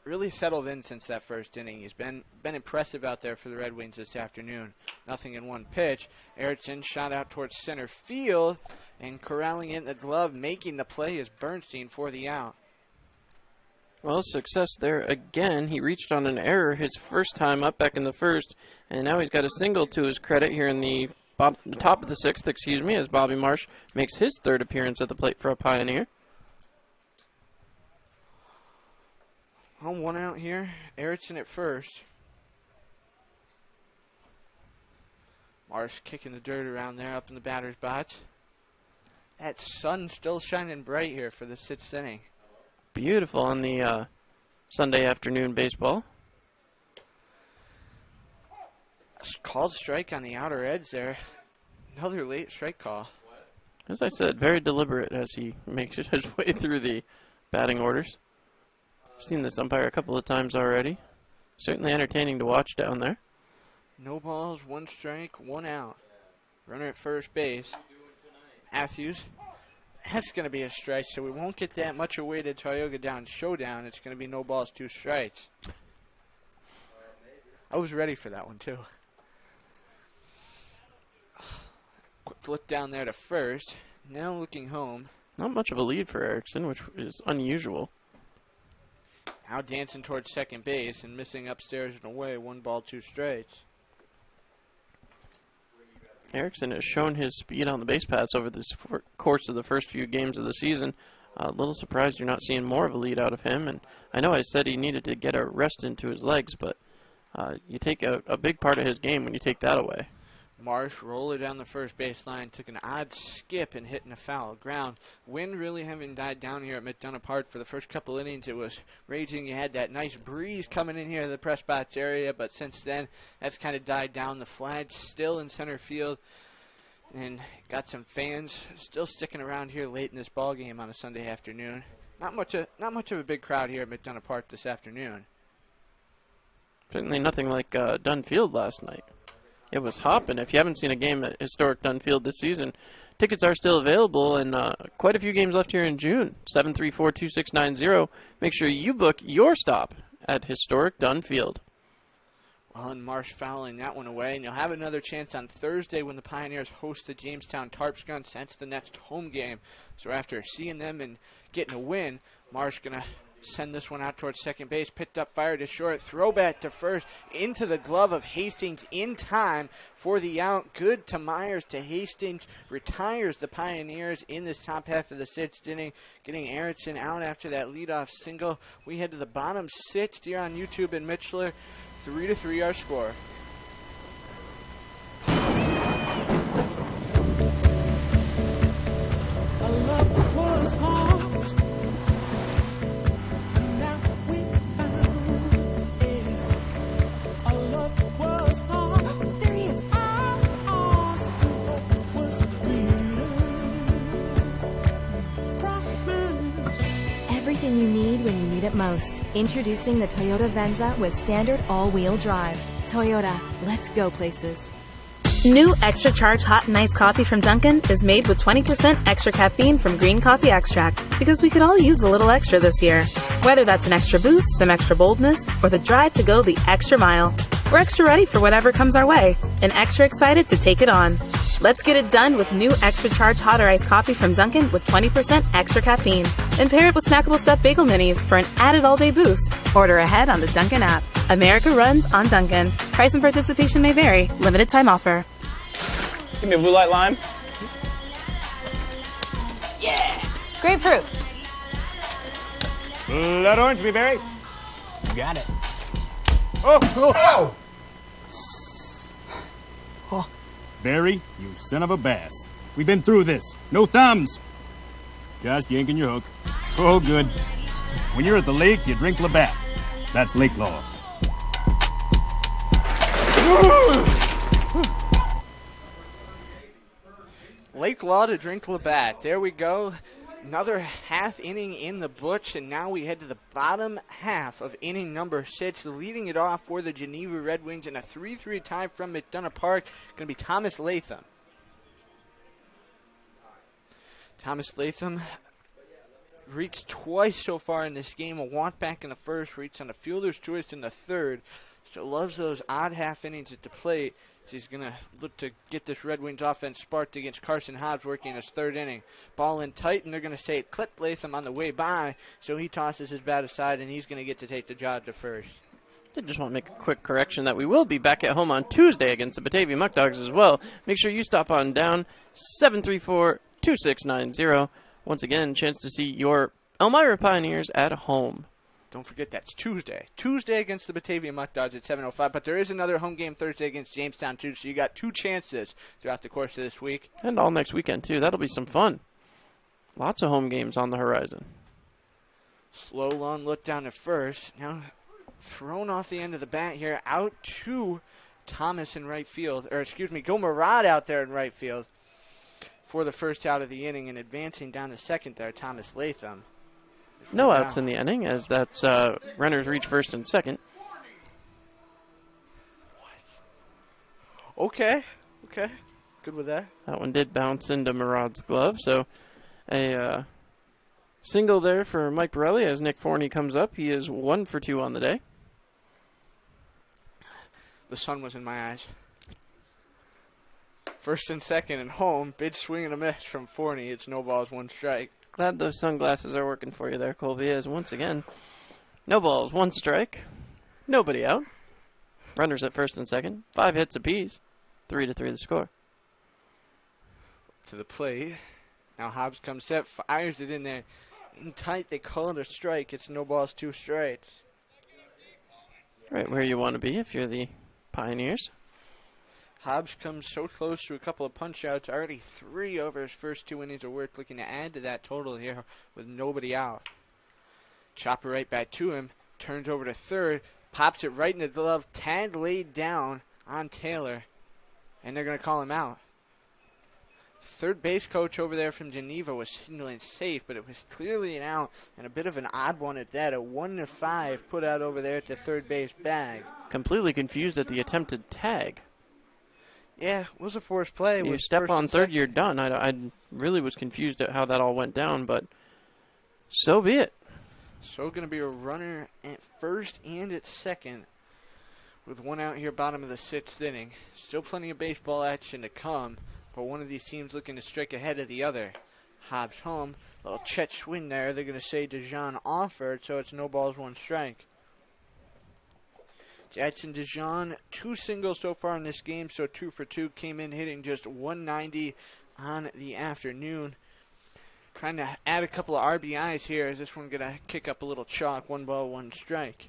really settled in since that first inning. He's been impressive out there for the Red Wings this afternoon. Nothing in one pitch. Erickson shot out towards center field, and corralling in the glove, making the play is Bernstein for the out. Well, success there again. He reached on an error his first time up back in the first, and now he's got a single to his credit here in the top of the sixth, as Bobby Marsh makes his third appearance at the plate for a Pioneer. Home one out here. Erickson at first. Marsh kicking the dirt around there up in the batter's box. That sun still shining bright here for the sixth inning. Beautiful on the Sunday afternoon baseball. Called strike on the outer edge there. Another late strike call. As I said, very deliberate as he makes his way through the batting orders. I've seen this umpire a couple of times already. Certainly entertaining to watch down there. No balls, one strike, one out. Runner at first base. Matthews. That's going to be a strike, so we won't get that much away to Tioga Down showdown. It's going to be no balls, two strikes. I was ready for that one, too. Quick look down there to first. Now looking home. Not much of a lead for Erickson, which is unusual. Now dancing towards second base and missing upstairs and away. One ball, two strikes. Erickson has shown his speed on the base paths over this course of the first few games of the season. A little surprised you're not seeing more of a lead out of him. And I know I said he needed to get a rest into his legs, but you take a big part of his game when you take that away. Marsh roller down the first baseline, took an odd skip and hitting a foul ground. Wind really having died down here at McDonough Park for the first couple innings. It was raging. You had that nice breeze coming in here to the press box area, but since then that's kind of died down. The flag's still in center field, and got some fans still sticking around here late in this ball game on a Sunday afternoon. Not much of a big crowd here at McDonough Park this afternoon. Certainly nothing like Dunn Field last night. It was hopping. If you haven't seen a game at historic Dunn Field this season, tickets are still available, and quite a few games left here in June. 734-2690. Make sure you book your stop at historic Dunn Field. Well, and Marsh fouling that one away, and you'll have another chance on Thursday when the Pioneers host the Jamestown Tarpsguns. That's the next home game. So after seeing them and getting a win, Marsh going to send this one out towards second base. Picked up, fired to short, throwback to first, into the glove of Hastings in time for the out. Good to Myers to Hastings, retires the Pioneers in this top half of the sixth inning, getting Erickson out after that leadoff single. We head to the bottom sixth here on YouTube in Mitchler. 3-3 our score. Our love was lost. Everything you need when you need it most. Introducing the Toyota Venza with standard all-wheel drive. Toyota, let's go places. New Extra Charge Hot and Iced Coffee from Dunkin' is made with 20% extra caffeine from green coffee extract, because we could all use a little extra this year. Whether that's an extra boost, some extra boldness, or the drive to go the extra mile. We're extra ready for whatever comes our way, and extra excited to take it on. Let's get it done with new Extra Charge Hot or Iced Coffee from Dunkin' with 20% extra caffeine. And pair it with snackable stuffed bagel minis for an added all-day boost. Order ahead on the Dunkin' app. America runs on Dunkin'. Price and participation may vary. Limited time offer. Give me a blue light lime. Yeah! Grapefruit. Blood orange, blueberry. Got it. Oh! Barry, you son of a bass. We've been through this. No thumbs. Just yanking your hook. Oh, good. When you're at the lake, you drink Labatt. That's lake law. Lake Law to drink Labatt. There we go. Another half inning in the books, and now we head to the bottom half of inning number 6. Leading it off for the Geneva Red Wings in a 3-3 tie from McDonough Park, going to be Thomas Latham. Thomas Latham reached twice so far in this game. A walk back in the first, reached on a fielder's choice in the third. So loves those odd half innings at the plate. So he's going to look to get this Red Wings offense sparked against Carson Hobbs working his third inning. Ball in tight, and they're going to say it clipped Latham on the way by. So he tosses his bat aside, and he's going to get to take the job to first. I just want to make a quick correction that we will be back at home on Tuesday against the Batavia Muck Dogs as well. Make sure you stop on down, 734-2690. Once again, chance to see your Elmira Pioneers at home. Don't forget that's Tuesday. Tuesday against the Batavia Muck Dogs at 7:05. But there is another home game Thursday against Jamestown, too. So you got 2 chances throughout the course of this week. And all next weekend, too. That'll be some fun. Lots of home games on the horizon. Slow, long look down to first. Now thrown off the end of the bat here. Out to Thomas in right field. Or, excuse me, Gomarad out there in right field for the first out of the inning. And advancing down to second there, Thomas Latham. No outs in the inning, as that's runners reach first and second. Okay. Good with that. That one did bounce into Murad's glove, so a single there for Mike Borelli as Nick Forney comes up. He is 1 for 2 on the day. The sun was in my eyes. First and second and home. Big swing and a miss from Forney. It's no balls, 1 strike. Glad those sunglasses are working for you there, Colby, as once again, no balls, 1 strike, nobody out. Runners at first and second, 5 hits apiece, 3-3 the score. To the plate. Now Hobbs comes set, fires it in there. In tight, they call it a strike. It's no balls, 2 strikes. Right where you want to be if you're the Pioneers. Hobbs comes so close to a couple of punch-outs, already 3 over his first 2 innings of work, looking to add to that total here with nobody out. Chopper right back to him, turns over to third, pops it right in the glove, tag laid down on Taylor, and they're going to call him out. Third base coach over there from Geneva was signaling safe, but it was clearly an out, and a bit of an odd one at that, a 1-5 put out over there at the third base bag. Completely confused at the attempted tag. Yeah, it was a forced play. You step on third, you're done. I really was confused at how that all went down, but so be it. So going to be a runner at first and at second with 1 out here, bottom of the 6th inning. Still plenty of baseball action to come, but one of these teams looking to strike ahead of the other. Hobbs home, little Chet swing there. They're going to say DeJean offered, so it's no balls, 1 strike. Jackson DeJean, 2 singles so far in this game, so 2 for 2. Came in hitting just 190 on the afternoon. Trying to add a couple of RBIs here. Is this one going to kick up a little chalk? 1 ball, 1 strike.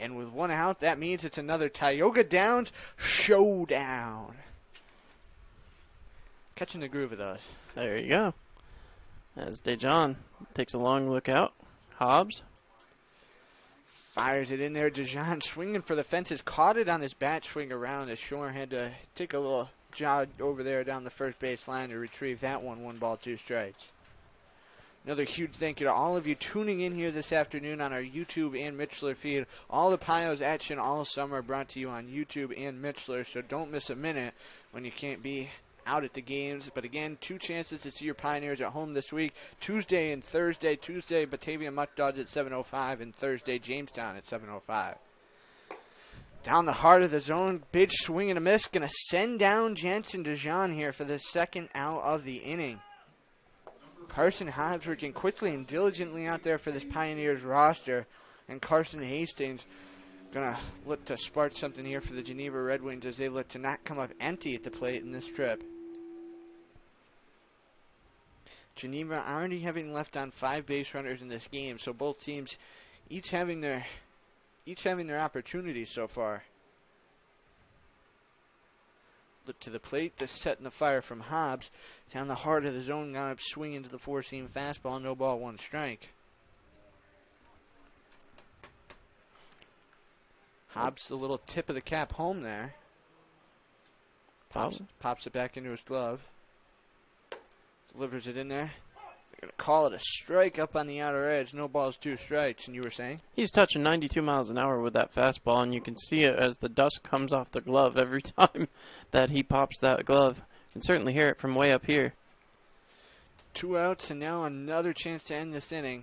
And with 1 out, that means it's another Tioga Downs showdown. Catching the groove of those. There you go. As DeJean takes a long look out. Hobbs. Fires it in there. DeJean swinging for the fences. Caught it on his bat swing around. As Shore had to take a little jog over there down the first base line to retrieve that one. 1 ball, 2 strikes. Another huge thank you to all of you tuning in here this afternoon on our YouTube and Mitchler feed. All the Pios action all summer brought to you on YouTube and Mitchler, so don't miss a minute when you can't be out at the games. But again, 2 chances to see your Pioneers at home this week. Tuesday and Thursday. Tuesday, Batavia Muck Dogs at 7:05, and Thursday, Jamestown at 7:05. Down the heart of the zone, big swing and a miss. Going to send down Jansen DeJean here for the 2nd out of the inning. Carson Hobbs working quickly and diligently out there for this Pioneers roster. And Carson Hastings going to look to spark something here for the Geneva Red Wings as they look to not come up empty at the plate in this trip. Geneva already having left on 5 base runners in this game, so both teams each having their opportunities so far. Look to the plate, the set and the fire from Hobbs. Down the heart of the zone, got up swinging to the 4-seam fastball, no ball, 1 strike. Hobbs, the little tip of the cap home there. Pops it back into his glove. Delivers it in there. Gonna call it a strike up on the outer edge. No balls, 2 strikes. And you were saying? He's touching 92 miles an hour with that fastball, and you can see it as the dust comes off the glove every time that he pops that glove. You can certainly hear it from way up here. 2 outs, and now another chance to end this inning.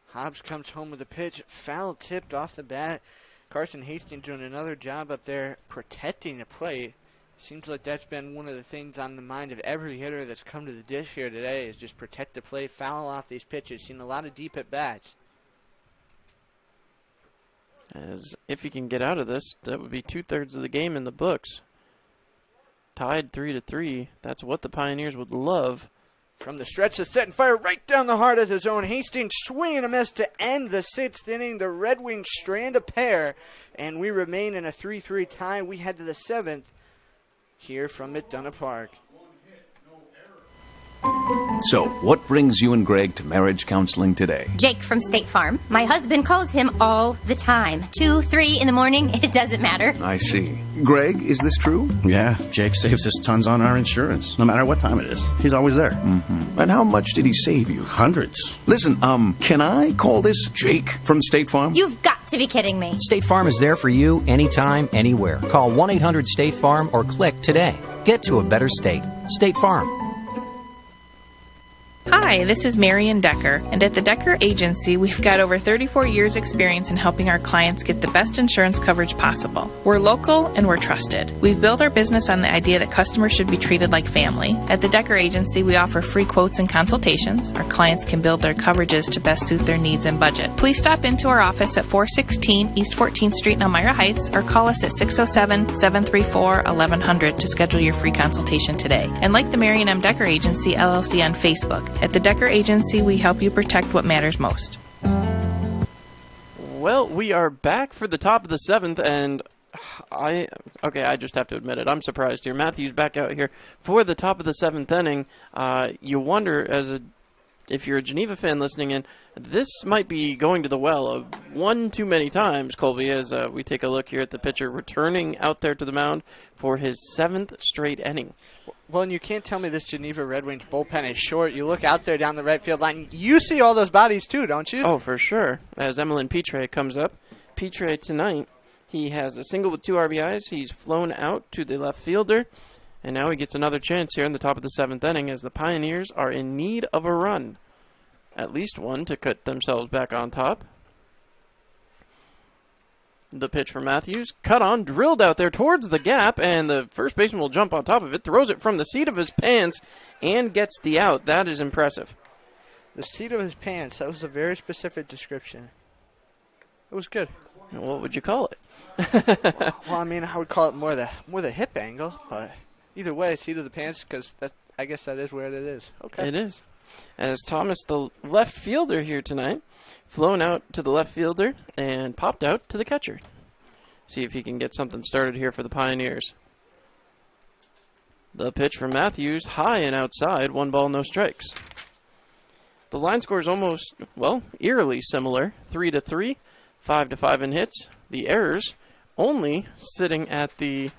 Hobbs comes home with a pitch. Foul tipped off the bat. Carson Hastings doing another job up there protecting the plate. Seems like that's been one of the things on the mind of every hitter that's come to the dish here today is just protect the plate, foul off these pitches. Seen a lot of deep at-bats. As if he can get out of this, that would be 2/3 of the game in the books. Tied 3-3. That's what the Pioneers would love. From the stretch, the set and fire right down the heart of his own. Hastings swing and a miss to end the 6th inning. The Red Wings strand a pair, and we remain in a 3-3 tie. We head to the 7th. Here from McDonough Park. So, what brings you and Greg to marriage counseling today? Jake from State Farm. My husband calls him all the time. 2, 3 in the morning, it doesn't matter. I see. Greg, is this true? Yeah, Jake saves us tons on our insurance. No matter what time it is, he's always there. Mm-hmm. And how much did he save you? Hundreds. Listen, can I call this Jake from State Farm? You've got to be kidding me. State Farm is there for you anytime, anywhere. Call 1-800-STATE-FARM or click today. Get to a better state. State Farm. Hi, this is Marion Decker, and at the Decker Agency, we've got over 34 years experience in helping our clients get the best insurance coverage possible. We're local and we're trusted. We've built our business on the idea that customers should be treated like family. At the Decker Agency, we offer free quotes and consultations. Our clients can build their coverages to best suit their needs and budget. Please stop into our office at 416 East 14th Street in Elmira Heights or call us at 607-734-1100 to schedule your free consultation today. And like the Marion M. Decker Agency, LLC on Facebook. At the Decker Agency, we help you protect what matters most. Well, we are back for the top of the 7th, and I just have to admit it. I'm surprised here. Matthews back out here for the top of the 7th inning. You wonder, if you're a Geneva fan listening in, this might be going to the well one too many times, Colby, as we take a look here at the pitcher returning out there to the mound for his 7th straight inning. Well, and you can't tell me this Geneva Red Wings bullpen is short. You look out there down the right field line, you see all those bodies too, don't you? Oh, for sure. As Emilien Pitre comes up, Pitre tonight, he has a single with 2 RBIs. He's flown out to the left fielder, and now he gets another chance here in the top of the 7th inning as the Pioneers are in need of a run. At least one to cut themselves back on top. The pitch for Matthews, cut on, drilled out there towards the gap, and the first baseman will jump on top of it, throws it from the seat of his pants, and gets the out. That is impressive. The seat of his pants, that was a very specific description. It was good. What would you call it? well, I mean, I would call it more the hip angle, but either way, seat of the pants, because I guess that is where it is. Okay. It is. As Thomas, the left fielder here tonight, flown out to the left fielder and popped out to the catcher. See if he can get something started here for the Pioneers. The pitch from Matthews, high and outside, 1 ball, no strikes. The line score is almost, well, eerily similar, 3-3, 5-5 in hits. The errors only sitting at the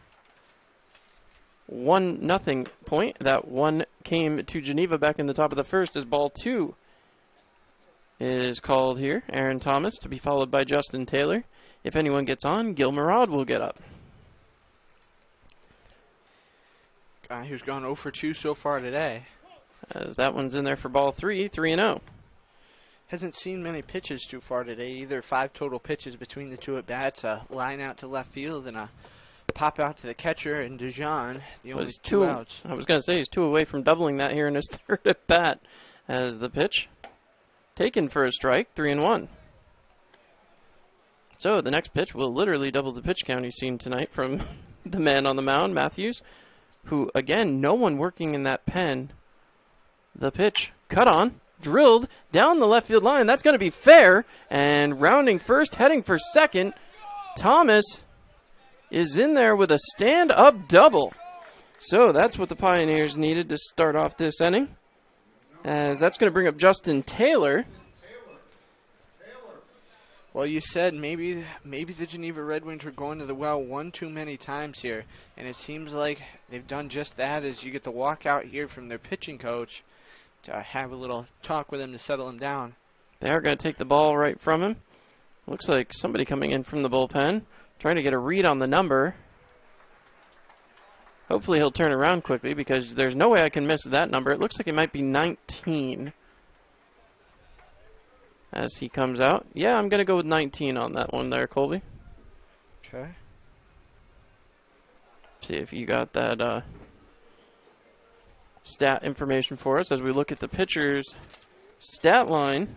1-0 point. That one came to Geneva back in the top of the first as ball 2 is called here. Aaron Thomas to be followed by Justin Taylor. If anyone gets on, Gil Murad will get up. Guy who's gone 0 for 2 so far today. As that one's in there for ball 3, 3-0. Hasn't seen many pitches too far today either. 5 total pitches between the 2 at-bats. A line out to left field and a pop out to the catcher, and Dijon, the only 2 outs. I was going to say he's 2 away from doubling that here in his 3rd at-bat. As the pitch taken for a strike, 3-1. So the next pitch will literally double the pitch count he's seen tonight from the man on the mound, Matthews, who, again, no one working in that pen. The pitch, cut on, drilled down the left field line. That's going to be fair, and rounding first, heading for second, Thomas is in there with a stand-up double. So that's what the Pioneers needed to start off this inning, as that's going to bring up Justin Taylor. Well, you said maybe the Geneva Red Wings were going to the well one too many times here, and it seems like they've done just that as you get the walkout here from their pitching coach. to have a little talk with him to settle him down. They are going to take the ball right from him. Looks like somebody coming in from the bullpen, trying to get a read on the number. Hopefully he'll turn around quickly because there's no way I can miss that number. It looks like it might be 19 as he comes out. Yeah, I'm going to go with 19 on that one there, Colby. Okay. See if you got that stat information for us as we look at the pitcher's stat line.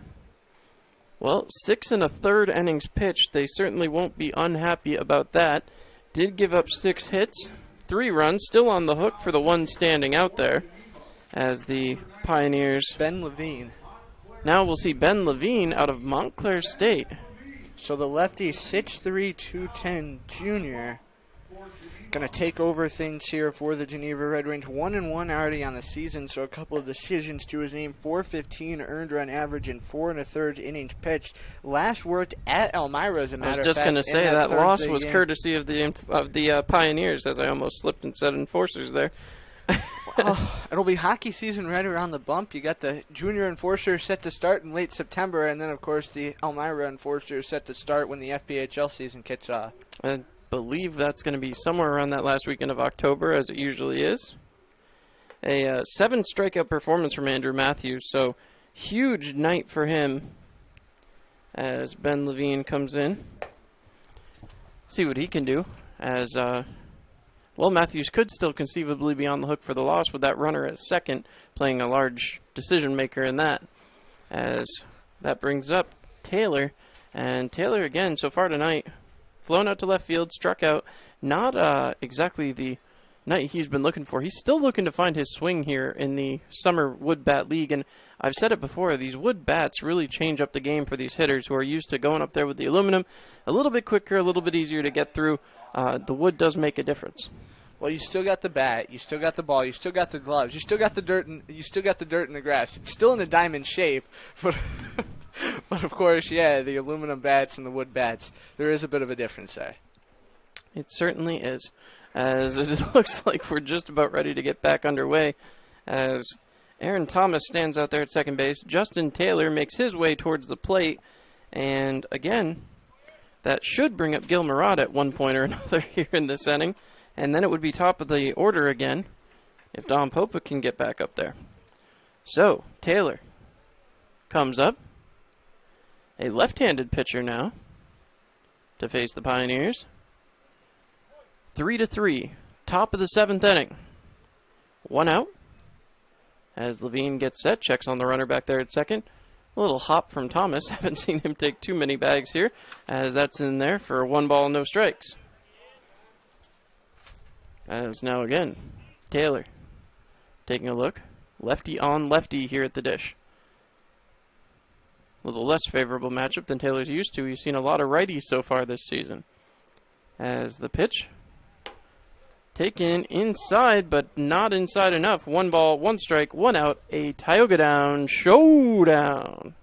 Well, 6 1/3 innings pitched. They certainly won't be unhappy about that. Did give up 6 hits, 3 runs, still on the hook for the one standing out there as the Pioneers. Ben Levine. Now we'll see Ben Levine out of Montclair State. So the lefty, 6'3", 210 junior, going to take over things here for the Geneva Red Wings. 1-1 already on the season, so a couple of decisions to his name. 415 earned run average in 4 1/3 innings pitched. Last worked at Elmira, as a matter of fact. I was just going to say that loss was courtesy of the Pioneers, as I almost slipped and said Enforcers there. It'll be hockey season right around the bump. You got the Junior Enforcers set to start in late September, and then, of course, the Elmira Enforcers set to start when the FPHL season kicks off. I believe that's going to be somewhere around that last weekend of October, as it usually is. A 7 strikeout performance from Andrew Matthews, so huge night for him as Ben Levine comes in. See what he can do as... well, Matthews could still conceivably be on the hook for the loss with that runner at second, playing a large decision maker in that. As that brings up Taylor, and Taylor again so far tonight, flown out to left field, struck out. Not exactly the night he's been looking for. He's still looking to find his swing here in the Summer Wood Bat League, and I've said it before, these wood bats really change up the game for these hitters who are used to going up there with the aluminum. A little bit quicker, a little bit easier to get through. The wood does make a difference. Well, you still got the bat, you still got the ball, you still got the gloves, you still got the dirt, and you still got the dirt in the grass. It's still in a diamond shape, but but of course, yeah, the aluminum bats and the wood bats, there is a bit of a difference there. It certainly is, as it looks like we're just about ready to get back underway, as Aaron Thomas stands out there at second base. Justin Taylor makes his way towards the plate, and again, that should bring up Gil Murad at one point or another here in this inning. And then it would be top of the order again if Don Popa can get back up there. So, Taylor comes up. A left-handed pitcher now to face the Pioneers. 3-3, top of the 7th inning. 1 out. As Levine gets set, checks on the runner back there at second. A little hop from Thomas. Haven't seen him take too many bags here, as that's in there for 1 ball, no strikes. As now again, Taylor taking a look. Lefty on lefty here at the dish. A little less favorable matchup than Taylor's used to. He's seen a lot of righties so far this season. As the pitch taken inside, but not inside enough. 1 ball, 1 strike, 1 out. A Tioga Down showdown.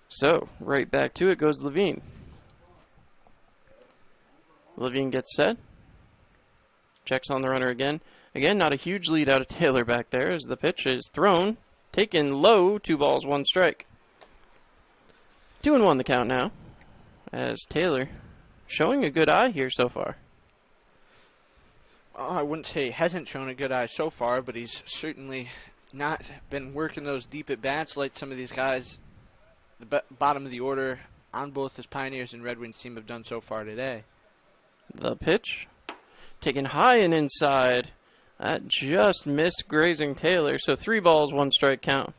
So, right back to it goes Levine. Levine gets set. Checks on the runner again. Again, not a huge lead out of Taylor back there as the pitch is thrown. Taken low, 2 balls, 1 strike. 2-1 the count now. As Taylor showing a good eye here so far. Oh, I wouldn't say he hasn't shown a good eye so far, but he's certainly not been working those deep at bats like some of these guys, the bottom of the order on both his Pioneers and Red Wings team have done so far today. The pitch taken high and inside. That just missed grazing Taylor, so 3 balls, 1 strike count.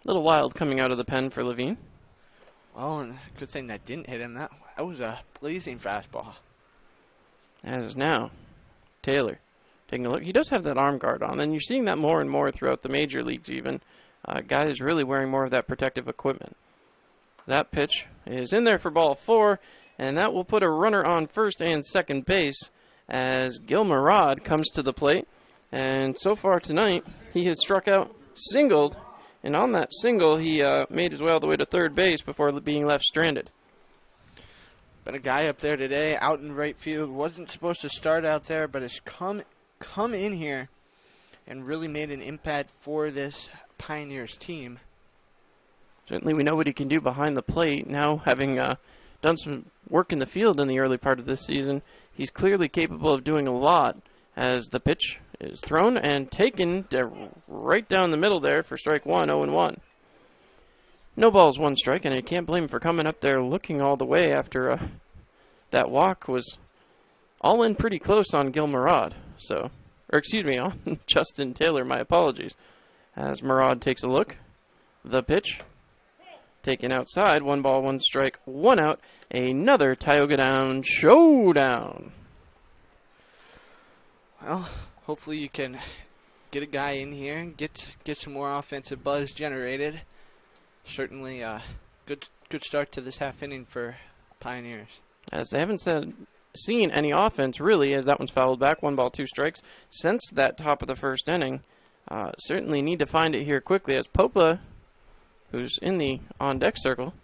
A little wild coming out of the pen for Levine. Well, and good thing that didn't hit him. That was a blazing fastball. As now, Taylor taking a look. He does have that arm guard on, and you're seeing that more and more throughout the major leagues even. Guys really wearing more of that protective equipment. That pitch is in there for ball 4. And that will put a runner on first and second base as Gil Murad comes to the plate. And so far tonight, he has struck out, singled, and on that single, he made his way all the way to third base before being left stranded. Been a guy up there today, out in right field. Wasn't supposed to start out there, but has come in here and really made an impact for this Pioneers team. Certainly we know what he can do behind the plate. Now, having done some work in the field in the early part of this season, he's clearly capable of doing a lot as the pitch is thrown and taken right down the middle there for strike one, 0-1. No balls, one strike, and I can't blame him for coming up there looking all the way after that walk was all in pretty close on Gil Murad. So, or excuse me, on Justin Taylor, my apologies. As Murad takes a look, the pitch taken outside, 1 ball, 1 strike, 1 out. Another Tioga Down showdown. Well, hopefully you can get a guy in here and get some more offensive buzz generated. Certainly a good start to this half inning for Pioneers. As they haven't seen any offense, really, as that one's fouled back, 1 ball, 2 strikes, since that top of the first inning. Certainly need to find it here quickly as Popa, who's in the on-deck circle,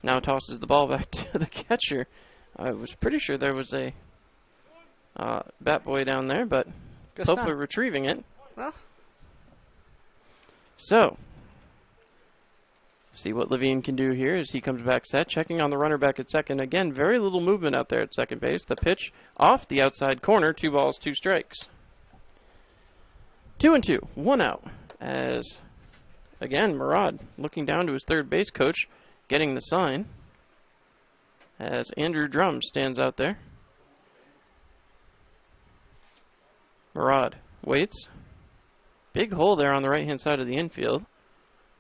now tosses the ball back to the catcher. I was pretty sure there was a bat boy down there, but Guess Popa not. retrieving it. Well. So, see what Levine can do here as he comes back set, checking on the runner back at second. Again, very little movement out there at second base. The pitch off the outside corner, 2 balls, 2 strikes. 2-2, 1 out. As, again, Murad looking down to his third base coach, getting the sign. As Andrew Drum stands out there. Murad waits. Big hole there on the right-hand side of the infield.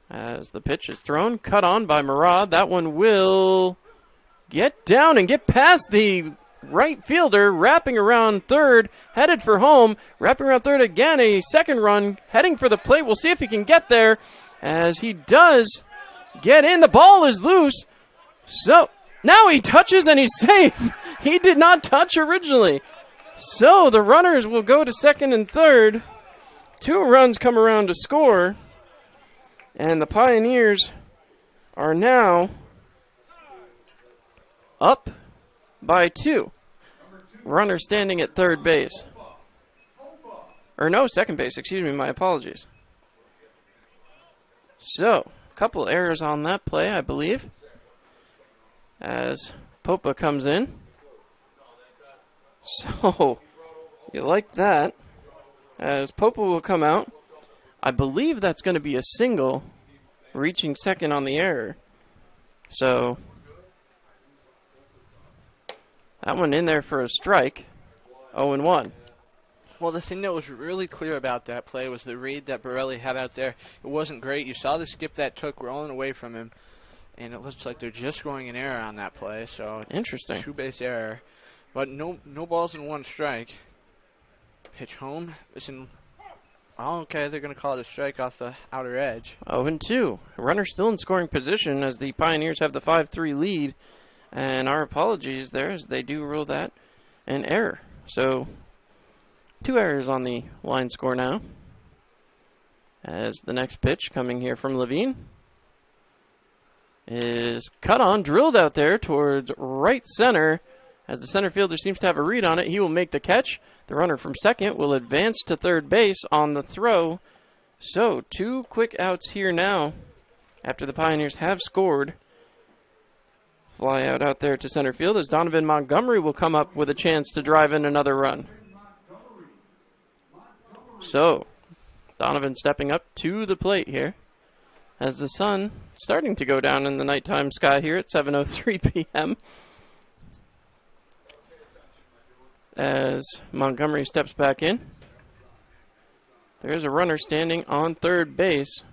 As the pitch is thrown, cut on by Murad. That one will get down and get past the right fielder, wrapping around third, headed for home. Wrapping around third again, a second run, heading for the plate. We'll see if he can get there. As he does get in, the ball is loose. So, now he touches and he's safe. He did not touch originally. So, the runners will go to second and third. 2 runs come around to score. And the Pioneers are now up by 2. Runner standing at third base. Or no, second base, excuse me, my apologies. So, a couple errors on that play, I believe. As Popa comes in. So, you like that. As Popa will come out. I believe that's going to be a single, reaching second on the error. So, that one in there for a strike. 0-1. Well, the thing that was really clear about that play was the read that Borelli had out there. It wasn't great. You saw the skip that took rolling away from him, and it looks like they're just going an error on that play. So interesting. 2-base error, but no balls and 1 strike. Pitch home. Listen. Oh, okay, they're going to call it a strike off the outer edge. 0-2. Runner still in scoring position as the Pioneers have the 5-3 lead. And our apologies there as they do rule that an error. So, 2 errors on the line score now. As the next pitch coming here from Levine is cut on, drilled out there towards right center. As the center fielder seems to have a read on it, he will make the catch. The runner from second will advance to third base on the throw. So, 2 quick outs here now after the Pioneers have scored. Fly out there to center field as Donovan Montgomery will come up with a chance to drive in another run. So, Donovan stepping up to the plate here as the sun starting to go down in the nighttime sky here at 7:03 p.m. As Montgomery steps back in. There's a runner standing on third base.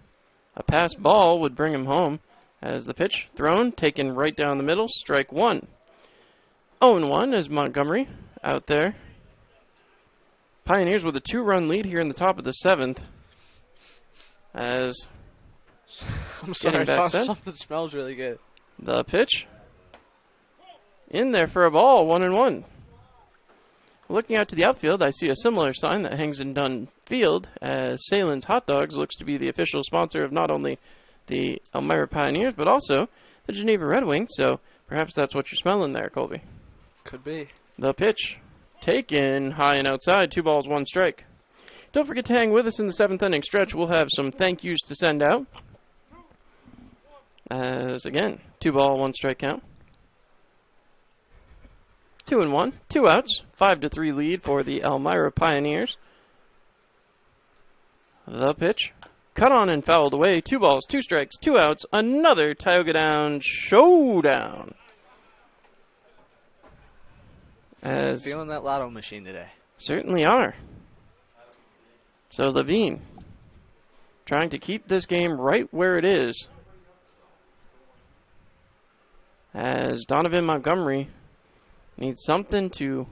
A pass ball would bring him home as the pitch thrown, taken right down the middle, strike 1. 0-1 as Montgomery out there. Pioneers with a 2-run lead here in the top of the 7th. As I'm sorry, something smells really good. The pitch in there for a ball, 1-1. Looking out to the outfield, I see a similar sign that hangs in Dunn Field, as Salen's Hot Dogs looks to be the official sponsor of not only the Elmira Pioneers, but also the Geneva Red Wings, so perhaps that's what you're smelling there, Colby. Could be. The pitch taken high and outside, 2 balls, 1 strike. Don't forget to hang with us in the 7th inning stretch. We'll have some thank yous to send out. As, again, 2 ball, 1 strike count. 2-1, 2 outs, 5-3 lead for the Elmira Pioneers. The pitch. Cut on and fouled away. 2 balls, 2 strikes, 2 outs. Another Tioga Down showdown. As feeling that lotto machine today. Certainly are. So Levine trying to keep this game right where it is. As Donovan Montgomery needs something to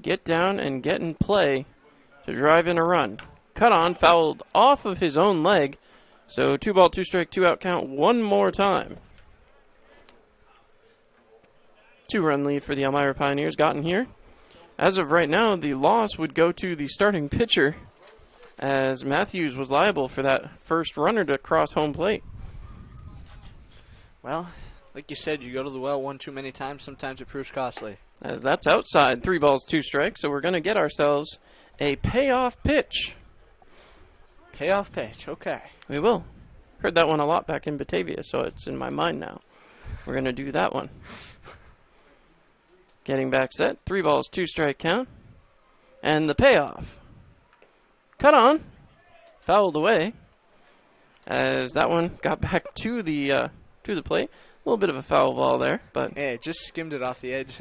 get down and get in play to drive in a run. Cut on, fouled off of his own leg. So 2 ball, 2 strike, 2 out count one more time. 2-run lead for the Elmira Pioneers gotten here. As of right now, the loss would go to the starting pitcher, as Matthews was liable for that first runner to cross home plate. Well, like you said, you go to the well one too many times, sometimes it proves costly. As that's outside, 3 balls, 2 strikes, so we're going to get ourselves a payoff pitch. Payoff pitch, okay. We will. Heard that one a lot back in Batavia, so it's in my mind now. We're going to do that one. Getting back set, 3 balls, 2 strike count. And the payoff. Cut on. Fouled away. As that one got back to the plate. A little bit of a foul ball there, but yeah, it just skimmed it off the edge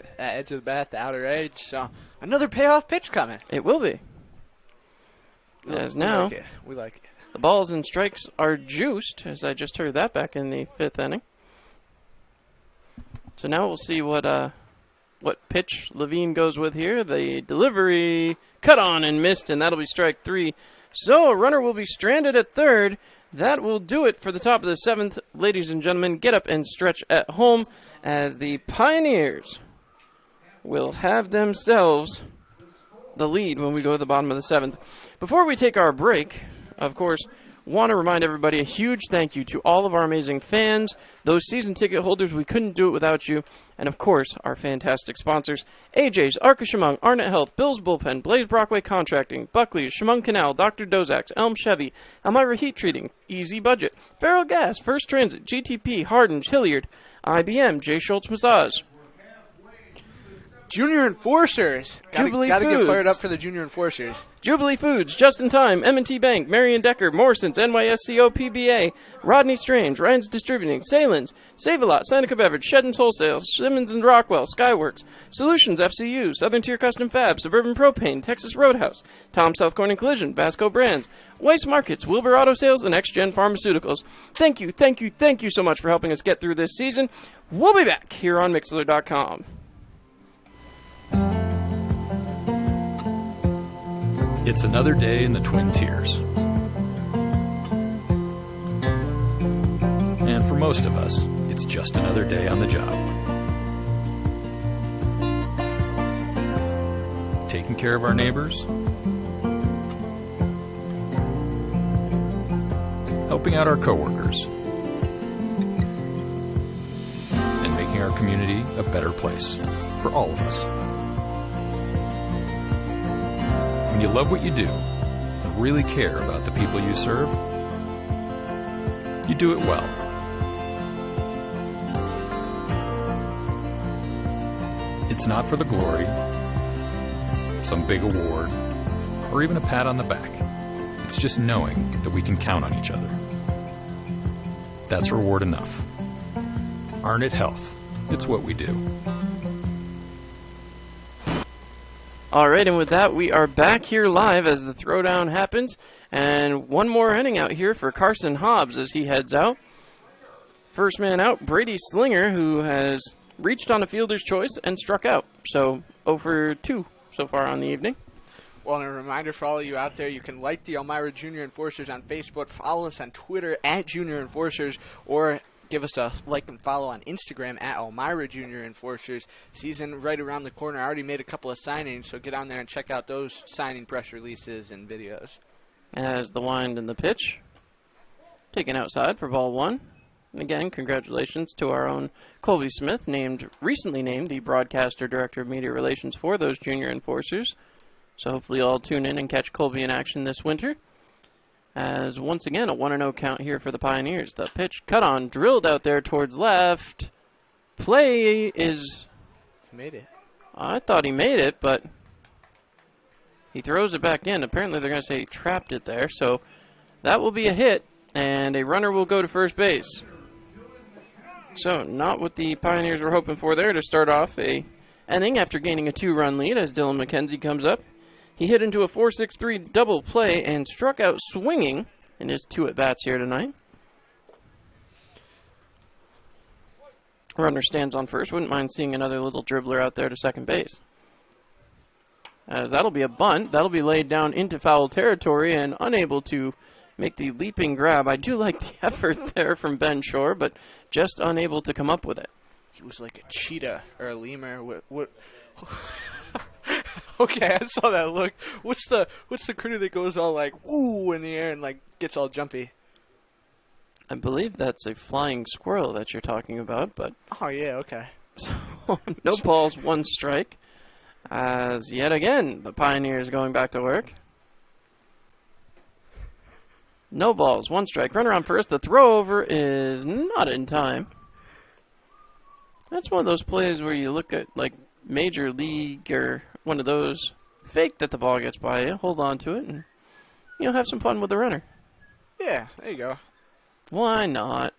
of the bat, the outer edge. So another payoff pitch coming. It will be. As now, we like it. The balls and strikes are juiced, as I just heard that back in the 5th inning. So now we'll see what pitch Levine goes with here. The delivery, cut on and missed, and that'll be strike 3. So a runner will be stranded at third. That will do it for the top of the 7th. Ladies and gentlemen, get up and stretch at home as the Pioneers will have themselves the lead when we go to the bottom of the 7th. Before we take our break, of course, want to remind everybody a huge thank you to all of our amazing fans, those season ticket holders. We couldn't do it without you, and of course, our fantastic sponsors, AJ's, Arca Chemung, Arnett Health, Bill's Bullpen, Blaze Brockway Contracting, Buckley's, Chemung Canal, Dr. Dozak's, Elm Chevy, Elmira Heat Treating, Easy Budget, Farrell Gas, First Transit, GTP, Hardin, Hilliard, IBM, J. Schultz Massage, Junior Enforcers. Jubilee Gotta Foods. get fired up for the Junior Enforcers. Jubilee Foods, Just in Time, M&T Bank, Marion Decker, Morrison's, NYSCO, PBA, Rodney Strange, Ryan's Distributing, Salins, Save-A-Lot, Seneca Beverage, Shedden's Wholesale, Simmons and Rockwell, Skyworks, Solutions, FCU, Southern Tier Custom Fab, Suburban Propane, Texas Roadhouse, Tom South Corning Collision, Vasco Brands, Weiss Markets, Wilbur Auto Sales, and XGen Pharmaceuticals. Thank you so much for helping us get through this season. We'll be back here on Mixler.com. It's another day in the Twin Tiers. And for most of us, it's just another day on the job. Taking care of our neighbors, helping out our coworkers, and making our community a better place for all of us. When you love what you do and really care about the people you serve, you do it well. It's not for the glory, some big award, or even a pat on the back. It's just knowing that we can count on each other. That's reward enough. Arnett Health. It's what we do. Alright, and with that, we are back here live as the throwdown happens. And one more inning out here for Carson Hobbs as he heads out. First man out, Brady Slinger, who has reached on a fielder's choice and struck out. So 0 for 2 so far on the evening. Well, and a reminder for all of you out there, you can like the Elmira Junior Enforcers on Facebook, follow us on Twitter at Junior Enforcers, or give us a like and follow on Instagram at Elmira Junior Enforcers. Season right around the corner. I already made a couple of signings, so get on there and check out those signing press releases and videos. As the wind and the pitch. Taken outside for ball 1. And again, congratulations to our own Colby Smith, recently named the broadcaster director of media relations for those Junior Enforcers. So hopefully you'll all tune in and catch Colby in action this winter. As once again, a 1-0 count here for the Pioneers. The pitch cut on, drilled out there towards left. Play is... He made it. I thought he made it, but he throws it back in. Apparently they're going to say he trapped it there, so that will be a hit, and a runner will go to first base. So not what the Pioneers were hoping for there to start off a inning after gaining a 2-run lead as Dylan McKenzie comes up. He hit into a 4-6-3 double play and struck out swinging in his 2 at-bats here tonight. Runner stands on first. Wouldn't mind seeing another little dribbler out there to second base. As that'll be a bunt. That'll be laid down into foul territory and unable to make the leaping grab. I do like the effort there from Ben Shore, but just unable to come up with it. He was like a cheetah or a lemur. What? Okay, I saw that look. What's the critter that goes all like ooh in the air and like gets all jumpy? I believe that's a flying squirrel that you're talking about, but... Oh, yeah, okay. So, no balls, 1 strike. As yet again, the Pioneers going back to work. No balls, 1 strike. Runner on first. The throw over is not in time. That's one of those plays where you look at, like, Major League or one of those, fake that the ball gets by you, hold on to it, and, you know, have some fun with the runner. Yeah, there you go. Why not?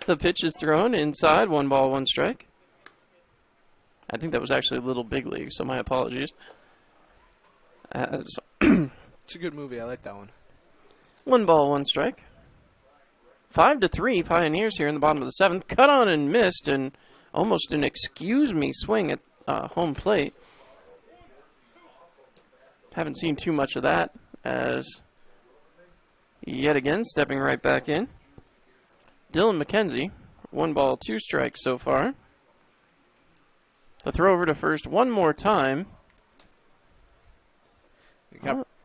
The pitch is thrown inside, 1 ball, 1 strike. I think that was actually a little big league, so my apologies. It's a good movie. I like that one. 1 ball, 1 strike. 5-3 Pioneers here in the bottom of the 7th. Cut on and missed, and almost an excuse me swing at home plate. Haven't seen too much of that as... Yet again, stepping right back in. Dylan McKenzie, 1 ball, 2 strikes so far. The throw over to first 1 more time.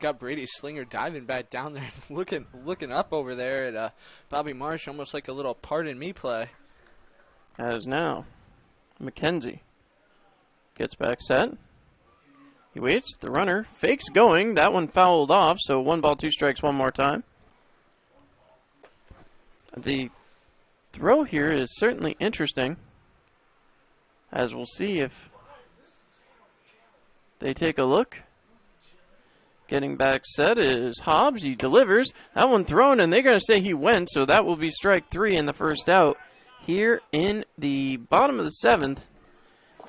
Got Brady Slinger diving back down there, looking up over there at Bobby Marsh, almost like a little pardon me play. As now, McKenzie gets back set. He waits. The runner fakes going. That one fouled off, so 1 ball, 2 strikes 1 more time. The throw here is certainly interesting, as we'll see if they take a look. Getting back set is Hobbs. He delivers. That one thrown, and they're going to say he went, so that will be strike 3 in the first out. Here in the bottom of the 7th,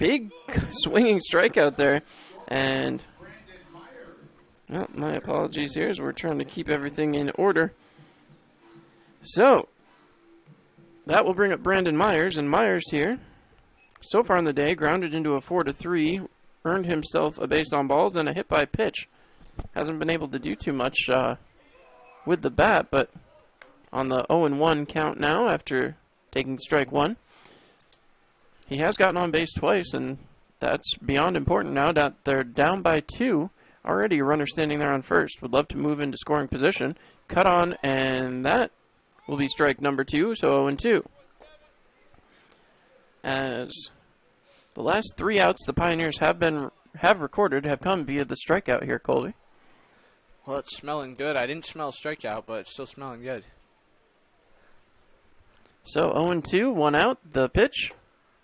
big swinging strikeout there, and well, my apologies here as we're trying to keep everything in order. So, that will bring up Brandon Myers, and Myers here, so far in the day, grounded into a 4-3, earned himself a base on balls and a hit by pitch. Hasn't been able to do too much with the bat, but on the 0-1 count now after taking strike 1, he has gotten on base twice, and that's beyond important now that they're down by 2. Already a runner standing there on first. Would love to move into scoring position. Cut on, and that will be strike number 2, so 0-2. As the last 3 outs the Pioneers have recorded have come via the strikeout here, Colby. Well, it's smelling good. I didn't smell strikeout, but it's still smelling good. So 0-2, 1 out. The pitch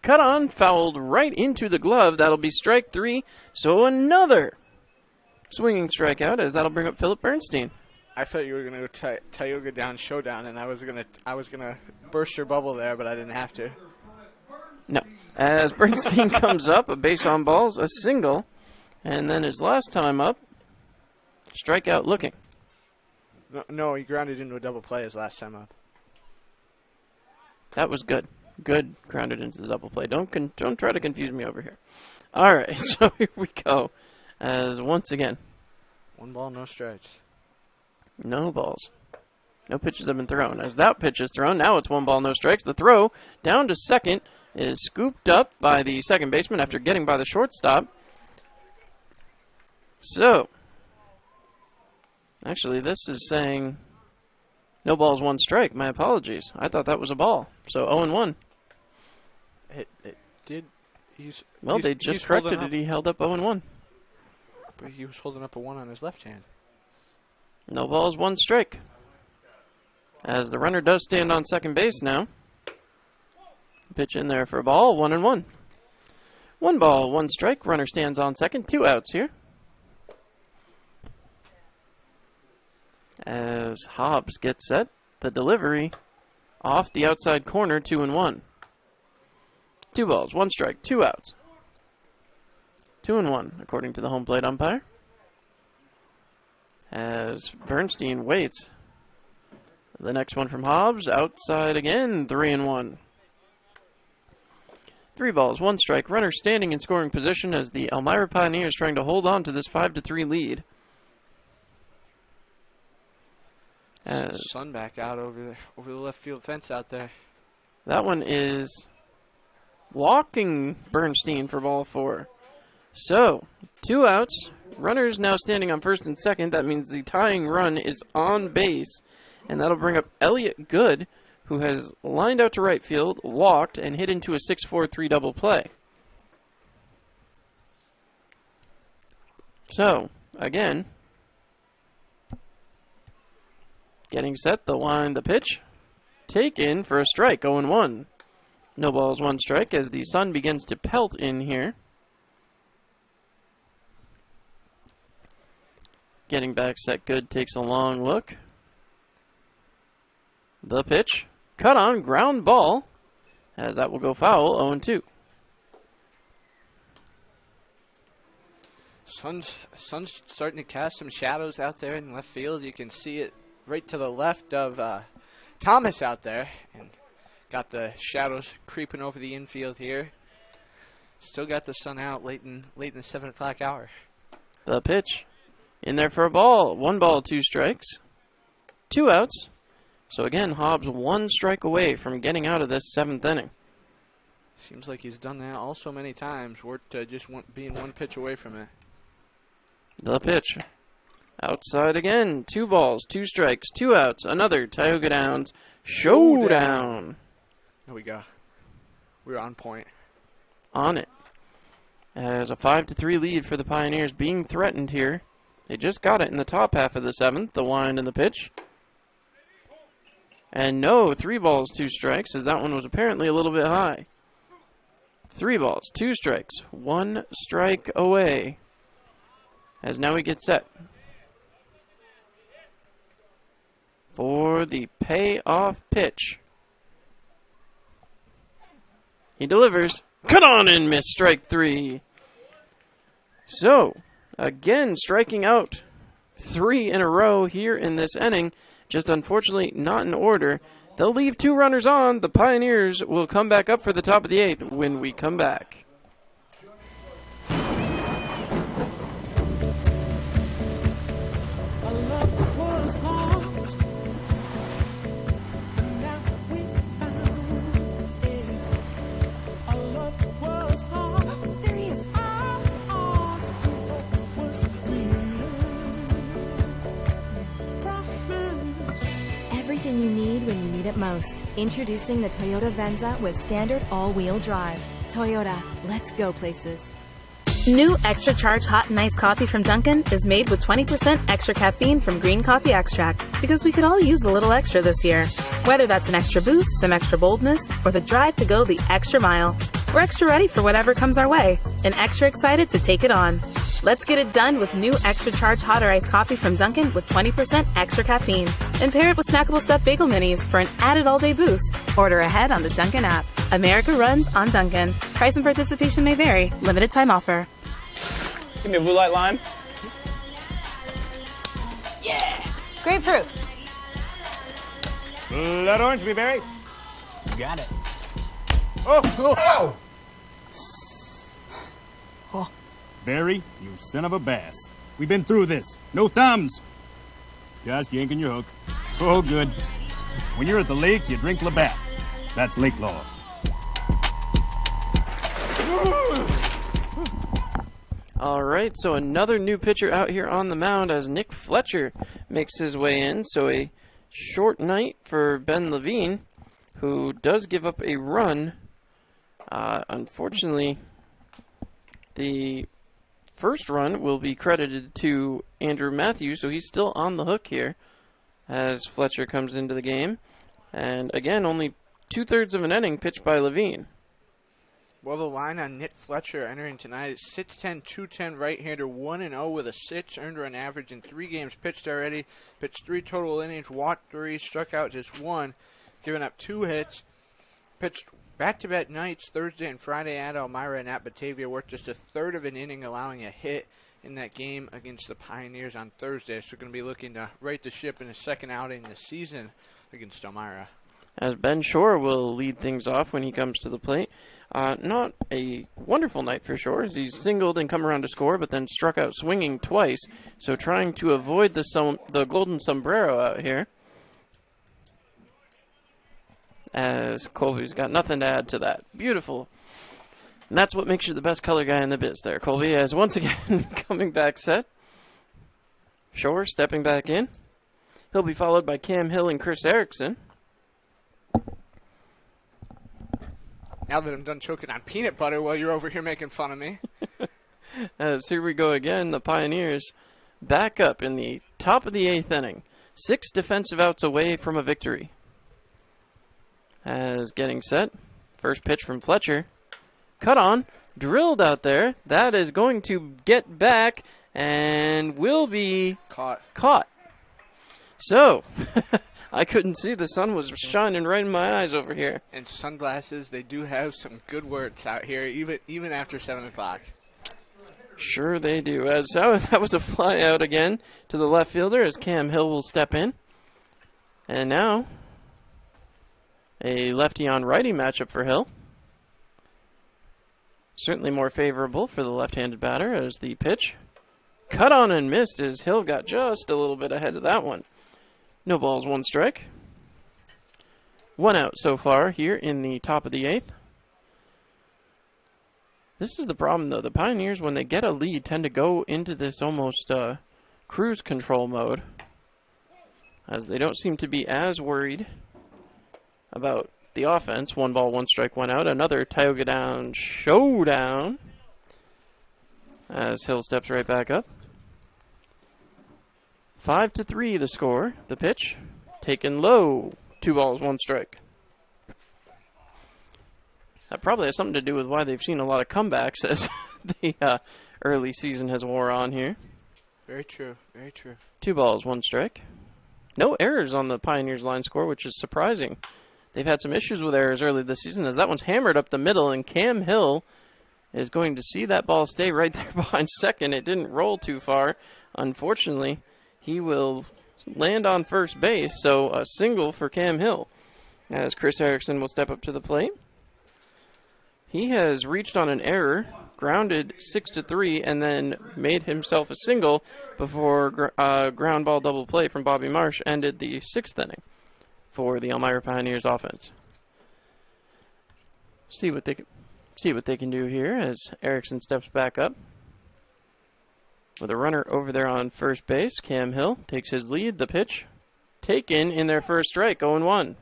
cut on, fouled right into the glove. That'll be strike 3. So another swinging strikeout, as that'll bring up Philip Bernstein. I thought you were gonna go Tioga down showdown, and I was gonna burst your bubble there, but I didn't have to. No. As Bernstein comes up, a base on balls, a single, and then his last time up, strikeout looking. No, he grounded into a double play his last time up. That was good. Good grounded into the double play. Don't try to confuse me over here. All right, so here we go. As once again, 1 ball, no strikes. No balls. No pitches have been thrown. As that pitch is thrown, now it's 1 ball, no strikes. The throw down to second is scooped up by the second baseman after getting by the shortstop. So, actually, this is saying no balls, 1 strike. My apologies. I thought that was a ball. So 0-1. It did. They just corrected it. He held up 0-1. but he was holding up a 1 on his left hand. No balls, 1 strike. As the runner does stand on second base now. Pitch in there for a ball, 1-1. 1 ball, 1 strike. Runner stands on second, 2 outs here. As Hobbs gets set, the delivery off the outside corner, 2-1. 2 balls, 1 strike, 2 outs. 2-1, according to the home plate umpire. As Bernstein waits. The next one from Hobbs, outside again, 3-1. 3 balls, 1 strike. Runner standing in scoring position as the Elmira Pioneers trying to hold on to this 5-3 lead. Sun back out over the left field fence out there. That one is walking Bernstein for ball 4. So, 2 outs. Runners now standing on first and second. That means the tying run is on base. And that'll bring up Elliot Good, who has lined out to right field, walked, and hit into a 6-4-3 double play. So, again, getting set, the line, the pitch. Taken for a strike, 0-1. No balls, 1 strike as the sun begins to pelt in here. Getting back set, Good takes a long look. The pitch. Cut on, ground ball, as that will go foul, 0-2. Sun's starting to cast some shadows out there in left field. You can see it right to the left of Thomas out there. And got the shadows creeping over the infield here. Still got the sun out late in the 7 o'clock hour. The pitch. In there for a ball. 1 ball, 2 strikes. 2 outs. So again, Hobbs 1 strike away from getting out of this 7th inning. Seems like he's done that all so many times. We're just being 1 pitch away from it. The pitch. Outside again. 2 balls, 2 strikes, 2 outs. Another Tioga Downs showdown. There we go. We're on point. On it. As a 5-3 lead for the Pioneers being threatened here. They just got it in the top half of the 7th. The wind and the pitch. And no, 3 balls, 2 strikes, as that one was apparently a little bit high. 3 balls, 2 strikes, 1 strike away. As now we get set for the payoff pitch. He delivers. Cut on and miss, strike 3. So, again, striking out 3 in a row here in this inning. Just unfortunately not in order. They'll leave 2 runners on. The Pioneers will come back up for the top of the 8th when we come back. Everything you need when you need it most. Introducing the Toyota Venza with standard all-wheel drive. Toyota, let's go places. New Extra Charge Hot and Iced Coffee from Dunkin' is made with 20% extra caffeine from green coffee extract, because we could all use a little extra this year. Whether that's an extra boost, some extra boldness, or the drive to go the extra mile, we're extra ready for whatever comes our way and extra excited to take it on. Let's get it done with new Extra Charge Hot or Iced Coffee from Dunkin' with 20% extra caffeine. And pair it with snackable stuffed bagel minis for an added all-day boost. Order ahead on the Dunkin' app. America runs on Dunkin'. Price and participation may vary. Limited time offer. Give me a blue light lime. Yeah. Grapefruit. Blood orange, me berry. Got it. Oh! Barry, you son of a bass. We've been through this. No thumbs. Just yanking your hook. Oh, good. When you're at the lake, you drink Labatt. That's lake law. All right, so another new pitcher out here on the mound as Nick Fletcher makes his way in. So a short night for Ben Levine, who does give up a run. Unfortunately, the first run will be credited to Andrew Matthews, so he's still on the hook here as Fletcher comes into the game. And again, only 2/3 of an inning pitched by Levine. Well, the line on Nick Fletcher entering tonight is 6'10", 210 right-hander, 1-0 with a 6 earned run average in 3 games pitched already. Pitched 3 total innings, walked 3, struck out just 1, giving up 2 hits. Pitched back-to-back nights, Thursday and Friday at Elmira and at Batavia. Worked just 1/3 of an inning, allowing a hit in that game against the Pioneers on Thursday. So going to be looking to right the ship in his second outing this season against Elmira. As Ben Shore will lead things off when he comes to the plate. Not a wonderful night for Shore, as he's singled and come around to score, but then struck out swinging twice. So trying to avoid the golden sombrero out here. As Colby's got nothing to add to that. Beautiful. And that's what makes you the best color guy in the biz there, Colby, as once again coming back set. Shore stepping back in. He'll be followed by Cam Hill and Chris Erickson. Now that I'm done choking on peanut butter while you're over here making fun of me. As here we go again, the Pioneers back up in the top of the 8th inning. 6 defensive outs away from a victory. As getting set, first pitch from Fletcher. Cut on, drilled out there. That is going to get back and will be caught. So, I couldn't see. The sun was shining right in my eyes over here. And sunglasses, they do have some good words out here, even after 7 o'clock. Sure they do. As that was a fly out again to the left fielder as Cam Hill will step in. And now, a lefty on righty matchup for Hill. Certainly more favorable for the left-handed batter as the pitch. Cut on and missed as Hill got just a little bit ahead of that one. No balls, 1 strike. 1 out so far here in the top of the 8th. This is the problem, though. The Pioneers, when they get a lead, tend to go into this almost cruise control mode, as they don't seem to be as worried about the offense. 1 ball, 1 strike, 1 out. Another Tioga Down showdown as Hill steps right back up. 5-3 the score. The pitch taken low. 2 balls, 1 strike. That probably has something to do with why they've seen a lot of comebacks as the early season has wore on here. Very true. Very true. 2 balls, 1 strike. No errors on the Pioneers line score, which is surprising. They've had some issues with errors early this season as that one's hammered up the middle, and Cam Hill is going to see that ball stay right there behind second. It didn't roll too far. Unfortunately, he will land on first base, so a single for Cam Hill as Chris Erickson will step up to the plate. He has reached on an error, grounded 6-3, and then made himself a single before ground ball double play from Bobby Marsh ended the 6th inning for the Elmira Pioneers offense. See what they can do here as Erickson steps back up. With a runner over there on first base, Cam Hill takes his lead. The pitch taken in their first strike, 0-1.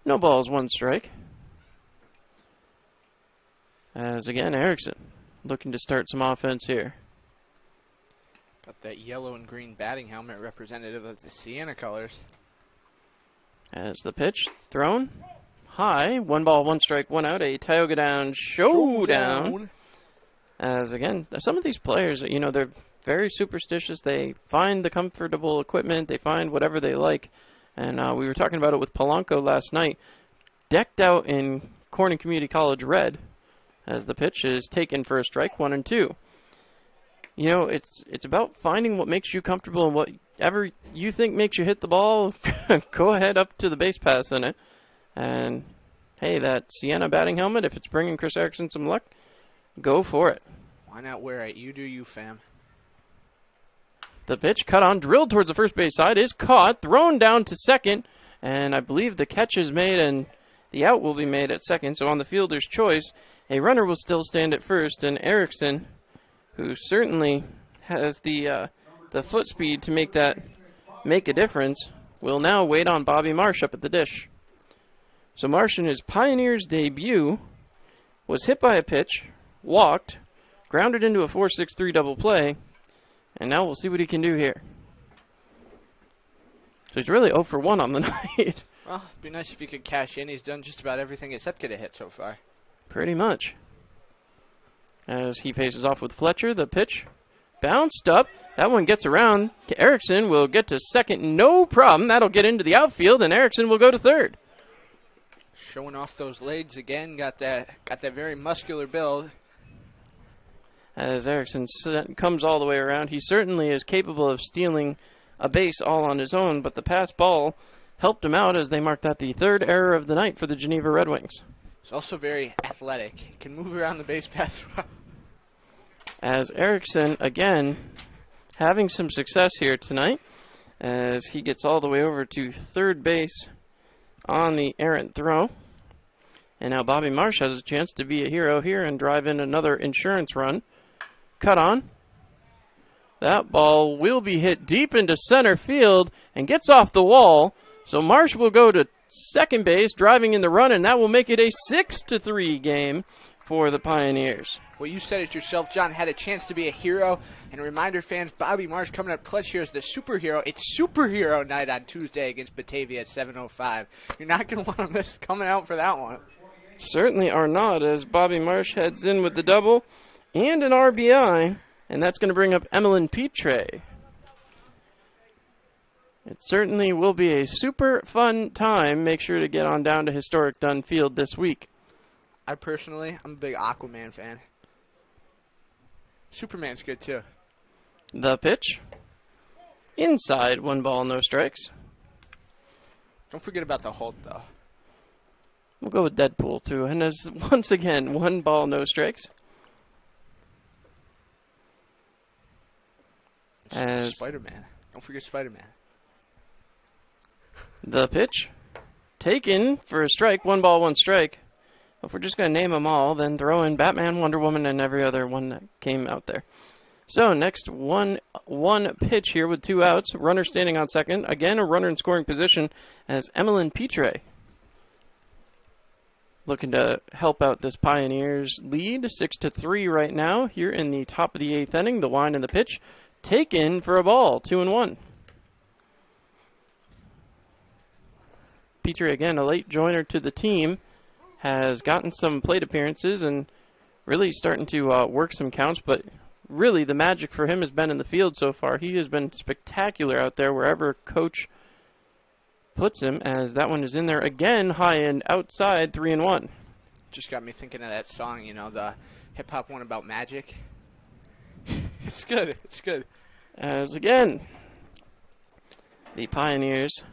No balls, 1 strike. As again, Erickson looking to start some offense here. Got that yellow and green batting helmet representative of the Sienna colors. As the pitch thrown high, 1 ball, 1 strike, 1 out, a Tioga Down showdown. As again, some of these players, you know, they're very superstitious. They find the comfortable equipment, they find whatever they like. And we were talking about it with Polanco last night. Decked out in Corning Community College red, as the pitch is taken for a strike, 1-2. You know, it's about finding what makes you comfortable and whatever you think makes you hit the ball, go ahead up to the base pass in it. And, hey, that Sienna batting helmet, if it's bringing Chris Erickson some luck, go for it. Why not wear it? You do you, fam. The pitch cut on, drilled towards the first base side, is caught, thrown down to second, and I believe the catch is made and the out will be made at second. So on the fielder's choice, a runner will still stand at first, and Erickson, who certainly has the foot speed to make a difference, will now wait on Bobby Marsh up at the dish. So Marsh in his Pioneers debut was hit by a pitch, walked, Grounded into a 4-6-3 double play. And now we'll see what he can do here. So he's really 0 for 1 on the night. Well, it'd be nice if he could cash in. He's done just about everything except get a hit so far. Pretty much. As he faces off with Fletcher, the pitch bounced up. That one gets around. Erickson will get to second, no problem. That'll get into the outfield, and Erickson will go to third. Showing off those legs again. Got that very muscular build. As Erickson comes all the way around, he certainly is capable of stealing a base all on his own, but the pass ball helped him out as they marked that the third error of the night for the Geneva Red Wings. He's also very athletic. He can move around the base paths well. As Erickson, again, having some success here tonight, as he gets all the way over to third base on the errant throw. And now Bobby Marsh has a chance to be a hero here and drive in another insurance run. Cut on. That ball will be hit deep into center field and gets off the wall. So Marsh will go to second base, driving in the run, and that will make it a 6-3 game for the Pioneers. Well, you said it yourself, John. Had a chance to be a hero. And a reminder, fans, Bobby Marsh coming up clutch here as the superhero. It's superhero night on Tuesday against Batavia at 7:05. You're not going to want to miss coming out for that one. Certainly are not, as Bobby Marsh heads in with the double and an RBI, and that's going to bring up Emmeline Petre. It certainly will be a super fun time. Make sure to get on down to historic Dunn Field this week. I'm a big Aquaman fan. Superman's good too. The pitch. Inside, 1 ball, no strikes. Don't forget about the hold, though. We'll go with Deadpool, too. And as once again, 1 ball, no strikes. As Spider-Man. Don't forget Spider-Man. The pitch. Taken for a strike. 1 ball, 1 strike. If we're just going to name them all, then throw in Batman, Wonder Woman, and every other one that came out there. So next one pitch here with 2 outs. Runner standing on second. Again, a runner in scoring position as Emmeline Petre. Looking to help out this Pioneers lead. 6-3 right now here in the top of the 8th inning. The wind and the pitch. Taken for a ball. 2-1. Petre, again, a late joiner to the team. Has gotten some plate appearances and really starting to work some counts, but really the magic for him has been in the field so far. He has been spectacular out there wherever coach puts him, as that one is in there again, high and outside, 3-1. Just got me thinking of that song, you know, the hip-hop one about magic. It's good. It's good. As again, the Pioneers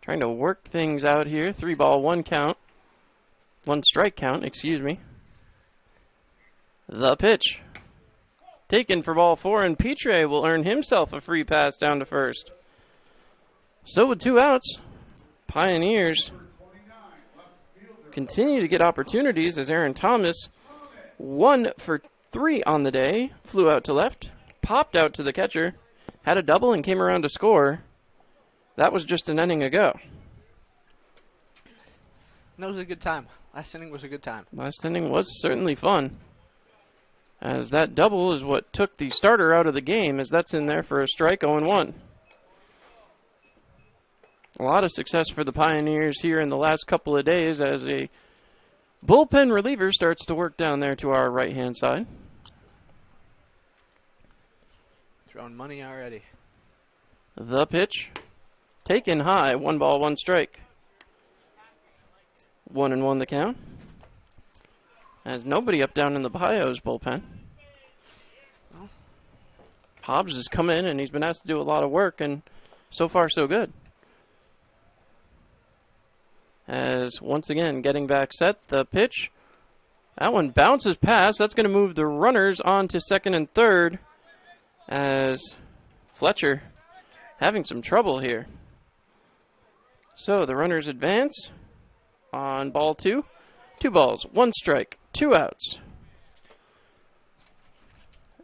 trying to work things out here. 3 ball, 1 count. 1 strike count, excuse me. The pitch. Taken for ball 4, and Petre will earn himself a free pass down to first. So with 2 outs, Pioneers continue to get opportunities as Aaron Thomas, 1 for 3 on the day, flew out to left, popped out to the catcher, had a double and came around to score. That was just an inning ago. That was a good time. Last inning was a good time. Last inning was certainly fun, as that double is what took the starter out of the game, as that's in there for a strike, 0-1. A lot of success for the Pioneers here in the last couple of days as a bullpen reliever starts to work down there to our right-hand side. Throwing money already. The pitch. Taken high, 1 ball, 1 strike. 1-1 the count. As nobody up down in the Pios bullpen. Hobbs has come in and he's been asked to do a lot of work, and so far so good. As once again getting back set, the pitch. That one bounces past. That's going to move the runners on to second and third, as Fletcher having some trouble here. So the runners advance on ball 2. 2 balls, 1 strike, 2 outs.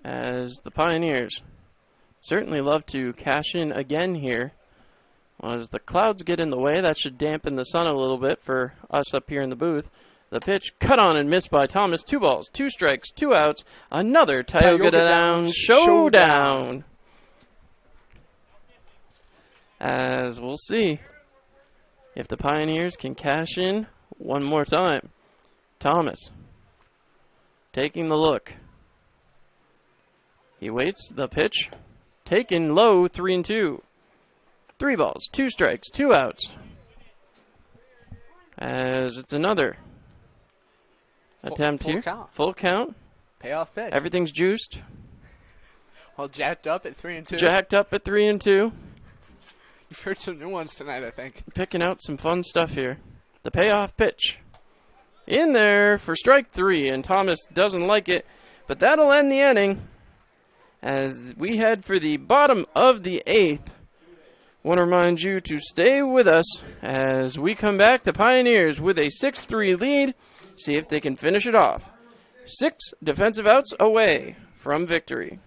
As the Pioneers certainly love to cash in again here. As the clouds get in the way, that should dampen the sun a little bit for us up here in the booth. The pitch cut on and missed by Thomas. 2 balls, 2 strikes, 2 outs. Another Tioga Down showdown. As we'll see if the Pioneers can cash in one more time. Thomas taking the look. He waits. The pitch taken low. 3-2. 3 balls, 2 strikes, 2 outs. As it's another attempt full here. Count. Full count. Payoff pitch. Everything's juiced. Well, jacked up at 3-2. Jacked up at 3-2. You've heard some new ones tonight, I think. Picking out some fun stuff here. The payoff pitch. In there for strike 3, and Thomas doesn't like it, but that'll end the inning as we head for the bottom of the 8th. Want to remind you to stay with us as we come back. The Pioneers with a 6-3 lead. See if they can finish it off. 6 defensive outs away from victory.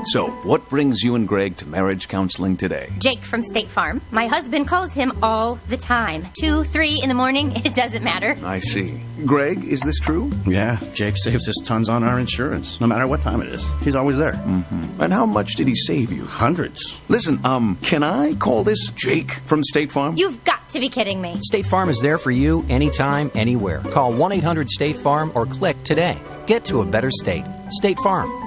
So, what brings you and Greg to marriage counseling today? Jake from State Farm. My husband calls him all the time. 2, 3 in the morning, it doesn't matter. I see. Greg, is this true? Yeah, Jake saves us tons on our insurance. No matter what time it is, he's always there. Mm-hmm. And how much did he save you? Hundreds. Listen, can I call this Jake from State Farm? You've got to be kidding me. State Farm is there for you anytime, anywhere. Call 1-800-STATE-FARM or click today. Get to a better state. State Farm.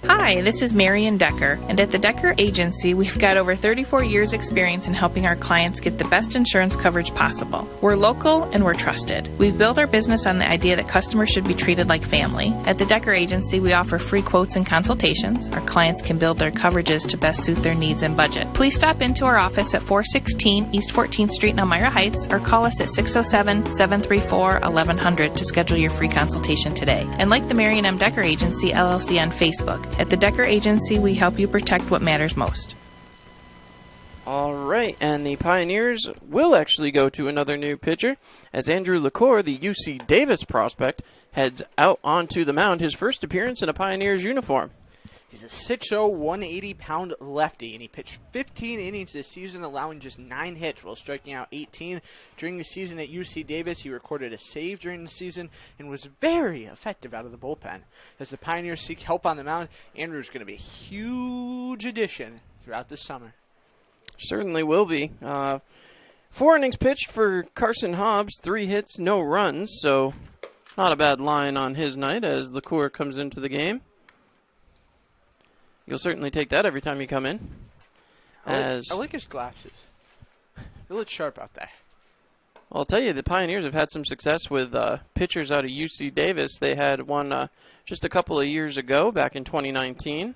Hi, this is Marion Decker, and at the Decker Agency, we've got over 34 years experience in helping our clients get the best insurance coverage possible. We're local and we're trusted. We've built our business on the idea that customers should be treated like family. At the Decker Agency, we offer free quotes and consultations. Our clients can build their coverages to best suit their needs and budget. Please stop into our office at 416 East 14th Street in Elmira Heights or call us at 607-734-1100 to schedule your free consultation today. And like the Marion M. Decker Agency, LLC on Facebook. At the Decker Agency, we help you protect what matters most. All right, and the Pioneers will actually go to another new pitcher as Andrew LaCour, the UC Davis prospect, heads out onto the mound. His first appearance in a Pioneers uniform. He's a 6'0", 180-pound lefty, and he pitched 15 innings this season, allowing just 9 hits while striking out 18. During the season at UC Davis, he recorded a save during the season and was very effective out of the bullpen. As the Pioneers seek help on the mound, Andrew's going to be a huge addition throughout this summer. Certainly will be. 4 innings pitched for Carson Hobbs, 3 hits, no runs, so not a bad line on his night as LaCour comes into the game. You'll certainly take that every time you come in. I like his glasses. They look sharp out there. I'll tell you, the Pioneers have had some success with pitchers out of UC Davis. They had one just a couple of years ago, back in 2019,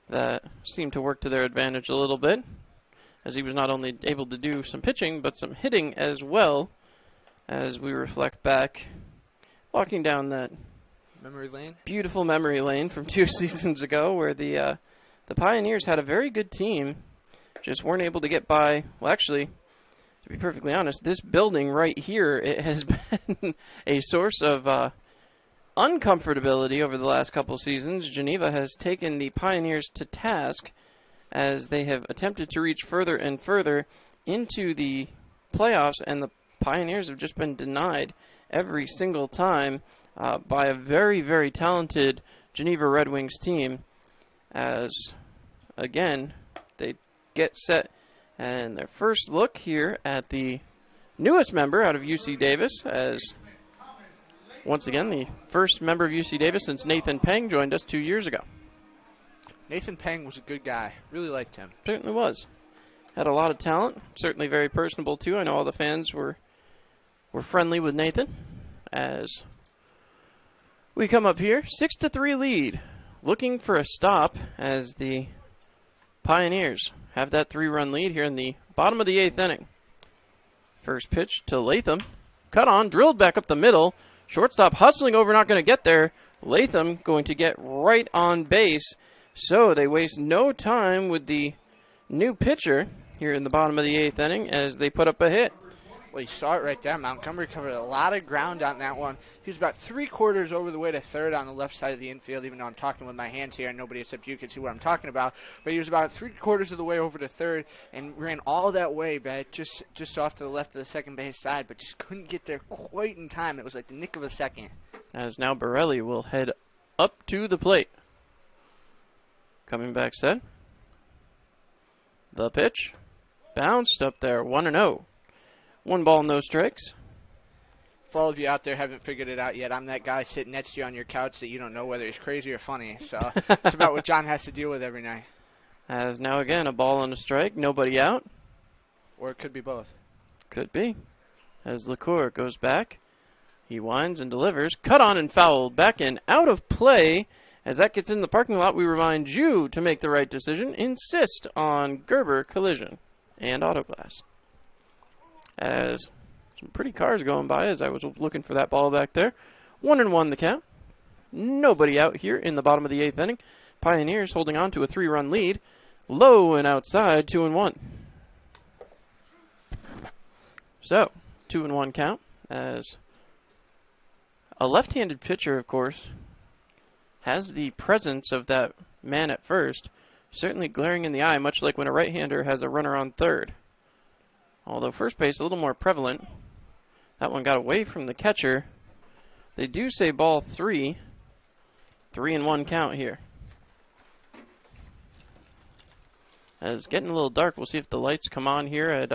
that seemed to work to their advantage a little bit, as he was not only able to do some pitching, but some hitting as well, as we reflect back, walking down that memory lane. Beautiful memory lane from 2 seasons ago where the Pioneers had a very good team, just weren't able to get by. Well, actually, to be perfectly honest, this building right here, it has been a source of uncomfortability over the last couple seasons. Geneva has taken the Pioneers to task as they have attempted to reach further and further into the playoffs, and the Pioneers have just been denied every single time by a very, very talented Geneva Red Wings team as, again, they get set and their first look here at the newest member out of UC Davis as, once again, the first member of UC Davis since Nathan Peng joined us 2 years ago. Nathan Peng was a good guy. Really liked him. Certainly was. Had a lot of talent. Certainly very personable, too. I know all the fans were friendly with Nathan as we come up here, 6-3 lead, looking for a stop as the Pioneers have that 3-run lead here in the bottom of the 8th inning. First pitch to Latham, cut on, drilled back up the middle, shortstop hustling over, not going to get there. Latham going to get right on base, so they waste no time with the new pitcher here in the bottom of the 8th inning as they put up a hit. Well, you saw it right there. Montgomery covered a lot of ground on that one. He was about 3/4 over the way to third on the left side of the infield, even though I'm talking with my hands here and nobody except you can see what I'm talking about. But he was about 3/4 of the way over to third and ran all that way back just off to the left of the second base side, but just couldn't get there quite in time. It was like the nick of a second. As now Borelli will head up to the plate. Coming back set. The pitch. Bounced up there, 1-0. 1 ball, no strikes. For all of you out there haven't figured it out yet, I'm that guy sitting next to you on your couch that you don't know whether he's crazy or funny. So it's about what John has to deal with every night. As now again, a ball and a strike, nobody out. Or it could be both. Could be. As LaCour goes back, he winds and delivers. Cut on and fouled, back and out of play. As that gets in the parking lot, we remind you to make the right decision. Insist on Gerber collision and auto glass. As some pretty cars going by as I was looking for that ball back there. 1-1 the count. Nobody out here in the bottom of the 8th inning. Pioneers holding on to a 3-run lead. Low and outside, 2-1. So, 2-1 count as a left-handed pitcher, of course, has the presence of that man at first, certainly glaring in the eye, much like when a right-hander has a runner on third. Although first base a little more prevalent. That one got away from the catcher. They do say ball 3. 3-1 count here. As it's getting a little dark, we'll see if the lights come on here at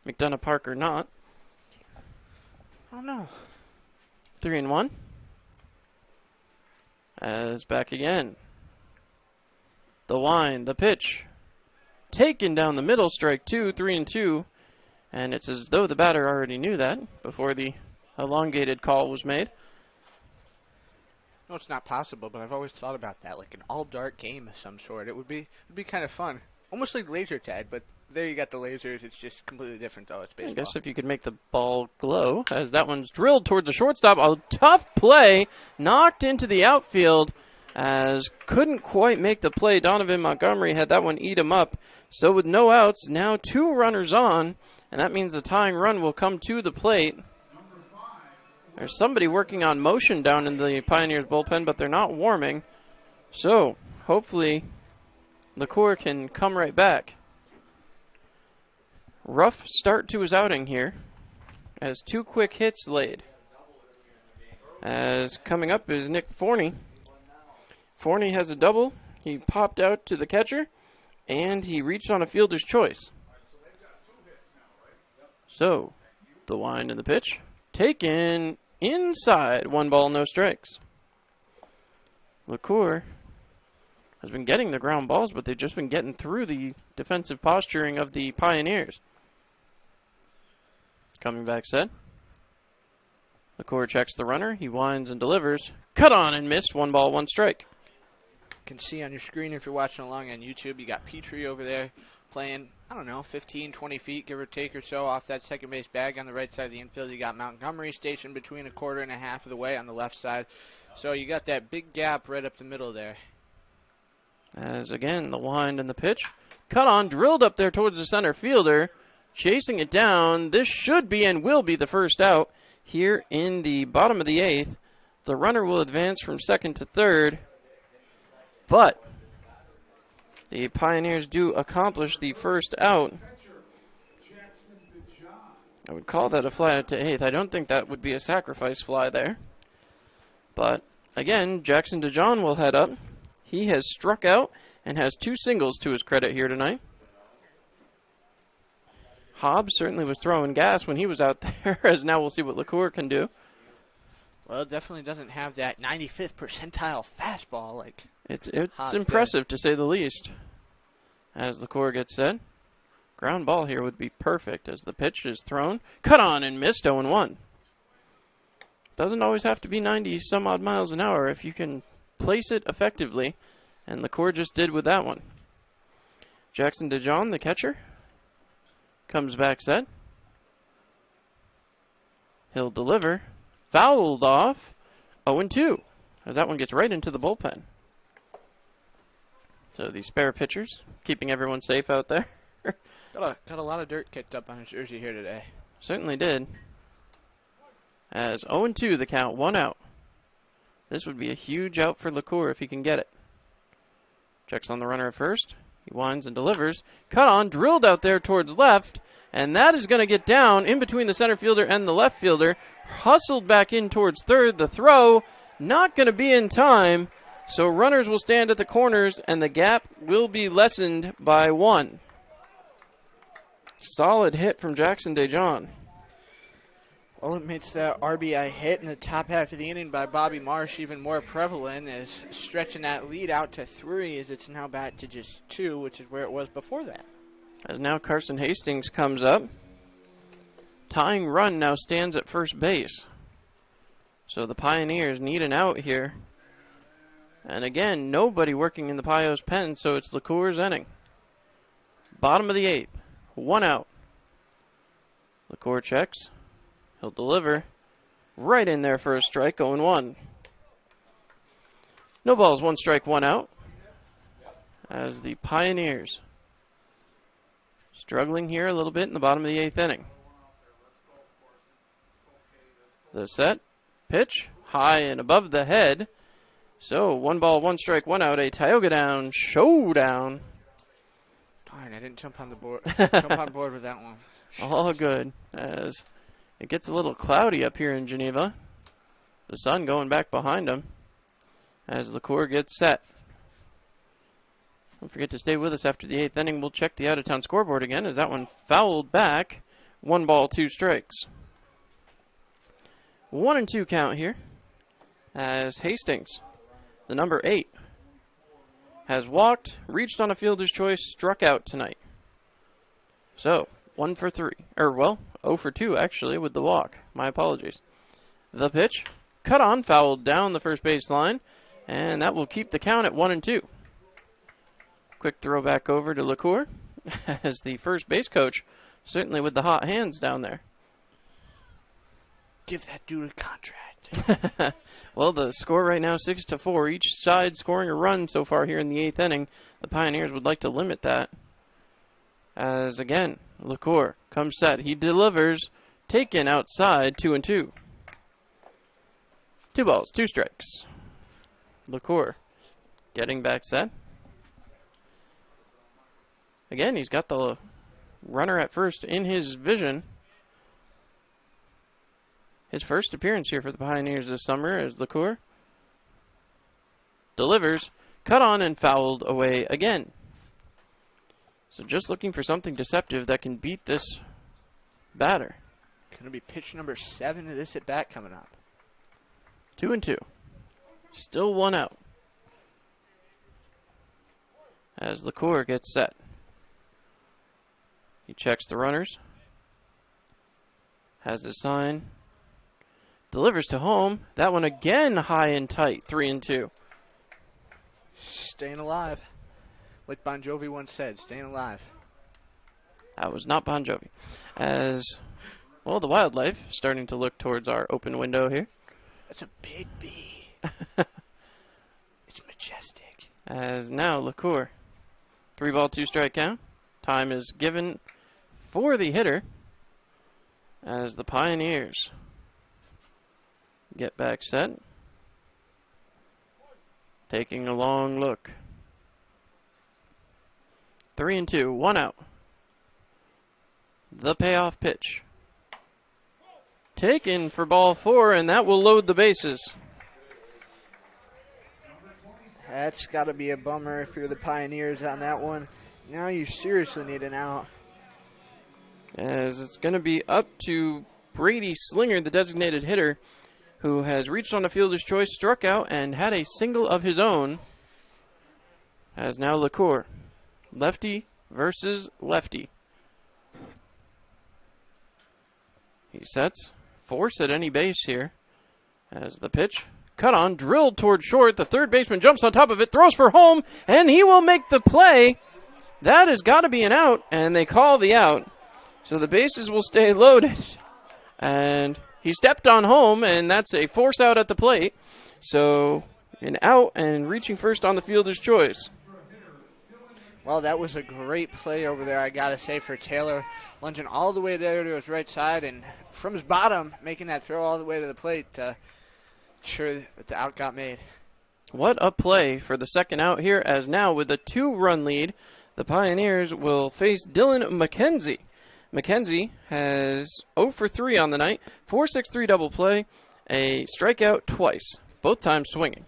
McDonough Park or not. Oh no. 3-1. As back again. The wind, the pitch. Taken down the middle, strike 2, 3-2. And it's as though the batter already knew that before the elongated call was made. No, it's not possible, but I've always thought about that, like an all-dark game of some sort. It'd be kind of fun. Almost like laser tag, but there you got the lasers. It's just completely different, though. It's baseball. I guess if you could make the ball glow, as that one's drilled towards the shortstop. A tough play, knocked into the outfield, as couldn't quite make the play. Donovan Montgomery had that one eat him up. So with no outs, now 2 runners on, and that means the tying run will come to the plate. There's somebody working on motion down in the Pioneers bullpen, but they're not warming. So hopefully LaCour can come right back. Rough start to his outing here, as 2 quick hits laid. As coming up is Nick Forney. Forney has a double. He popped out to the catcher, and he reached on a fielder's choice. So, the wind and the pitch. Taken inside. 1 ball, no strikes. LaCour has been getting the ground balls, but they've just been getting through the defensive posturing of the Pioneers. Coming back set. LaCour checks the runner. He winds and delivers. Cut on and missed. 1 ball, 1 strike. You can see on your screen if you're watching along on YouTube, you got Petrie over there playing, I don't know, 15, 20 feet, give or take or so, off that second base bag on the right side of the infield. You got Montgomery stationed between 1/4 and 1/2 of the way on the left side. So you got that big gap right up the middle there. As again, the wind and the pitch. Cut on, drilled up there towards the center fielder. Chasing it down. This should be and will be the first out here in the bottom of the 8th. The runner will advance from second to third. But the Pioneers do accomplish the first out. I would call that a fly out to 8th. I don't think that would be a sacrifice fly there. But again, Jackson DeJohn will head up. He has struck out and has 2 singles to his credit here tonight. Hobbs certainly was throwing gas when he was out there, as now we'll see what LaCour can do. Well, it definitely doesn't have that 95th percentile fastball like It's impressive to say the least. As LaCour gets set, ground ball here would be perfect as the pitch is thrown. Cut on and missed, 0-1. Doesn't always have to be 90 some odd miles an hour if you can place it effectively, and LaCour just did with that one. Jackson DeJohn, the catcher, comes back set. He'll deliver. Fouled off. 0-2. As that one gets right into the bullpen. So the spare pitchers keeping everyone safe out there. Got a lot of dirt kicked up on his jersey here today. Certainly did. As 0-2 the count, 1 out. This would be a huge out for LaCour if he can get it. Checks on the runner at first. He winds and delivers. Cut on, drilled out there towards left. And that is going to get down in between the center fielder and the left fielder. Hustled back in towards third. The throw not going to be in time. So runners will stand at the corners and the gap will be lessened by 1. Solid hit from Jackson DeJohn. Well, it makes that RBI hit in the top half of the inning by Bobby Marsh even more prevalent, as stretching that lead out to 3 as it's now back to just 2, which is where it was before that. As now Carson Hastings comes up. Tying run now stands at first base. So the Pioneers need an out here. And again, nobody working in the Pios pen, so it's LaCour's inning. Bottom of the 8th. 1 out. LaCour checks. He'll deliver. Right in there for a strike, 0-1. No balls, 1 strike, 1 out. As the Pioneers struggling here a little bit in the bottom of the 8th inning. The set, pitch, high and above the head. So 1 ball, 1 strike, 1 out. A Tioga Down showdown. Darn, I didn't jump on the board. Jump on board with that one. All good, as it gets a little cloudy up here in Geneva. The sun going back behind him as LaCour gets set. Don't forget to stay with us after the 8th inning. We'll check the out-of-town scoreboard again as that one fouled back. 1 ball, 2 strikes. 1-2 count here as Hastings, the number 8, has walked, reached on a fielder's choice, struck out tonight. So, 1 for 3. 0 for 2 actually with the walk. My apologies. The pitch, cut on, fouled down the first base line, and that will keep the count at 1-2. Quick throw back over to LaCour as the first base coach, certainly with the hot hands down there. Give that dude a contract. Well, the score right now 6-4. Each side scoring a run so far here in the 8th inning. The Pioneers would like to limit that. As again, LaCour comes set. He delivers. Taken outside, 2-2. 2 balls, 2 strikes. LaCour getting back set. Again, he's got the runner at first in his vision. His first appearance here for the Pioneers this summer as LaCour delivers, cut on and fouled away again. So just looking for something deceptive that can beat this batter. Going to be pitch number 7 of this at bat coming up. 2-2. Still 1 out. As LaCour gets set. He checks the runners. Has his sign. Delivers to home. That one again high and tight. 3-2. Staying alive. Like Bon Jovi once said, staying alive. That was not Bon Jovi. As, well, the wildlife starting to look towards our open window here. That's a big bee. It's majestic. As now LaCour. 3 ball, 2 strike count. Time is given for the hitter as the Pioneers get back set. Taking a long look. 3-2, 1 out. The payoff pitch. Taken for ball 4, and that will load the bases. That's got to be a bummer if you're the Pioneers on that one. Now you seriously need an out. As it's going to be up to Brady Slinger, the designated hitter, who has reached on a fielder's choice, struck out, and had a single of his own. As now LaCour. Lefty versus lefty. He sets. Force at any base here. As the pitch. Cut on. Drilled toward short. The third baseman jumps on top of it. Throws for home. And he will make the play. That has got to be an out. And they call the out. So the bases will stay loaded. And he stepped on home. And that's a force out at the plate. So an out and reaching first on the fielder's choice. Well, that was a great play over there, I got to say, for Taylor. Lunging all the way there to his right side and from his bottom, making that throw all the way to the plate to ensure that the out got made. What a play for the second out here, as now with a 2-run lead, the Pioneers will face Dylan McKenzie. McKenzie has 0 for 3 on the night, 4-6-3 double play, a strikeout twice, both times swinging.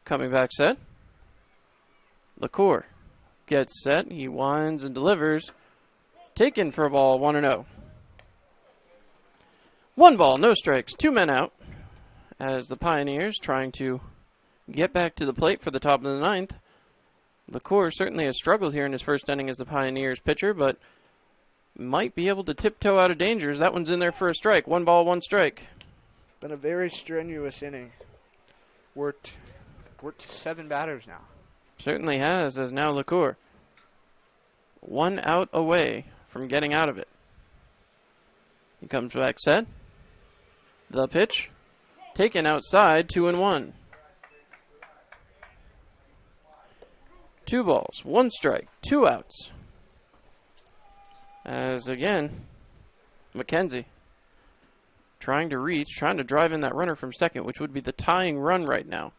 Coming back set. LaCour gets set. He winds and delivers. Taken for a ball, 1-0. 1 ball, no strikes, 2 men out. As the Pioneers trying to get back to the plate for the top of the ninth. LaCour certainly has struggled here in his first inning as the Pioneers pitcher, but might be able to tiptoe out of danger as that one's in there for a strike. 1 ball, 1 strike. Been a very strenuous inning. Worked 7 batters now. Certainly has, as now LaCour 1 out away from getting out of it. He comes back set. The pitch. Taken outside, 2-1. 2 balls, 1 strike, 2 outs. As again, McKenzie trying to reach, trying to drive in that runner from second, which would be the tying run right now.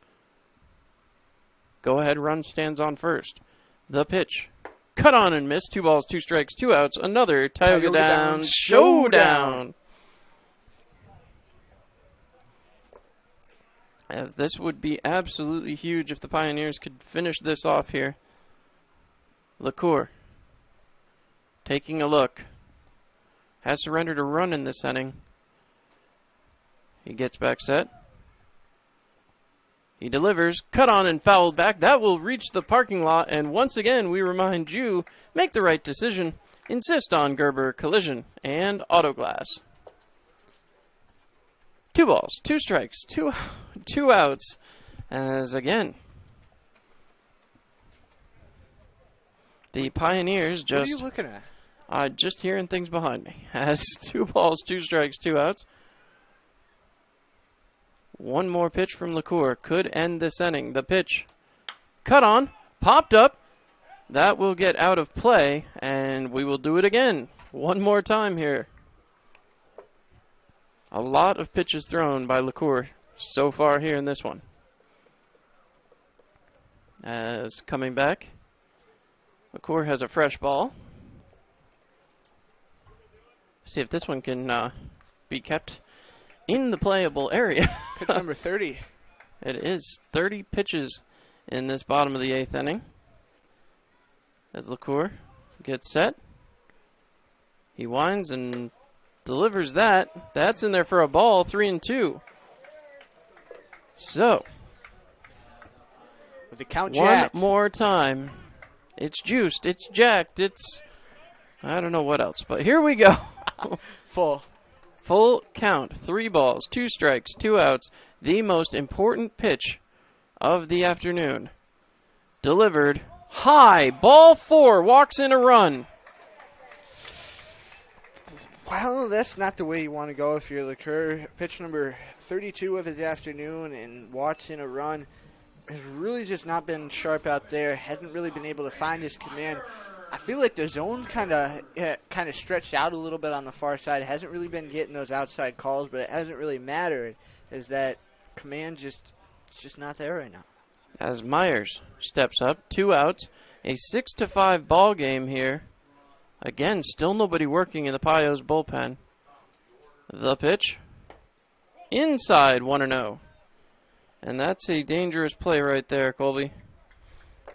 Go ahead run stands on first. The pitch. Cut on and miss. 2 balls, 2 strikes, 2 outs. Another Tioga Down showdown. As this would be absolutely huge if the Pioneers could finish this off here. LaCour taking a look. Has surrendered a run in this inning. He gets back set. He delivers. Cut on and fouled back. That will reach the parking lot. And once again, we remind you, make the right decision. Insist on Gerber Collision and Auto Glass. 2 balls, 2 strikes, 2 outs. As again, the Pioneers just... What are you looking at? Just hearing things behind me. Has 2 balls, 2 strikes, 2 outs. 1 more pitch from LaCour could end this inning. The pitch, cut on, popped up. That will get out of play, and we will do it again. 1 more time here. A lot of pitches thrown by LaCour so far here in this one. As coming back, LaCour has a fresh ball. See if this one can be kept in the playable area. Pitch number 30. It is 30 pitches in this bottom of the 8th inning. As LaCour gets set. He winds and delivers that. That's in there for a ball, 3-2. So, with the count jacked. One more time. It's juiced, it's jacked, it's... I don't know what else, but here we go. Full count. 3 balls, 2 strikes, 2 outs. The most important pitch of the afternoon. Delivered high. Ball 4. Walks in a run. Well, that's not the way you want to go if you're LaCour. Pitch number 32 of his afternoon and walks in a run. Has really just not been sharp out there. Hasn't really been able to find his command. I feel like the zone kind of stretched out a little bit on the far side. Hasn't really been getting those outside calls, but it hasn't really mattered. Is that command it's just not there right now. As Myers steps up, 2 outs, a 6-5 ball game here. Again, still nobody working in the Pios bullpen. The pitch, inside 1-0, and that's a dangerous play right there, Colby.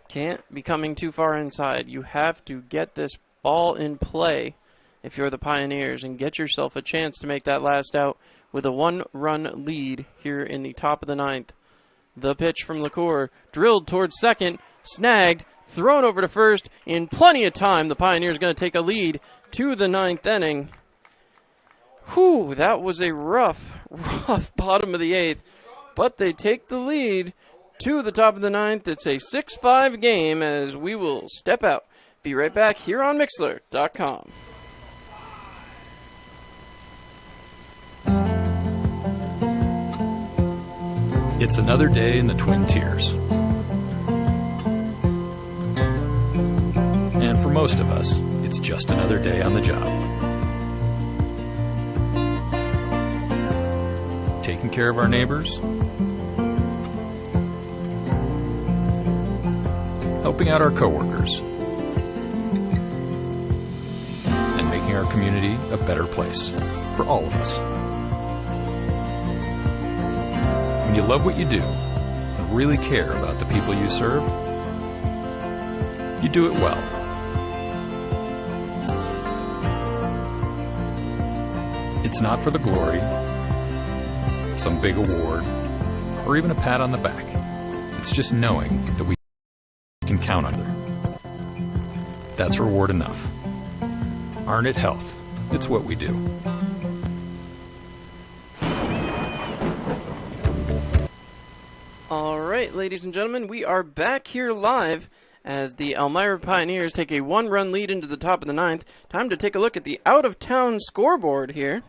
Can't be coming too far inside. You have to get this ball in play if you're the Pioneers and get yourself a chance to make that last out with a 1-run lead here in the top of the 9th. The pitch from LaCour, drilled towards second, snagged, thrown over to first in plenty of time. The Pioneers going to take a lead to the 9th inning. Whew, that was a rough bottom of the 8th, but they take the lead to the top of the 9th. It's a 6-5 game as we will step out. Be right back here on Mixlr.com. It's another day in the Twin Tiers. And for most of us, it's just another day on the job. Taking care of our neighbors, helping out our coworkers, and making our community a better place for all of us. When you love what you do and really care about the people you serve, you do it well. It's not for the glory, some big award, or even a pat on the back. It's just knowing that we can count on you. That's reward enough. Earn it health. It's what we do. All right, ladies and gentlemen, we are back here live as the Elmira Pioneers take a one-run lead into the top of the ninth. Time to take a look at the out-of-town scoreboard here.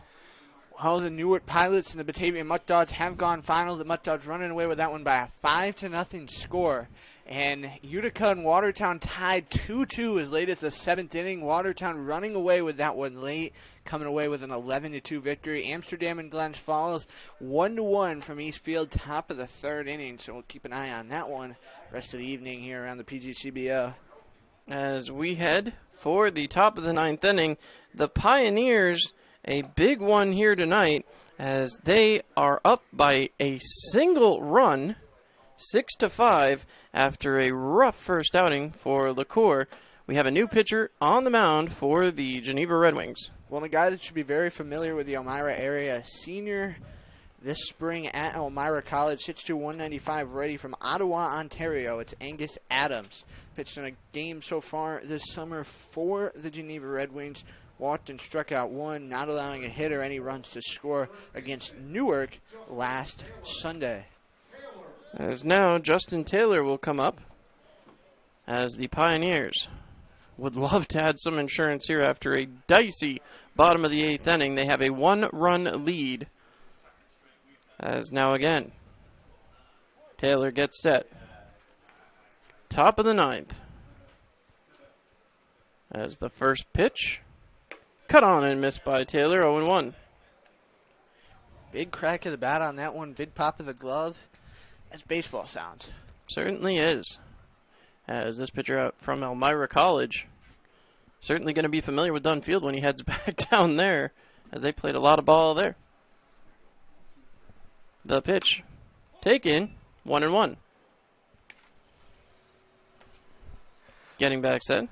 Well, the Newark Pilots and the Batavian Mutt Dogs have gone final. The Mutt Dogs running away with that one by a 5-0 score. And Utica and Watertown tied 2-2 as late as the 7th inning. Watertown running away with that one late, coming away with an 11-2 victory. Amsterdam and Glens Falls 1-1 from Eastfield, top of the 3rd inning. So we'll keep an eye on that one rest of the evening here around the PGCBO. As we head for the top of the 9th inning, the Pioneers, a big one here tonight, as they are up by a single run, 6-5, after a rough first outing for LaCour. We have a new pitcher on the mound for the Geneva Red Wings. Well, a guy that should be very familiar with the Elmira area, senior this spring at Elmira College, 6'2", 195, ready from Ottawa, Ontario. It's Angus Adams. Pitched in a game so far this summer for the Geneva Red Wings. Walked and struck out one, not allowing a hit or any runs to score against Newark last Sunday. As now, Justin Taylor will come up as the Pioneers would love to add some insurance here after a dicey bottom of the 8th inning. They have a one-run lead. As now again, Taylor gets set. Top of the 9th. As the first pitch, cut on and missed by Taylor, 0-1. Big crack of the bat on that one, big pop of the glove. That's baseball sounds. Certainly is. As this pitcher out from Elmira College, certainly going to be familiar with Dunfield when he heads back down there, as they played a lot of ball there. The pitch taken, 1-1. Getting back set.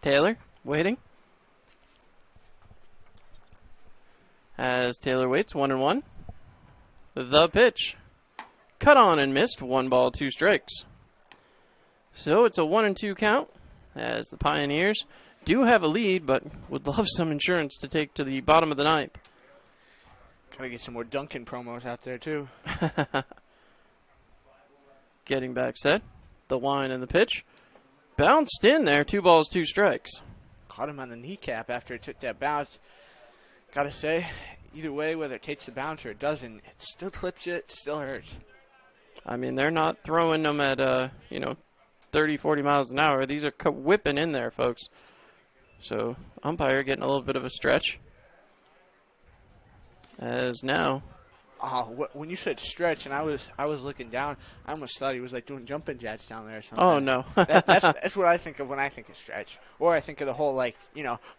Taylor waiting. As Taylor waits, 1-1. The pitch. Cut on and missed, 1 ball, 2 strikes. So it's a 1-2 count, as the Pioneers do have a lead, but would love some insurance to take to the bottom of the 9th. Gotta get some more Duncan promos out there, too. Getting back set. The wind and the pitch. Bounced in there, 2 balls, 2 strikes. Caught him on the kneecap after it took that bounce. Gotta say, either way, whether it takes the bounce or it doesn't, it still clips it, it still hurts. I mean, they're not throwing them at, 30, 40 miles an hour. These are whipping in there, folks. So, umpire getting a little bit of a stretch. As now. Oh, when you said stretch and I was looking down, I almost thought he was like doing jumping jacks down there or something. Oh, no. that's what I think of when I think of stretch. Or I think of the whole,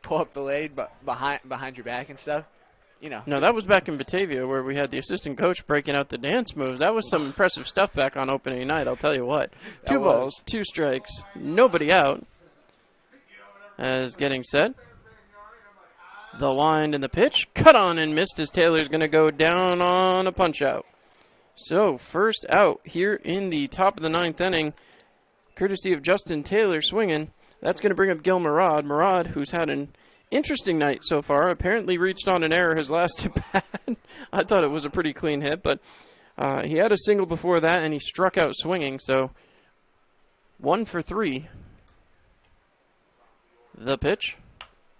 pull up the leg but behind your back and stuff. No, that was back in Batavia where we had the assistant coach breaking out the dance moves. That was some impressive stuff back on opening night, I'll tell you what. 2 balls, 2 strikes, nobody out. As getting set. The wind and the pitch. Cut on and missed as Taylor's going to go down on a punch out. So, first out here in the top of the 9th inning, courtesy of Justin Taylor swinging. That's going to bring up Gil Murad. Murad, who's had an interesting night so far, apparently reached on an error his last at bat. I thought it was a pretty clean hit, but he had a single before that, and he struck out swinging, so 1 for 3. The pitch.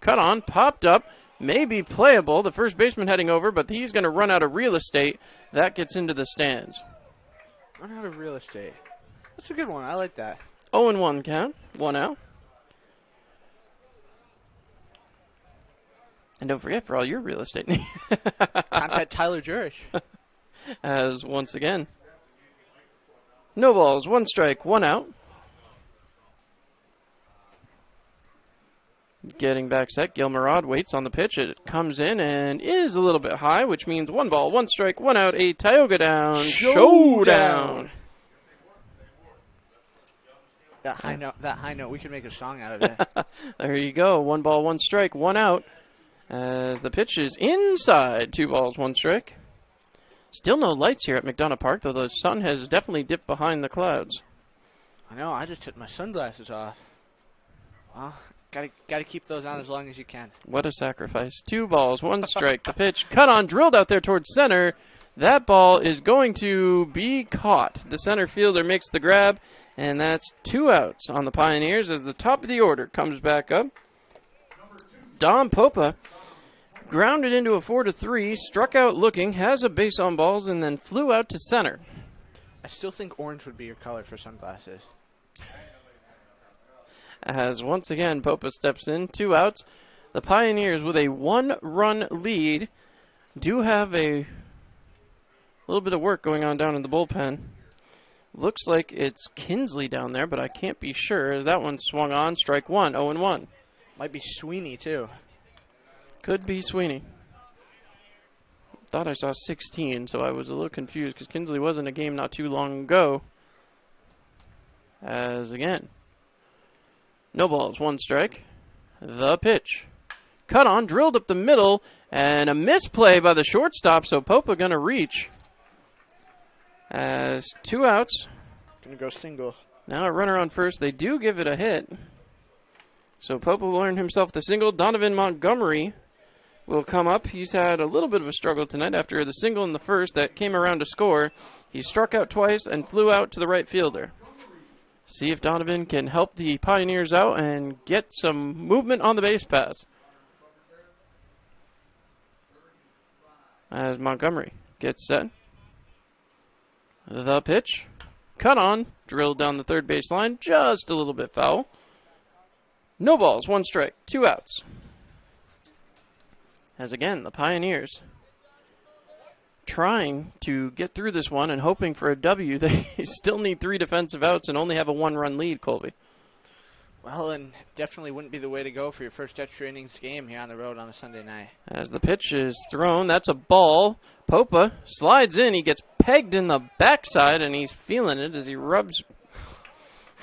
Cut on, popped up, may be playable. The first baseman heading over, but he's going to run out of real estate. That gets into the stands. Run out of real estate. That's a good one. I like that. 0-1 count. 1 out. And don't forget, for all your real estate needs, contact Tyler Jurish. As once again, no balls, 1 strike, 1 out. Getting back set, Gilmarod waits on the pitch. It comes in and is a little bit high, which means 1 ball, 1 strike, 1 out. A Tioga down. Showdown. That high note, we could make a song out of it. There you go. 1 ball, 1 strike, 1 out. As the pitch is inside, 2 balls, 1 strike. Still no lights here at McDonough Park, though the sun has definitely dipped behind the clouds. I know. I just took my sunglasses off. Well, gotta keep those on as long as you can. What a sacrifice. 2 balls, 1 strike. The pitch cut on, drilled out there towards center. That ball is going to be caught. The center fielder makes the grab, and that's 2 outs on the Pioneers as the top of the order comes back up. Don Popa grounded into a 4-3, struck out looking, has a base on balls, and then flew out to center. I still think orange would be your color for sunglasses. As once again, Popa steps in, 2 outs. The Pioneers, with a 1-run lead, do have a little bit of work going on down in the bullpen. Looks like it's Kinsley down there, but I can't be sure. That one swung on, strike 1, 0-1. Might be Sweeney, too. Could be Sweeney. Thought I saw 16, so I was a little confused because Kinsley was in a game not too long ago. As again, no balls, 1 strike. The pitch. Cut on, drilled up the middle, and a misplay by the shortstop, so Popa going to reach. As 2 outs. Gonna go single. Now a runner on first. They do give it a hit. So Popa will earn himself the single. Donovan Montgomery will come up. He's had a little bit of a struggle tonight after the single in the first that came around to score. He struck out twice and flew out to the right fielder. See if Donovan can help the Pioneers out and get some movement on the base paths. As Montgomery gets set. The pitch. Cut on. Drilled down the third base line. Just a little bit foul. No balls, 1 strike, 2 outs. As again, the Pioneers trying to get through this one and hoping for a W. They still need 3 defensive outs and only have a 1-run lead, Colby. Well, and definitely wouldn't be the way to go for your first extra innings game here on the road on a Sunday night. As the pitch is thrown, that's a ball. Popa slides in. He gets pegged in the backside, and he's feeling it as he rubs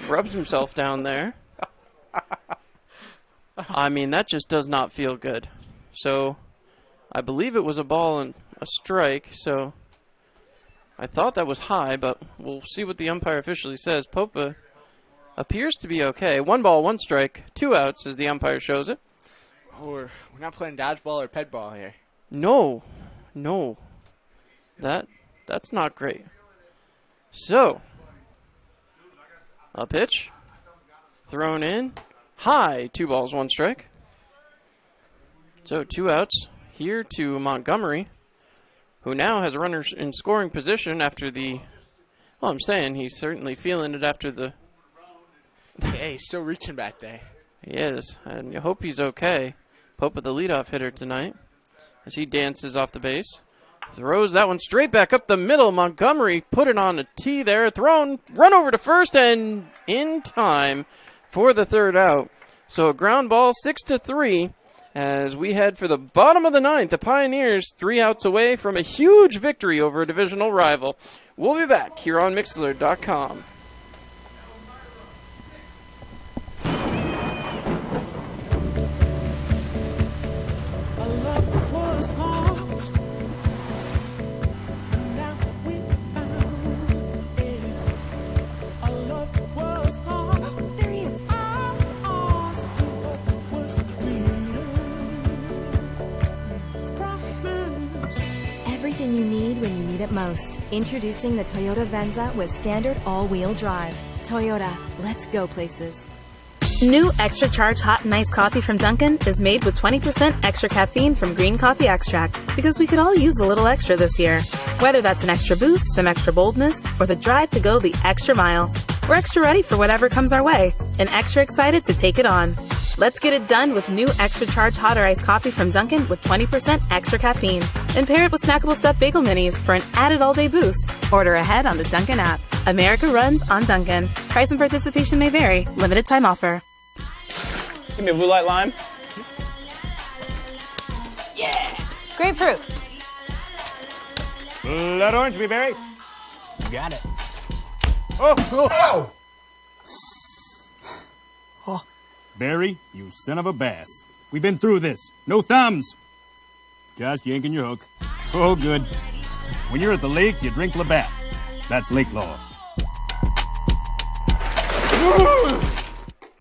himself down there. I mean, that just does not feel good. So, I believe it was a ball and a strike, so I thought that was high, but we'll see what the umpire officially says. Popa appears to be okay. 1 ball, 1 strike, 2 outs as the umpire shows it. Oh, we're not playing dodgeball or ped ball here. No. That's not great. So, a pitch thrown in. High, 2 balls, 1 strike. So 2 outs here to Montgomery, who now has a runner in scoring position after the, well, I'm saying he's certainly feeling it after the. Yeah, he's still reaching back there. He is, and you hope he's okay. Popa, the leadoff hitter tonight, as he dances off the base. Throws that one straight back up the middle. Montgomery put it on a tee there. Thrown, run over to first, and in time for the 3rd out. So a ground ball, 6-3, as we head for the bottom of the 9th. The Pioneers 3 outs away from a huge victory over a divisional rival. We'll be back here on Mixlr.com. Everything you need when you need it most. Introducing the Toyota Venza with standard all-wheel drive. Toyota, let's go places. New Extra Charge Hot and Iced Coffee from Dunkin' is made with 20% extra caffeine from green coffee extract because we could all use a little extra this year. Whether that's an extra boost, some extra boldness, or the drive to go the extra mile, we're extra ready for whatever comes our way and extra excited to take it on. Let's get it done with new Extra Charge Hot or Iced Coffee from Dunkin' with 20% extra caffeine. And pair it with snackable stuffed bagel minis for an added all-day boost. Order ahead on the Dunkin' app. America runs on Dunkin'. Price and participation may vary. Limited time offer. Give me a blue light lime. Grapefruit. Blood orange, blueberry. You got it. Oh! Barry, you son of a bass. We've been through this. No thumbs. Just yanking your hook. Oh, good. When you're at the lake, you drink Labatt. That's lake law.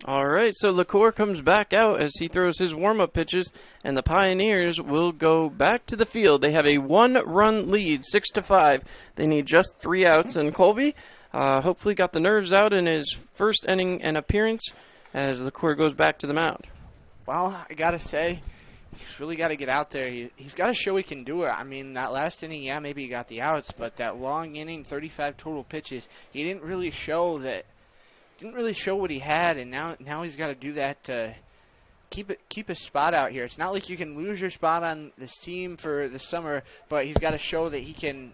All right, so LaCour comes back out as he throws his warm-up pitches, and the Pioneers will go back to the field. They have a one-run lead, 6-5. They need just 3 outs, and Colby hopefully got the nerves out in his first inning and appearance as LaCour goes back to the mound. Well, I got to say, he's really got to get out there. He's got to show he can do it. I mean, that last inning, yeah, maybe he got the outs, but that long inning, 35 total pitches, he didn't really show that. Didn't really show what he had, and now he's got to do that to keep his spot out here. It's not like you can lose your spot on this team for the summer, but he's got to show that he can,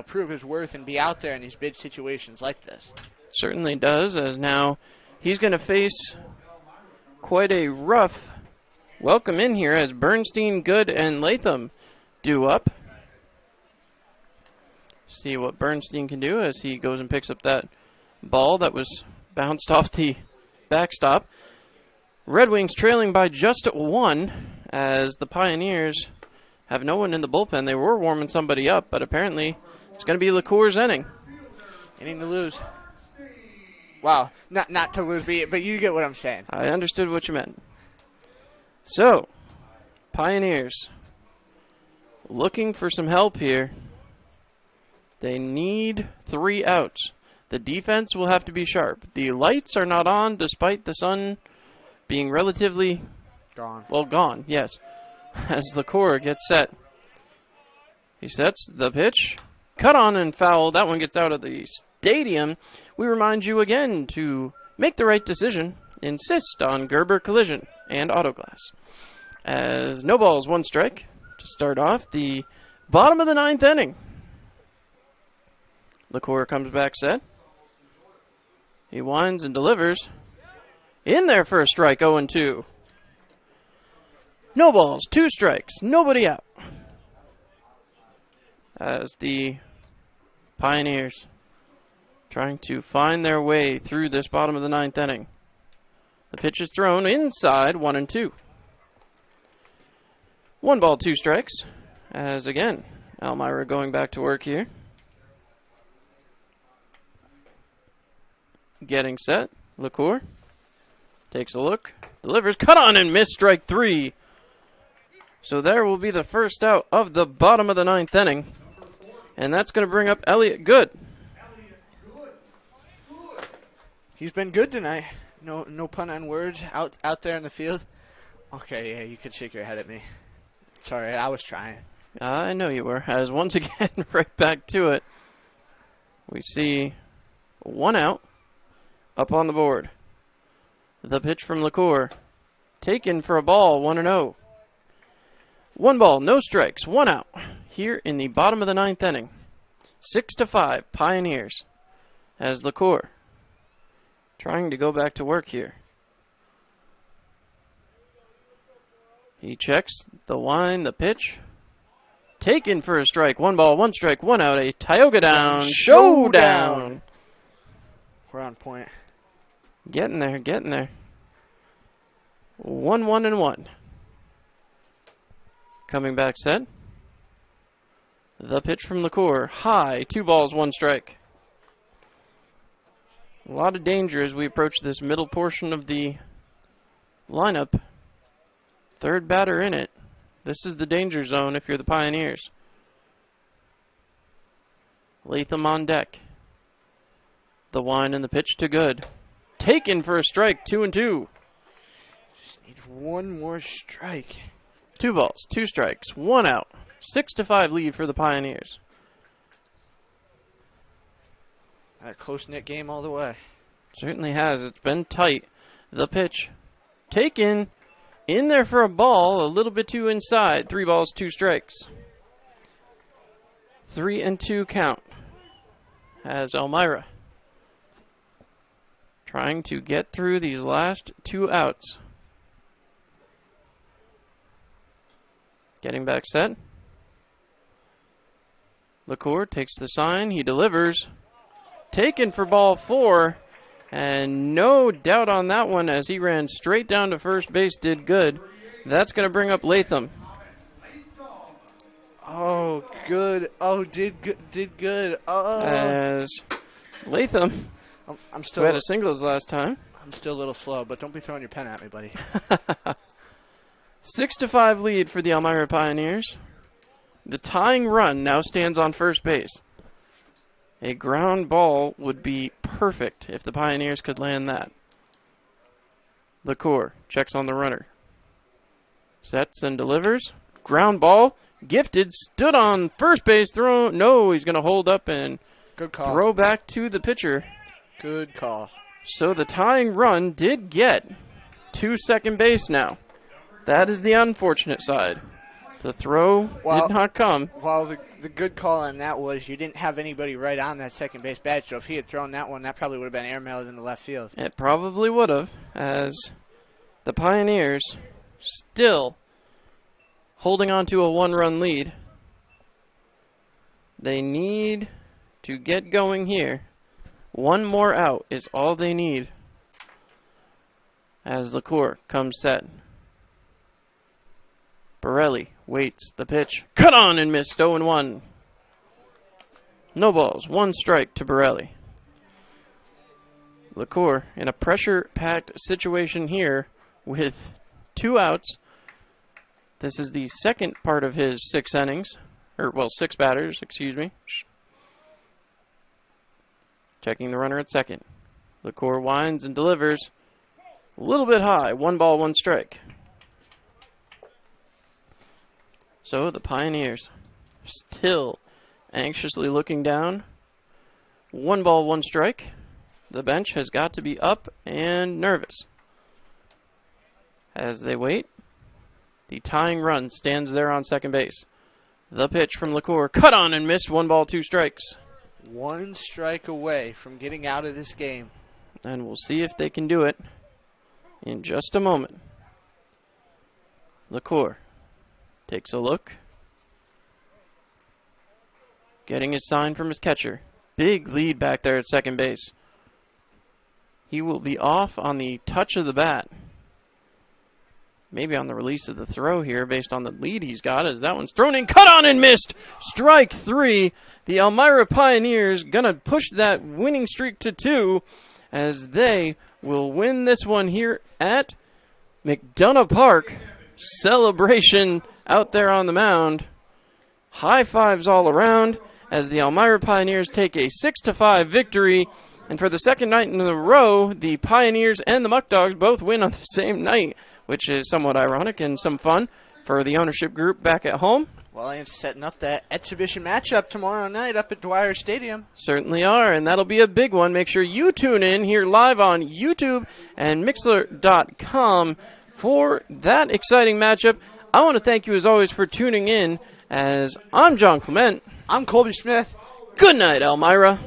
prove his worth and be out there in these big situations like this. Certainly does, as now he's going to face quite a rough welcome in here as Bernstein, Good, and Latham do up. See what Bernstein can do as he goes and picks up that ball that was bounced off the backstop. Red Wings trailing by just 1 as the Pioneers have no one in the bullpen. They were warming somebody up, but apparently it's going to be LaCour's inning. Inning to lose. Wow, not to lose, but you get what I'm saying. I understood what you meant. So, Pioneers looking for some help here. They need 3 outs. The defense will have to be sharp. The lights are not on despite the sun being relatively gone, yes. As LaCour gets set. He sets the pitch. Cut on and foul. That one gets out of the stadium. We remind you again to make the right decision. Insist on Gerber Collision and Autoglass. As no balls, 1 strike to start off the bottom of the 9th inning. LaCour comes back set. He winds and delivers. In there for a strike, 0-2. No balls, 2 strikes, nobody out. As the Pioneers trying to find their way through this bottom of the 9th inning. The pitch is thrown inside, 1-2. 1 ball, 2 strikes. As again, Elmira going back to work here. Getting set. LaCour takes a look. Delivers. Cut on and miss. Strike 3. So there will be the first out of the bottom of the 9th inning. And that's going to bring up Elliot Good. He's been good tonight. No pun on words out there in the field. Okay, yeah, you could shake your head at me. Sorry, I was trying. I know you were. As once again, right back to it. We see 1 out. Up on the board. The pitch from LaCour. Taken for a ball, 1-0. 1 ball, no strikes, 1 out. Here in the bottom of the 9th inning. 6-5, Pioneers. As LaCour trying to go back to work here. He checks the wind, the pitch. Taken for a strike, 1 ball, 1 strike, 1 out. A Tioga down showdown. We're on point. Getting there, getting there. 1-1-1. Coming back set. The pitch from LaCour. High, 2 balls, 1 strike. A lot of danger as we approach this middle portion of the lineup. 3rd batter in it. This is the danger zone if you're the Pioneers. Latham on deck. The wind and the pitch to Good. Taken for a strike, 2-2. one more strike. 2 balls, 2 strikes, 1 out. 6-5 lead for the Pioneers. A close-knit game all the way. Certainly has. It's been tight. The pitch taken in there for a ball, a little bit too inside. 3 balls, 2 strikes. 3-2 count as Elmira trying to get through these last 2 outs. Getting back set. LaCour takes the sign. He delivers. Taken for ball 4. And no doubt on that one as he ran straight down to first base. Did good. That's going to bring up Latham. Oh, good. Oh, did good. Oh. As Latham, I'm still who had a singles last time. I'm still a little slow, but don't be throwing your pen at me, buddy. 6-5 lead for the Elmira Pioneers. The tying run now stands on first base. A ground ball would be perfect if the Pioneers could land that. LaCour checks on the runner. Sets and delivers. Ground ball. Gifted. Stood on first base. Throw. No, he's going to hold up and Good call. Throw back to the pitcher. Good call. So the tying run did get to second base now. That is the unfortunate side. The throw did not come. Well, the good call on that was you didn't have anybody right on that second base badge, so if he had thrown that one, that probably would have been airmailed in the left field. It probably would have, as the Pioneers still holding on to a 1-run lead. They need to get going here. 1 more out is all they need. As LaCour comes set. Borelli waits the pitch. Cut on and missed. 0-1. No balls. 1 strike to Borelli. LaCour in a pressure-packed situation here with 2 outs. This is the second part of his 6 innings. Or, well, 6 batters, excuse me. Checking the runner at second. LaCour winds and delivers. A little bit high. 1 ball, 1 strike. So the Pioneers still anxiously looking down. 1 ball, 1 strike. The bench has got to be up and nervous. As they wait, the tying run stands there on second base. The pitch from LaCour. Cut on and missed. 1 ball, 2 strikes. 1 strike away from getting out of this game. And we'll see if they can do it in just a moment. LaCour takes a look. Getting his sign from his catcher. Big lead back there at second base. He will be off on the touch of the bat. Maybe on the release of the throw here based on the lead he's got as that one's thrown in. Cut on and missed. Strike 3. The Elmira Pioneers going to push that winning streak to 2 as they will win this one here at McDonough Park. Celebration out there on the mound. High fives all around as the Elmira Pioneers take a 6-5 victory. And for the second night in a row, the Pioneers and the Muck Dogs both win on the same night, which is somewhat ironic and some fun for the ownership group back at home. Well, and setting up that exhibition matchup tomorrow night up at Dwyer Stadium. Certainly are, and that'll be a big one. Make sure you tune in here live on YouTube and Mixler.com for that exciting matchup. I want to thank you, as always, for tuning in, as I'm John Clement. I'm Colby Smith. Good night, Elmira.